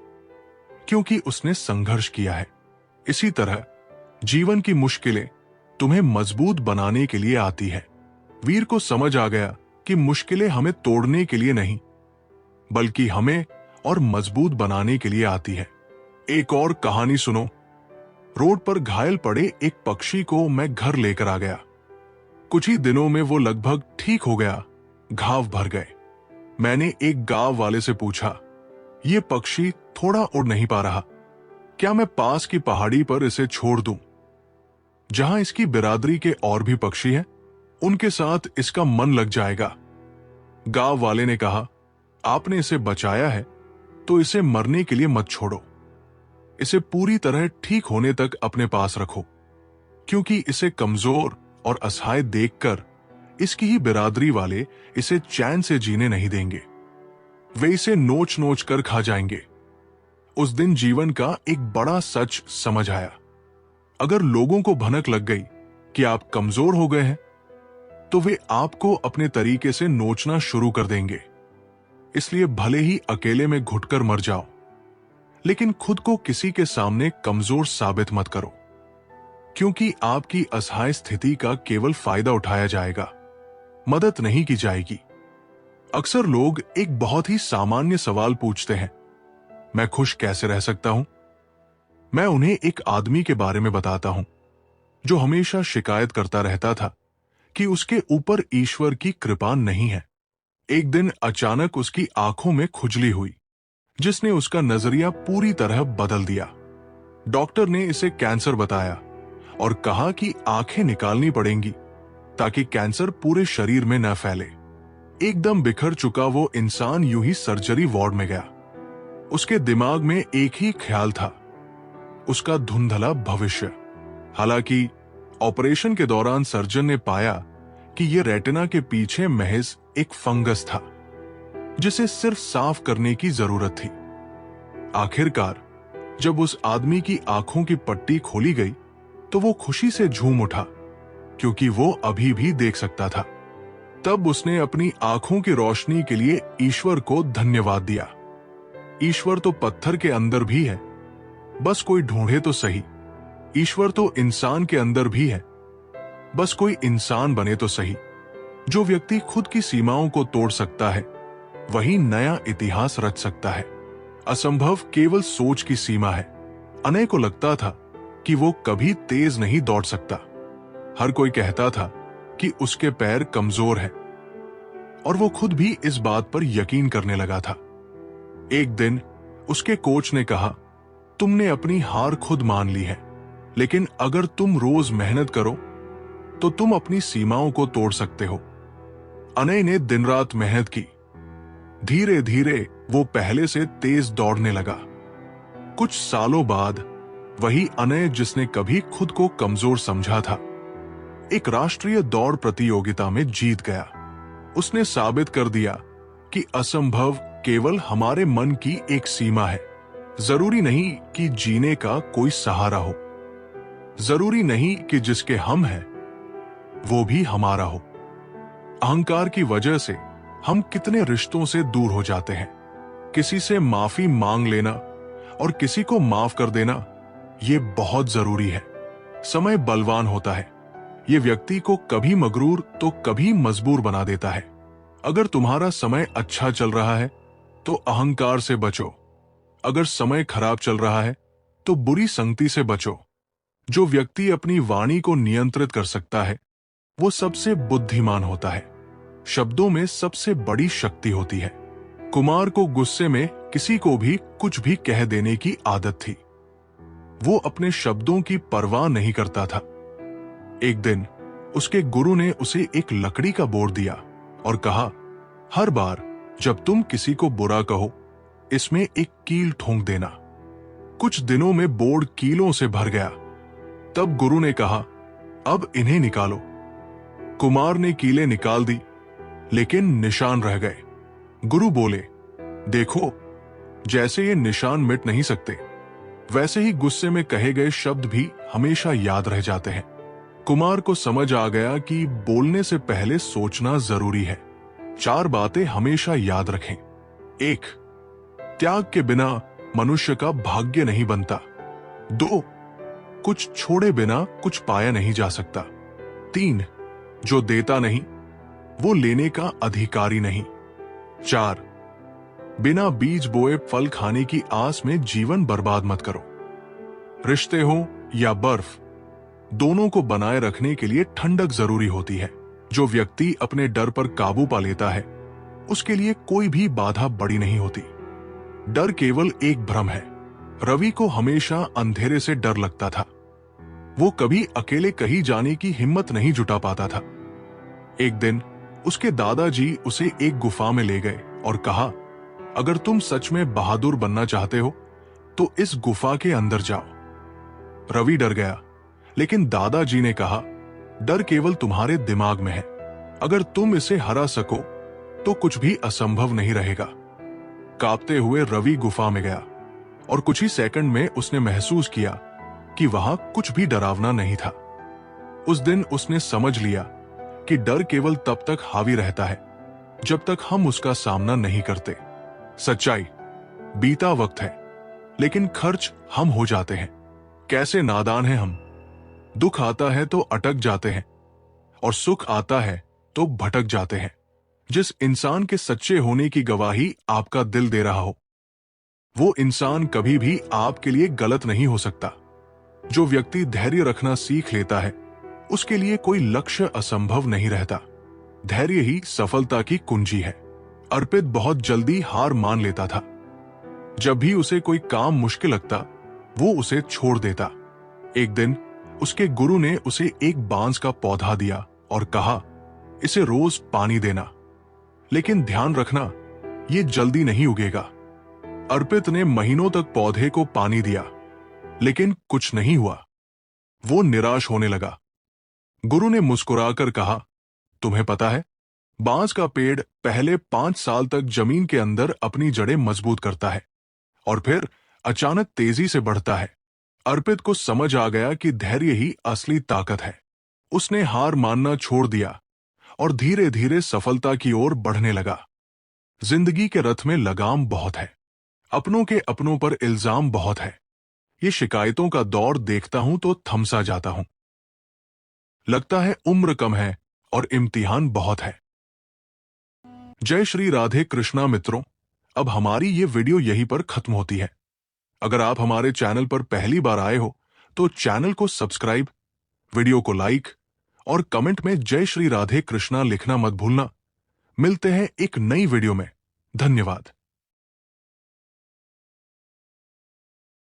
क्योंकि उसने संघर्ष किया है। इसी तरह जीवन की मुश्किलें तुम्हें मजबूत बनाने के लिए आती है। वीर को समझ आ गया कि मुश्किलें हमें तोड़ने के लिए नहीं, बल्कि हमें और मजबूत बनाने के लिए आती है। एक और कहानी सुनो। रोड पर घायल पड़े एक पक्षी को मैं घर लेकर आ गया। कुछ ही दिनों में वो लगभग ठीक हो गया, घाव भर गए। मैंने एक गांव वाले से पूछा, ये पक्षी थोड़ा उड़ नहीं पा रहा, क्या मैं पास की पहाड़ी पर इसे छोड़ दूं? जहां इसकी बिरादरी के और भी पक्षी हैं, उनके साथ इसका मन लग जाएगा। गांव वाले ने कहा, आपने इसे बचाया है तो इसे मरने के लिए मत छोड़ो। इसे पूरी तरह ठीक होने तक अपने पास रखो, क्योंकि इसे कमजोर और असहाय देखकर इसकी ही बिरादरी वाले इसे चैन से जीने नहीं देंगे। वे इसे नोच नोच कर खा जाएंगे। उस दिन जीवन का एक बड़ा सच समझ आया। अगर लोगों को भनक लग गई कि आप कमजोर हो गए हैं, तो वे आपको अपने तरीके से नोचना शुरू कर देंगे। इसलिए भले ही अकेले में घुटकर मर जाओ, लेकिन खुद को किसी के सामने कमजोर साबित मत करो, क्योंकि आपकी असहाय स्थिति का केवल फायदा उठाया जाएगा, मदद नहीं की जाएगी। अक्सर लोग एक बहुत ही सामान्य सवाल पूछते हैं, मैं खुश कैसे रह सकता हूं? मैं उन्हें एक आदमी के बारे में बताता हूं, जो हमेशा शिकायत करता रहता था कि उसके ऊपर ईश्वर की कृपा नहीं है। एक दिन अचानक उसकी आंखों में खुजली हुई, जिसने उसका नजरिया पूरी तरह बदल दिया। डॉक्टर ने इसे कैंसर बताया और कहा कि आंखें निकालनी पड़ेंगी ताकि कैंसर पूरे शरीर में न फैले। एकदम बिखर चुका वो इंसान यूं ही सर्जरी वार्ड में गया। उसके दिमाग में एक ही ख्याल था, उसका धुंधला भविष्य। हालांकि ऑपरेशन के दौरान सर्जन ने पाया कि यह रेटिना के पीछे महज एक फंगस था, जिसे सिर्फ साफ करने की जरूरत थी। आखिरकार जब उस आदमी की आंखों की पट्टी खोली गई तो वो खुशी से झूम उठा, क्योंकि वो अभी भी देख सकता था। तब उसने अपनी आंखों की रोशनी के लिए ईश्वर को धन्यवाद दिया। ईश्वर तो पत्थर के अंदर भी है, बस कोई ढूंढे तो सही। ईश्वर तो इंसान के अंदर भी है, बस कोई इंसान बने तो सही। जो व्यक्ति खुद की सीमाओं को तोड़ सकता है, वही नया इतिहास रच सकता है। असंभव केवल सोच की सीमा है। अनय को लगता था कि वो कभी तेज नहीं दौड़ सकता। हर कोई कहता था कि उसके पैर कमजोर हैं, और वो खुद भी इस बात पर यकीन करने लगा था। एक दिन उसके कोच ने कहा, तुमने अपनी हार खुद मान ली है, लेकिन अगर तुम रोज मेहनत करो तो तुम अपनी सीमाओं को तोड़ सकते हो। अनय ने दिन रात मेहनत की। धीरे धीरे वो पहले से तेज दौड़ने लगा। कुछ सालों बाद वही अनय जिसने कभी खुद को कमजोर समझा था, एक राष्ट्रीय दौड़ प्रतियोगिता में जीत गया। उसने साबित कर दिया कि असंभव केवल हमारे मन की एक सीमा है। जरूरी नहीं कि जीने का कोई सहारा हो, जरूरी नहीं कि जिसके हम हैं वो भी हमारा हो। अहंकार की वजह से हम कितने रिश्तों से दूर हो जाते हैं। किसी से माफी मांग लेना और किसी को माफ कर देना, ये बहुत जरूरी है। समय बलवान होता है, ये व्यक्ति को कभी मगरूर तो कभी मजबूर बना देता है। अगर तुम्हारा समय अच्छा चल रहा है तो अहंकार से बचो, अगर समय खराब चल रहा है तो बुरी संगति से बचो। जो व्यक्ति अपनी वाणी को नियंत्रित कर सकता है वो सबसे बुद्धिमान होता है। शब्दों में सबसे बड़ी शक्ति होती है। कुमार को गुस्से में किसी को भी कुछ भी कह देने की आदत थी। वो अपने शब्दों की परवाह नहीं करता था। एक दिन उसके गुरु ने उसे एक लकड़ी का बोर्ड दिया और कहा, हर बार जब तुम किसी को बुरा कहो इसमें एक कील ठोंक देना। कुछ दिनों में बोर्ड कीलों से भर गया। तब गुरु ने कहा, अब इन्हें निकालो। कुमार ने कीलें निकाल दी, लेकिन निशान रह गए। गुरु बोले, देखो, जैसे ये निशान मिट नहीं सकते, वैसे ही गुस्से में कहे गए शब्द भी हमेशा याद रह जाते हैं। कुमार को समझ आ गया कि बोलने से पहले सोचना जरूरी है। 4 बातें हमेशा याद रखें। 1. त्याग के बिना मनुष्य का भाग्य नहीं बनता। 2. कुछ छोड़े बिना कुछ पाया नहीं जा सकता। 3. जो देता नहीं वो लेने का अधिकारी नहीं। 4. बिना बीज बोए फल खाने की आस में जीवन बर्बाद मत करो। रिश्ते हो या बर्फ, दोनों को बनाए रखने के लिए ठंडक जरूरी होती है। जो व्यक्ति अपने डर पर काबू पा लेता है उसके लिए कोई भी बाधा बड़ी नहीं होती। डर केवल एक भ्रम है। रवि को हमेशा अंधेरे से डर लगता था। वो कभी अकेले कहीं जाने की हिम्मत नहीं जुटा पाता था। एक दिन उसके दादाजी उसे एक गुफा में ले गए और कहा, अगर तुम सच में बहादुर बनना चाहते हो तो इस गुफा के अंदर जाओ। रवि डर गया, लेकिन दादाजी ने कहा, डर केवल तुम्हारे दिमाग में है। अगर तुम इसे हरा सको तो कुछ भी असंभव नहीं रहेगा। कांपते हुए रवि गुफा में गया और कुछ ही सेकंड में उसने महसूस किया कि वहां कुछ भी डरावना नहीं था। उस दिन उसने समझ लिया कि डर केवल तब तक हावी रहता है जब तक हम उसका सामना नहीं करते। सच्चाई, बीता वक्त है लेकिन खर्च हम हो जाते हैं। कैसे नादान हैं हम। दुख आता है तो अटक जाते हैं और सुख आता है तो भटक जाते हैं। जिस इंसान के सच्चे होने की गवाही आपका दिल दे रहा हो वो इंसान कभी भी आपके लिए गलत नहीं हो सकता। जो व्यक्ति धैर्य रखना सीख लेता है उसके लिए कोई लक्ष्य असंभव नहीं रहता। धैर्य ही सफलता की कुंजी है। अर्पित बहुत जल्दी हार मान लेता था। जब भी उसे कोई काम मुश्किल लगता वो उसे छोड़ देता। एक दिन उसके गुरु ने उसे एक बांस का पौधा दिया और कहा, इसे रोज पानी देना, लेकिन ध्यान रखना ये जल्दी नहीं उगेगा। अर्पित ने महीनों तक पौधे को पानी दिया लेकिन कुछ नहीं हुआ। वो निराश होने लगा। गुरु ने मुस्कुराकर कहा, तुम्हें पता है, बांस का पेड़ पहले 5 साल तक जमीन के अंदर अपनी जड़ें मजबूत करता है और फिर अचानक तेजी से बढ़ता है। अर्पित को समझ आ गया कि धैर्य ही असली ताकत है। उसने हार मानना छोड़ दिया और धीरे धीरे सफलता की ओर बढ़ने लगा। जिंदगी के रथ में लगाम बहुत है, अपनों के अपनों पर इल्जाम बहुत है। ये शिकायतों का दौर देखता हूं तो थमसा जाता हूं। लगता है उम्र कम है और इम्तिहान बहुत है। जय श्री राधे कृष्णा मित्रों, अब हमारी ये वीडियो यहीं पर खत्म होती है। अगर आप हमारे चैनल पर पहली बार आए हो तो चैनल को सब्सक्राइब, वीडियो को लाइक और कमेंट में जय श्री राधे कृष्णा लिखना मत भूलना। मिलते हैं एक नई वीडियो में। धन्यवाद।